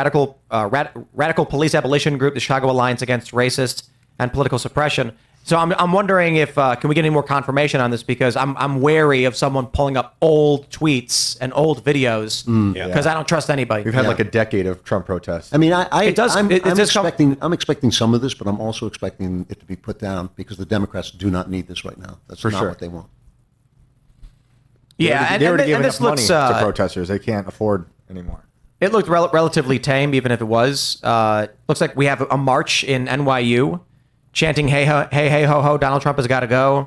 Radical Police Abolition Group, the Chicago Alliance Against Racist and Political Suppression. So I'm wondering if can we get any more confirmation on this, because I'm wary of someone pulling up old tweets and old videos because I don't trust anybody. We've had like a decade of Trump protests. I mean, I'm expecting some of this, but I'm also expecting it to be put down because the Democrats do not need this right now. That's not what they want. Yeah, they already gave enough money looks to protesters. They can't afford anymore. It looked relatively tame, even if it was. Looks like we have a march in NYU. Chanting, hey, ho, ho, Donald Trump has got to go.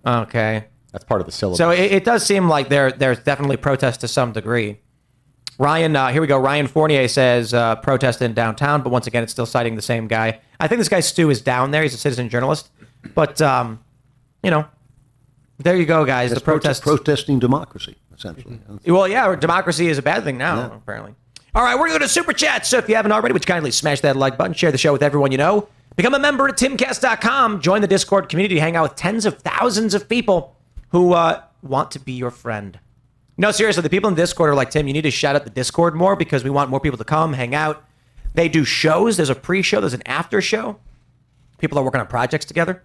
Okay. That's part of the syllabus. So it does seem like there's definitely protest to some degree. Ryan, here we go. Ryan Fournier says protest in downtown, but once again, it's still citing the same guy. I think this guy Stu is down there. He's a citizen journalist. But, there you go, guys. It's the protest. protesting democracy, essentially. Well, yeah, democracy is a bad thing now, apparently. All right, we're going to go to Super Chat. So if you haven't already, would you kindly smash that like button, share the show with everyone you know. Become a member at Timcast.com. Join the Discord community. Hang out with tens of thousands of people who want to be your friend. No, seriously, the people in Discord are like, Tim, you need to shout out the Discord more because we want more people to come, hang out. They do shows. There's a pre-show. There's an after show. People are working on projects together.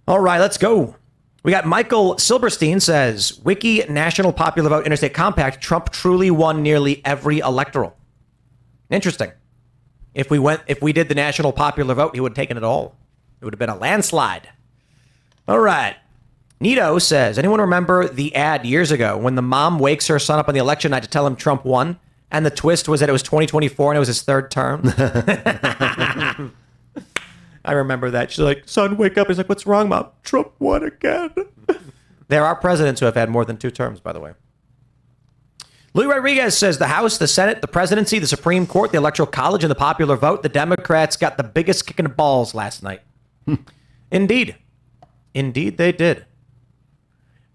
All right, let's go. We got Michael Silberstein says, Wiki National Popular Vote Interstate Compact, Trump truly won nearly every electoral. Interesting. If we did the national popular vote, he would have taken it all. It would have been a landslide. All right. Nito says, anyone remember the ad years ago when the mom wakes her son up on the election night to tell him Trump won? And the twist was that it was 2024 and it was his third term? I remember that. She's like, son, wake up. He's like, what's wrong, Mom? Trump won again. There are presidents who have had more than 2 terms, by the way. Louis Rodriguez says the House, the Senate, the presidency, the Supreme Court, the Electoral College, and the popular vote, the Democrats got the biggest kick in the balls last night. Indeed. Indeed, they did.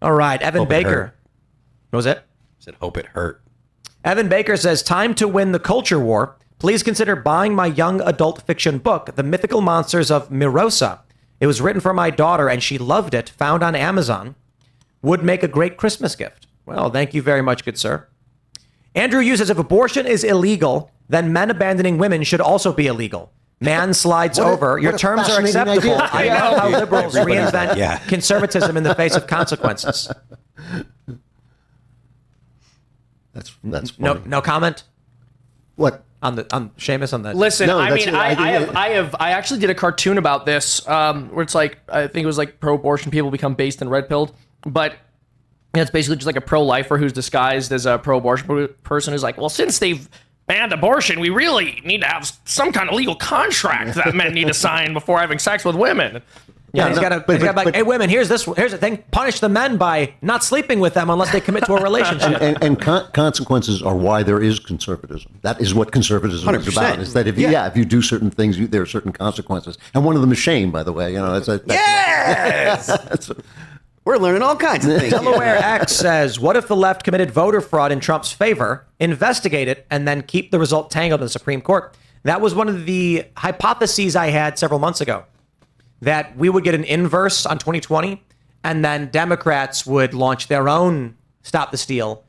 All right, Evan Baker. What was it? I said, hope it hurt. Evan Baker says, time to win the culture war. Please consider buying my young adult fiction book, The Mythical Monsters of Mirosa. It was written for my daughter, and she loved it, found on Amazon. Would make a great Christmas gift. Well, thank you very much, good sir. Andrew Yu says, if abortion is illegal, then men abandoning women should also be illegal. Man slides over. Your terms are acceptable. I love how liberals reinvent conservatism in the face of consequences. That's funny. No comment? What? On Seamus on that? Listen, No, I actually did a cartoon about this where it's like, I think it was like pro-abortion people become based and red-pilled, but it's basically just like a pro-lifer who's disguised as a pro-abortion person who's like, well, since they've banned abortion, we really need to have some kind of legal contract that men need to sign before having sex with women. Yeah, he's got to like, hey, women, here's the thing. Punish the men by not sleeping with them unless they commit to a relationship. And consequences are why there is conservatism. That is what conservatism is about. Is that if you do certain things, there are certain consequences. And one of them is shame, by the way. That's yes! We're learning all kinds of things. Delaware X says, what if the left committed voter fraud in Trump's favor, investigate it, and then keep the result tangled in the Supreme Court? That was one of the hypotheses I had several months ago, that we would get an inverse on 2020, and then Democrats would launch their own Stop the Steal,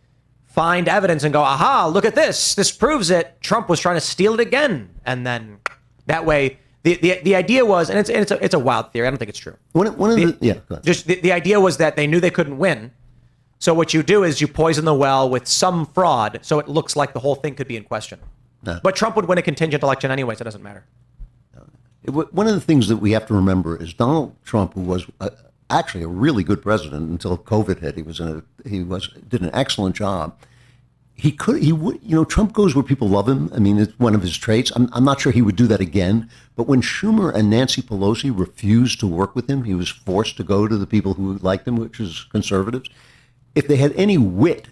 find evidence and go, aha, look at this. This proves it. Trump was trying to steal it again. And then that way, the idea was, and it's a wild theory. I don't think it's true. Go ahead. Just the idea was that they knew they couldn't win. So what you do is you poison the well with some fraud, so it looks like the whole thing could be in question. No. But Trump would win a contingent election anyway, so it doesn't matter. One of the things that we have to remember is Donald Trump, who was actually a really good president until COVID hit. He did an excellent job. He would, Trump goes where people love him. I mean, it's one of his traits. I'm not sure he would do that again. But when Schumer and Nancy Pelosi refused to work with him, he was forced to go to the people who liked him, which is conservatives. If they had any wit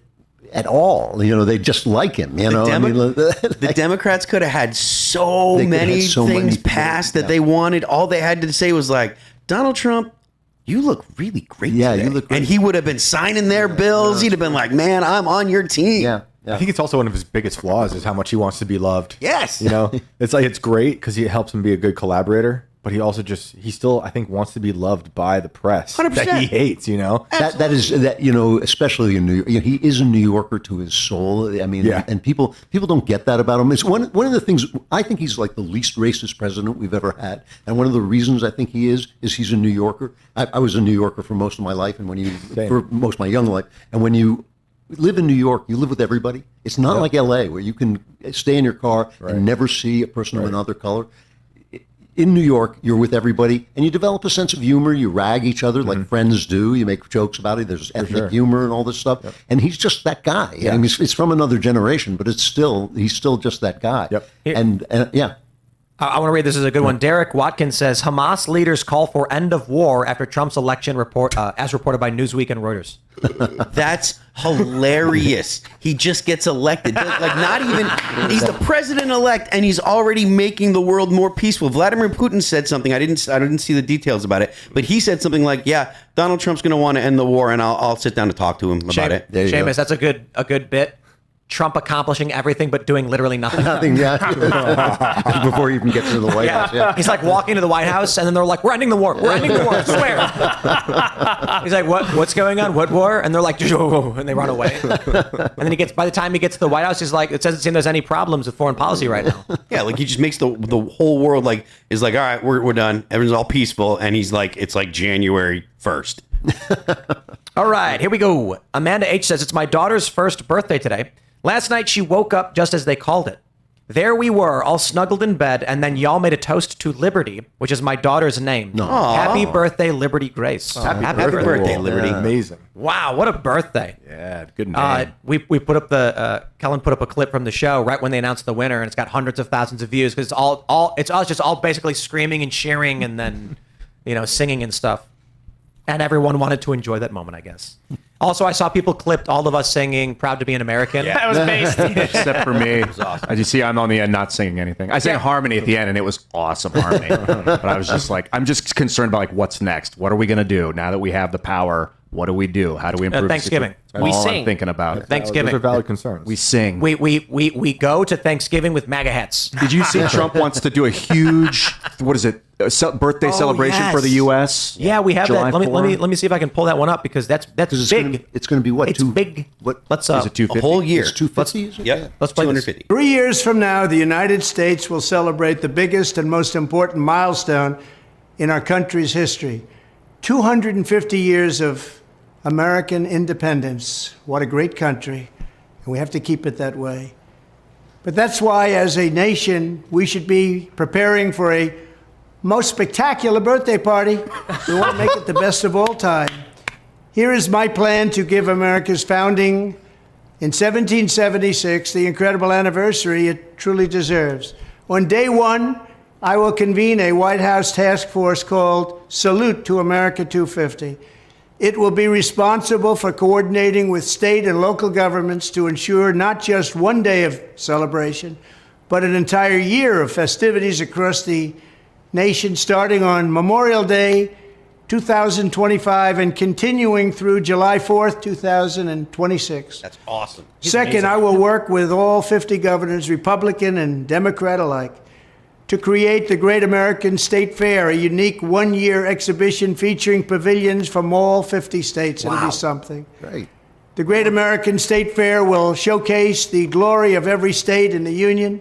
at all, they just like him. The Democrats could have had so many things passed that they wanted. All they had to say was like, Donald Trump, you look really great today. You look great. And he would have been signing their bills. He'd have been like, man, I'm on your team. Yeah. I think it's also one of his biggest flaws is how much he wants to be loved. Yes. It's like, it's great because he helps him be a good collaborator, but he still, I think, wants to be loved by the press 100%. that he hates, especially in New York. He is a New Yorker to his soul. I mean, and people don't get that about him. It's one of the things, I think he's like the least racist president we've ever had. And one of the reasons I think he is he's a New Yorker. I was a New Yorker for most of my life, and for most of my young life. And when you live in New York, you live with everybody. It's not like LA where you can stay in your car and never see a person of another color. In New York, you're with everybody, and you develop a sense of humor. You rag each other like friends do. You make jokes about it. There's ethnic humor and all this stuff. And he's just that guy. I mean, it's from another generation, but he's still just that guy. And I want to read this as a good one. Derek Watkins says, Hamas leaders call for end of war after Trump's election report, as reported by Newsweek and Reuters. That's hilarious. He just gets elected. Like, not even, he's the president-elect, and he's already making the world more peaceful. Vladimir Putin said something. I didn't see the details about it, but he said something like, yeah, Donald Trump's going to want to end the war, and I'll sit down to talk to him about it. Seamus, that's a good bit. Trump accomplishing everything but doing literally nothing. Before he even gets to the White House. Yeah. He's like walking to the White House, and then they're like, "We're ending the war. We're ending the war. I swear." He's like, "What's going on? What war?" And they're like, and they run away. And then by the time he gets to the White House, he's like, "It doesn't seem there's any problems with foreign policy right now." Yeah, like he just makes the whole world is like, all right, we're done. Everyone's all peaceful, and he's like, it's like January 1st. All right, here we go. Amanda H says, it's my daughter's first birthday today. Last night, she woke up just as they called it. There we were, all snuggled in bed, and then y'all made a toast to Liberty, which is my daughter's name. Happy birthday, Liberty Grace. Happy birthday, Liberty. Amazing. Wow, what a birthday. Yeah, good name. We put up Kellen put up a clip from the show right when they announced the winner, and it's got hundreds of thousands of views because it's us just all basically screaming and cheering and then, singing and stuff. And everyone wanted to enjoy that moment, I guess. Also, I saw people clipped all of us singing "Proud to be an American." Yeah. That was based. Except for me. It was awesome. As you see, I'm on the end not singing anything. I sang harmony at the end, and it was awesome harmony. But I was just like, I'm just concerned about what's next. What are we going to do now that we have the power? What do we do? How do we improve Thanksgiving? We sing. I'm thinking about Thanksgiving. Those are valid concerns. We sing. We go to Thanksgiving with MAGA hats. Did you see Trump wants to do a huge birthday celebration for the U.S.? Yeah, we have July that. Let me see if I can pull that one up because that's big. It's going to be what? It's big. What? Let's Is it 250? A whole year. It's 250. Yep. Let's play 250. 3 years from now, the United States will celebrate the biggest and most important milestone in our country's history. 250 years of American independence. What a great country. And we have to keep it that way. But that's why, as a nation, we should be preparing for a most spectacular birthday party. We want to make it the best of all time. Here is my plan to give America's founding in 1776 the incredible anniversary it truly deserves. On day one, I will convene a White House task force called Salute to America 250. It will be responsible for coordinating with state and local governments to ensure not just one day of celebration, but an entire year of festivities across the nation, starting on Memorial Day 2025 and continuing through July 4th, 2026. That's awesome. Second, I will work with all 50 governors, Republican and Democrat alike, to create the Great American State Fair, a unique one-year exhibition featuring pavilions from all 50 states. It'll be something. Great. The Great American State Fair will showcase the glory of every state in the Union,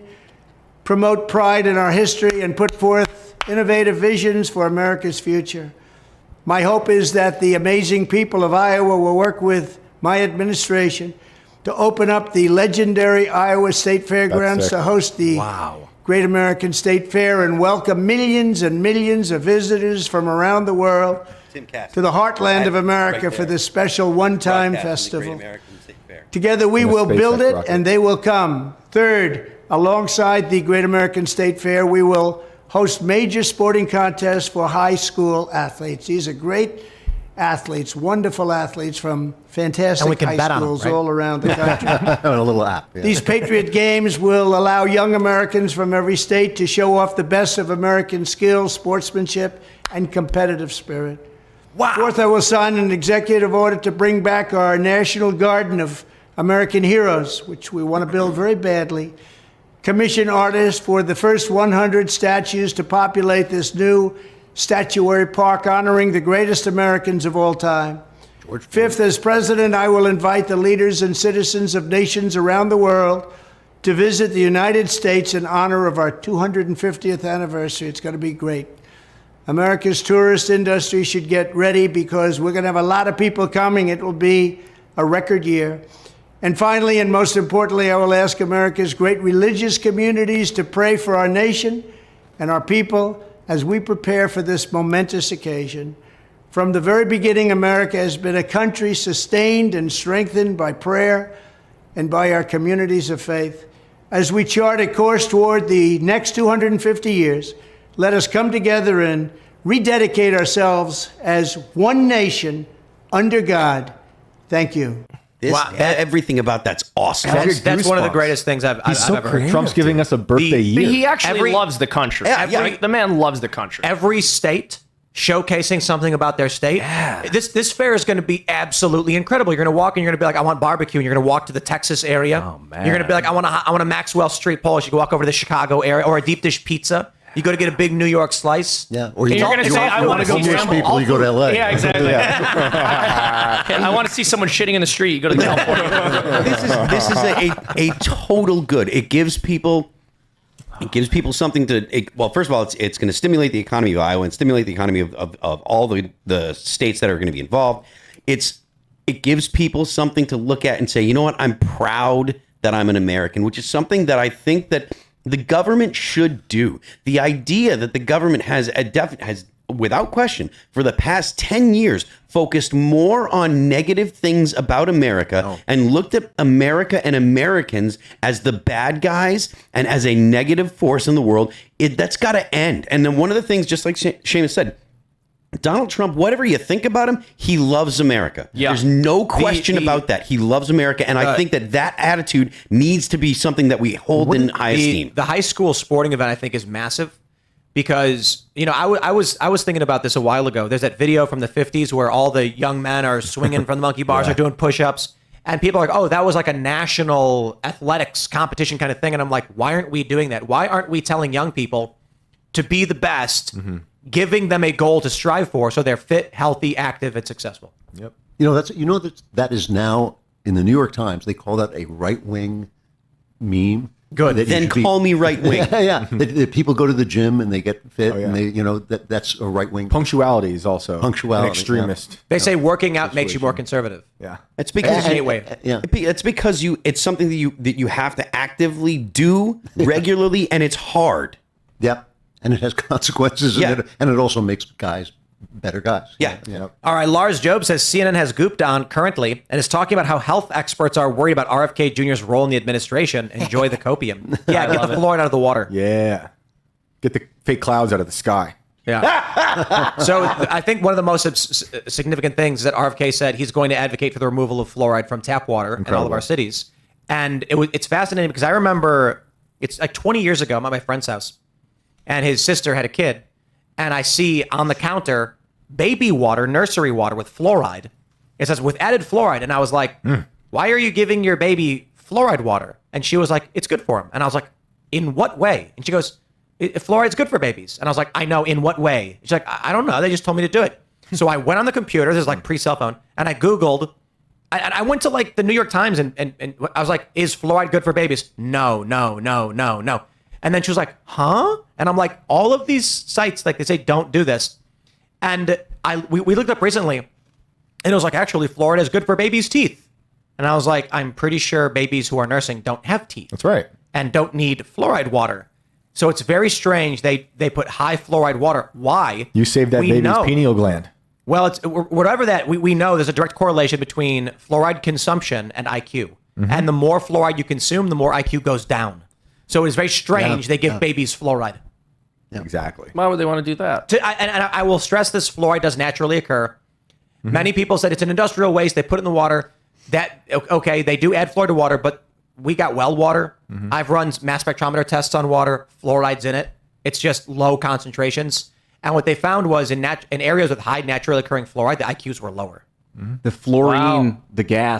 promote pride in our history, and put forth innovative visions for America's future. My hope is that the amazing people of Iowa will work with my administration to open up the legendary Iowa State Fairgrounds sick. to host the Great American State Fair and welcome millions and millions of visitors from around the world Timcast. to the heartland of America Right for there. this special one-time Broadcast from the festival. Great American State Fair. Together we And a will build SpaceX it rocket. and they will come. Third, alongside the Great American State Fair, we will host major sporting contests for high school athletes. These are great athletes, wonderful athletes from fantastic And we can high bet on 'em, schools right? all around the country. A little app. Yeah. These Patriot Games will allow young Americans from every state to show off the best of American skills, sportsmanship, and competitive spirit. Wow. Fourth, I will sign an executive order to bring back our National Garden of American Heroes, which we want to build very badly. Commission artists for the first 100 statues to populate this new statuary park honoring the greatest Americans of all time. Fifth, as president, I will invite the leaders and citizens of nations around the world to visit the United States in honor of our 250th anniversary. It's going to be great. America's tourist industry should get ready because we're going to have a lot of people coming. It will be a record year. And finally, and most importantly, I will ask America's great religious communities to pray for our nation and our people as we prepare for this momentous occasion. From the very beginning, America has been a country sustained and strengthened by prayer and by our communities of faith. As we chart a course toward the next 250 years, let us come together and rededicate ourselves as one nation under God. Thank you. Everything about that's awesome. That's one of the goosebumps. greatest things I've so ever heard. creative. Trump's giving us a birthday year. He actually Every- loves the country. Yeah, The man loves the country. Every state showcasing something about their state. This fair is going to be absolutely incredible. You're going to walk and you're going to be like, I want barbecue, and you're going to walk to the Texas area. Oh, man. You're going to be like, I want a Maxwell Street Polish. You can walk over to the Chicago area or a deep dish pizza. You go to get a big New York slice. Yeah. Or And you're going to say, I want to go see near someone. people, you go to LA. Yeah, exactly. I want to see someone shitting in the street. You go to California. This is a total good. It gives people something to. Well, first of all, it's going to stimulate the economy of Iowa and stimulate the economy of all the states that are going to be involved. It gives people something to look at and say, you know what, I'm proud that I'm an American, which is something that I think that the government should do. The idea that the government has without question, for the past 10 years, focused more on negative things about America and looked at America and Americans as the bad guys and as a negative force in the world. That's got to end. And then one of the things, just like Seamus said, Donald Trump, whatever you think about him, he loves America. Yeah. There's no question about that. He loves America. And I think that attitude needs to be something that we hold in high esteem. The high school sporting event, I think, is massive because, I was thinking about this a while ago. There's that video from the 50s where all the young men are swinging from the monkey bars, are doing push-ups. And people are like, oh, that was like a national athletics competition kind of thing. And I'm like, why aren't we doing that? Why aren't we telling young people to be the best, giving them a goal to strive for so they're fit, healthy, active, and successful? Yep. That is now in the New York Times. They call that a right-wing meme. Good. That you Then should be- call me right wing. Yeah. That people go to the gym and they get fit, yeah. and that's a right-wing. Punctuality is also Punctuality, an extremist. They say working out makes you more conservative. Yeah. It's because Yeah. it's because it's something that you have to actively do regularly, and it's hard. Yep. And it has consequences, Yeah. and it also makes guys better guys. Yeah. All right, Lars Job says CNN has Gooped on currently and is talking about how health experts are worried about RFK Jr.'s role in the administration. Enjoy the copium. Yeah, get the fluoride out of the water. Yeah. Get the fake clouds out of the sky. Yeah. So I think one of the most significant things is that RFK said he's going to advocate for the removal of fluoride from tap water in all of our cities. And it's fascinating because I remember it's like 20 years ago, I'm at my friend's house, and his sister had a kid. And I see on the counter baby water, nursery water with fluoride. It says with added fluoride. And I was like, why are you giving your baby fluoride water? And she was like, it's good for him. And I was like, in what way? And she goes, fluoride's good for babies. And I was like, I know, in what way? She's like, I don't know. They just told me to do it. So I went on the computer, this is like pre-cell phone, and I Googled, I went to like the New York Times and I was like, is fluoride good for babies? No. And then she was like, huh? And I'm like, all of these sites, like they say, don't do this. And we looked up recently, and it was like, actually, fluoride is good for babies' teeth. And I was like, I'm pretty sure babies who are nursing don't have teeth. That's right. And don't need fluoride water. So it's very strange. They put high fluoride water. Why? You saved that baby's pineal gland. Well, it's whatever that we know. There's a direct correlation between fluoride consumption and IQ. And the more fluoride you consume, the more IQ goes down. So it's very strange they give babies fluoride. Yeah. Exactly. Why would they want to do that? And I will stress this: fluoride does naturally occur. Many people said it's an industrial waste. They put it in the water. That okay? They do add fluoride to water, but we got well water. I've run mass spectrometer tests on water. Fluoride's in it. It's just low concentrations. And what they found was in areas with high naturally occurring fluoride, the IQs were lower. The fluorine,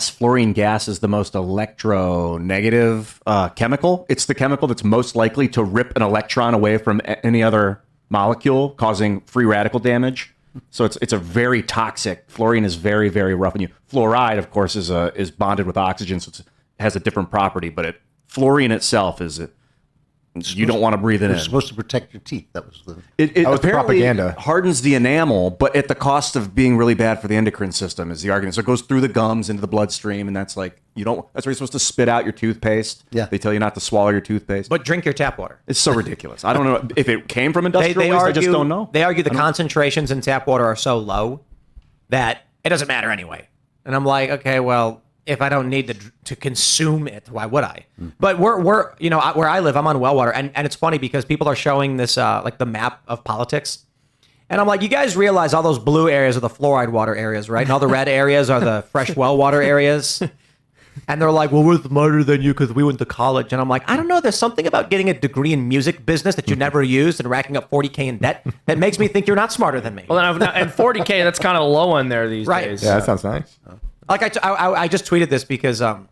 fluorine gas is the most electronegative chemical. It's the chemical that's most likely to rip an electron away from any other molecule, causing free radical damage. So it's a very toxic. Fluorine is very, very rough on you. Fluoride, of course, is bonded with oxygen, so it has a different property. But fluorine itself you don't want to breathe it in. It's supposed to protect your teeth. That was the It was apparently propaganda. hardens the enamel, but at the cost of being really bad for the endocrine system is the argument. So it goes through the gums into the bloodstream, and that's like that's where you're supposed to spit out your toothpaste. Yeah. They tell you not to swallow your toothpaste. But drink your tap water. It's so ridiculous. I don't know if it came from industrial waste. I just don't know. They argue the concentrations in tap water are so low that it doesn't matter anyway. And I'm like, okay, well, if I don't need to consume it, why would I? But we're where I live, I'm on well water, and it's funny because people are showing this like the map of politics, and I'm like, you guys realize all those blue areas are the fluoride water areas, right? And all the red areas are the fresh well water areas. And they're like, well, we're smarter than you because we went to college. And I'm like, I don't know. There's something about getting a degree in music business that you never used and racking up $40K in debt that makes me think you're not smarter than me. Well, and $40K, that's kind of low on there these days. Yeah, that sounds nice. Like I just tweeted this because one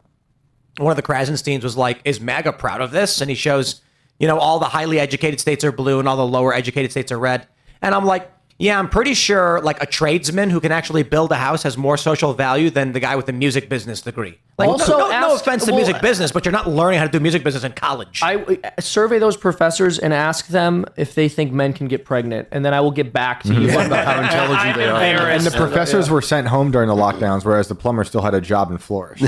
of the Krasensteins was like, is MAGA proud of this? And he shows, all the highly educated states are blue and all the lower educated states are red. And I'm like, yeah, I'm pretty sure like a tradesman who can actually build a house has more social value than the guy with the music business degree. Like, Also no ask- offense to well, music business, but you're not learning how to do music business in college. I survey those professors and ask them if they think men can get pregnant, and then I will get back to you about how intelligent they are. And the professors were sent home during the lockdowns, whereas the plumber still had a job and flourished.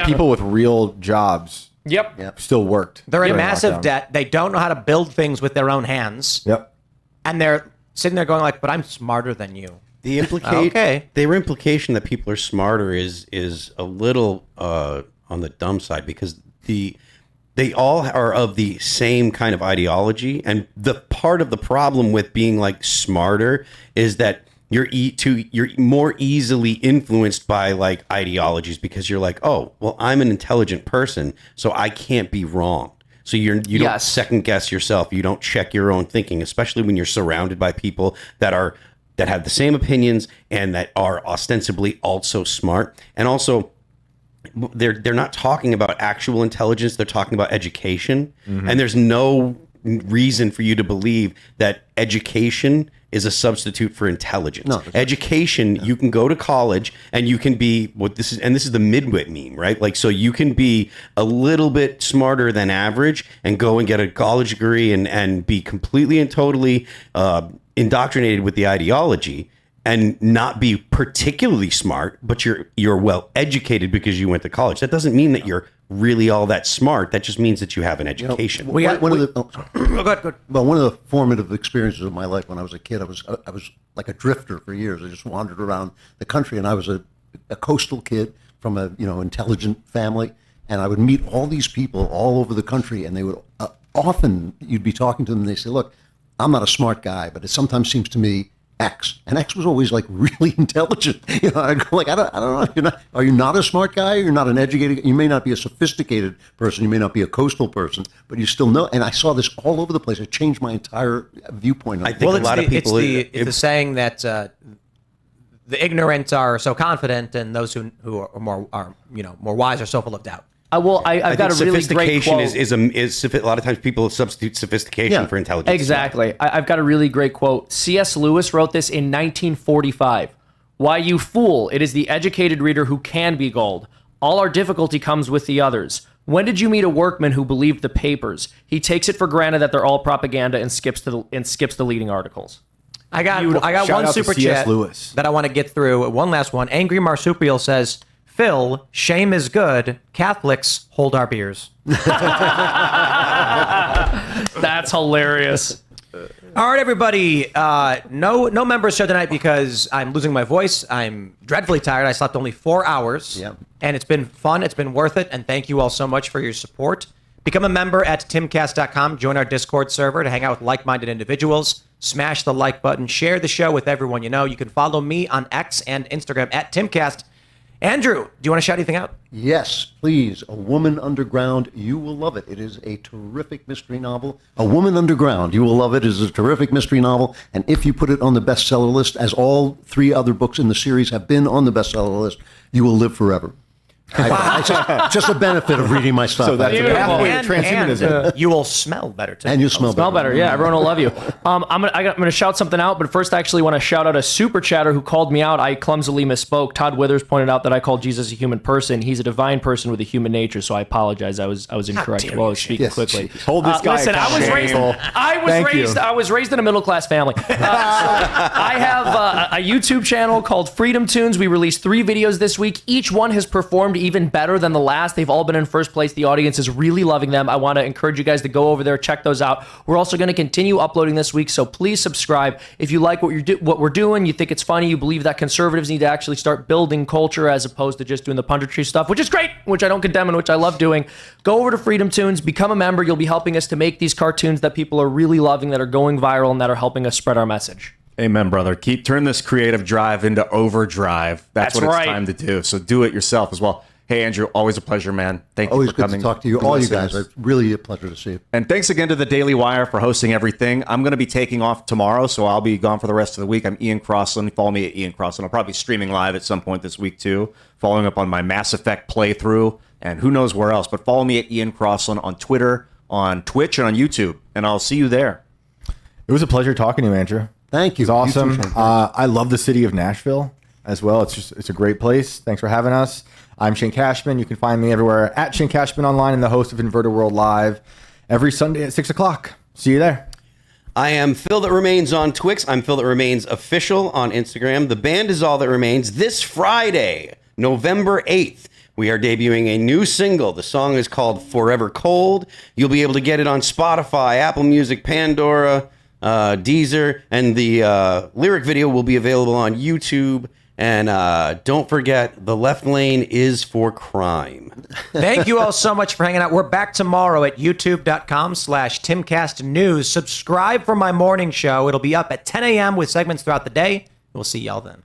People with real jobs still worked. They're in during massive lockdown. debt. They don't know how to build things with their own hands. Yep. And they're sitting there going like, but I'm smarter than you. The implication that people are smarter is a little on the dumb side because they all are of the same kind of ideology, and the part of the problem with being like smarter is that you're more easily influenced by like ideologies because you're like, oh, well, I'm an intelligent person, so I can't be wrong. So you don't second guess yourself. You don't check your own thinking, especially when you're surrounded by people that have the same opinions and that are ostensibly also smart. And also, they're not talking about actual intelligence. They're talking about education. And there's no reason for you to believe that education is a substitute for intelligence. No, education, you can go to college and you can be this is the midwit meme, right? Like, so you can be a little bit smarter than average and go and get a college degree and be completely and totally indoctrinated with the ideology and not be particularly smart, but you're well educated because you went to college. That doesn't mean that you're really all that smart. That just means that you have an education. One of the formative experiences of my life when I was a kid, I was like a drifter for years. I just wandered around the country, and I was a coastal kid from a intelligent family, and I would meet all these people all over the country, and they would often you'd be talking to them, and they say, "Look, I'm not a smart guy, but it sometimes seems to me X, and X was always like really intelligent. You know, I go like, I don't know. Are you not a smart guy? You're not an educated. You may not be a sophisticated person. You may not be a coastal person, but you still know. And I saw this all over the place. It changed my entire viewpoint. I think a lot of people. It's the saying that the ignorant are so confident, and those who are more wise are so full of doubt. I've got a really great quote. Sophistication is a lot of times people substitute sophistication for intelligence. Exactly. I've got a really great quote. C.S. Lewis wrote this in 1945. Why, you fool, it is the educated reader who can be gulled. All our difficulty comes with the others. When did you meet a workman who believed the papers? He takes it for granted that they're all propaganda and skips the leading articles. I got one super chat that I want to get through. One last one. Angry Marsupial says, Phil, shame is good. Catholics hold our beers. That's hilarious. All right, everybody. No members show tonight because I'm losing my voice. I'm dreadfully tired. I slept only 4 hours. Yep. And it's been fun. It's been worth it. And thank you all so much for your support. Become a member at timcast.com. Join our Discord server to hang out with like-minded individuals. Smash the like button. Share the show with everyone you know. You can follow me on X and Instagram at Timcast. Andrew, do you want to shout anything out? Yes, please. A Woman Underground. You will love it. It is a terrific mystery novel. A Woman Underground. You will love it. It is a terrific mystery novel. And if you put it on the bestseller list, as all 3 other books in the series have been on the bestseller list, you will live forever. Just a benefit of reading my stuff. So that's a pathway to transhumanism. And you will smell better too. And you smell better. Yeah, everyone will love you. I'm gonna shout something out, but first I actually want to shout out a super chatter who called me out. I clumsily misspoke. Todd Withers pointed out that I called Jesus a human person. He's a divine person with a human nature, so I apologize. I was incorrect while I was speaking quickly. Hold this guy. Listen, I was raised in a middle class family. So I have a YouTube channel called Freedom Tunes. We released 3 videos this week. Each one has performed even better than the last. They've all been in first place. The audience is really loving them. I want to encourage you guys to go over there, check those out. We're also going to continue uploading this week, so please subscribe. If you like what we're doing, you think it's funny, you believe that conservatives need to actually start building culture as opposed to just doing the punditry stuff, which is great, which I don't condemn and which I love doing, go over to Freedom Tunes, become a member. You'll be helping us to make these cartoons that people are really loving, that are going viral, and that are helping us spread our message. Amen, brother. Turn this creative drive into overdrive. That's what it's time to do. So do it yourself as well. Hey, Andrew, always a pleasure, man. Thank you for coming. Always good to talk to you, all you guys. It's really a pleasure to see you. And thanks again to the Daily Wire for hosting everything. I'm going to be taking off tomorrow, so I'll be gone for the rest of the week. I'm Ian Crossland. Follow me at Ian Crossland. I'll probably be streaming live at some point this week, too, following up on my Mass Effect playthrough, and who knows where else. But follow me at Ian Crossland on Twitter, on Twitch, and on YouTube, and I'll see you there. It was a pleasure talking to you, Andrew. Thank you. It was awesome. I love the city of Nashville as well. It's a great place. Thanks for having us. I'm Shane Cashman. You can find me everywhere at Shane Cashman Online and the host of Inverted World Live every Sunday at 6 o'clock. See you there. I am Phil That Remains on Twix. I'm Phil That Remains Official on Instagram. The band is All That Remains. This Friday, November 8th, we are debuting a new single. The song is called Forever Cold. You'll be able to get it on Spotify, Apple Music, Pandora, Deezer, and the lyric video will be available on YouTube. And don't forget, the left lane is for crime. Thank you all so much for hanging out. We're back tomorrow at youtube.com/TimcastNews. Subscribe for my morning show. It'll be up at 10 a.m. with segments throughout the day. We'll see y'all then.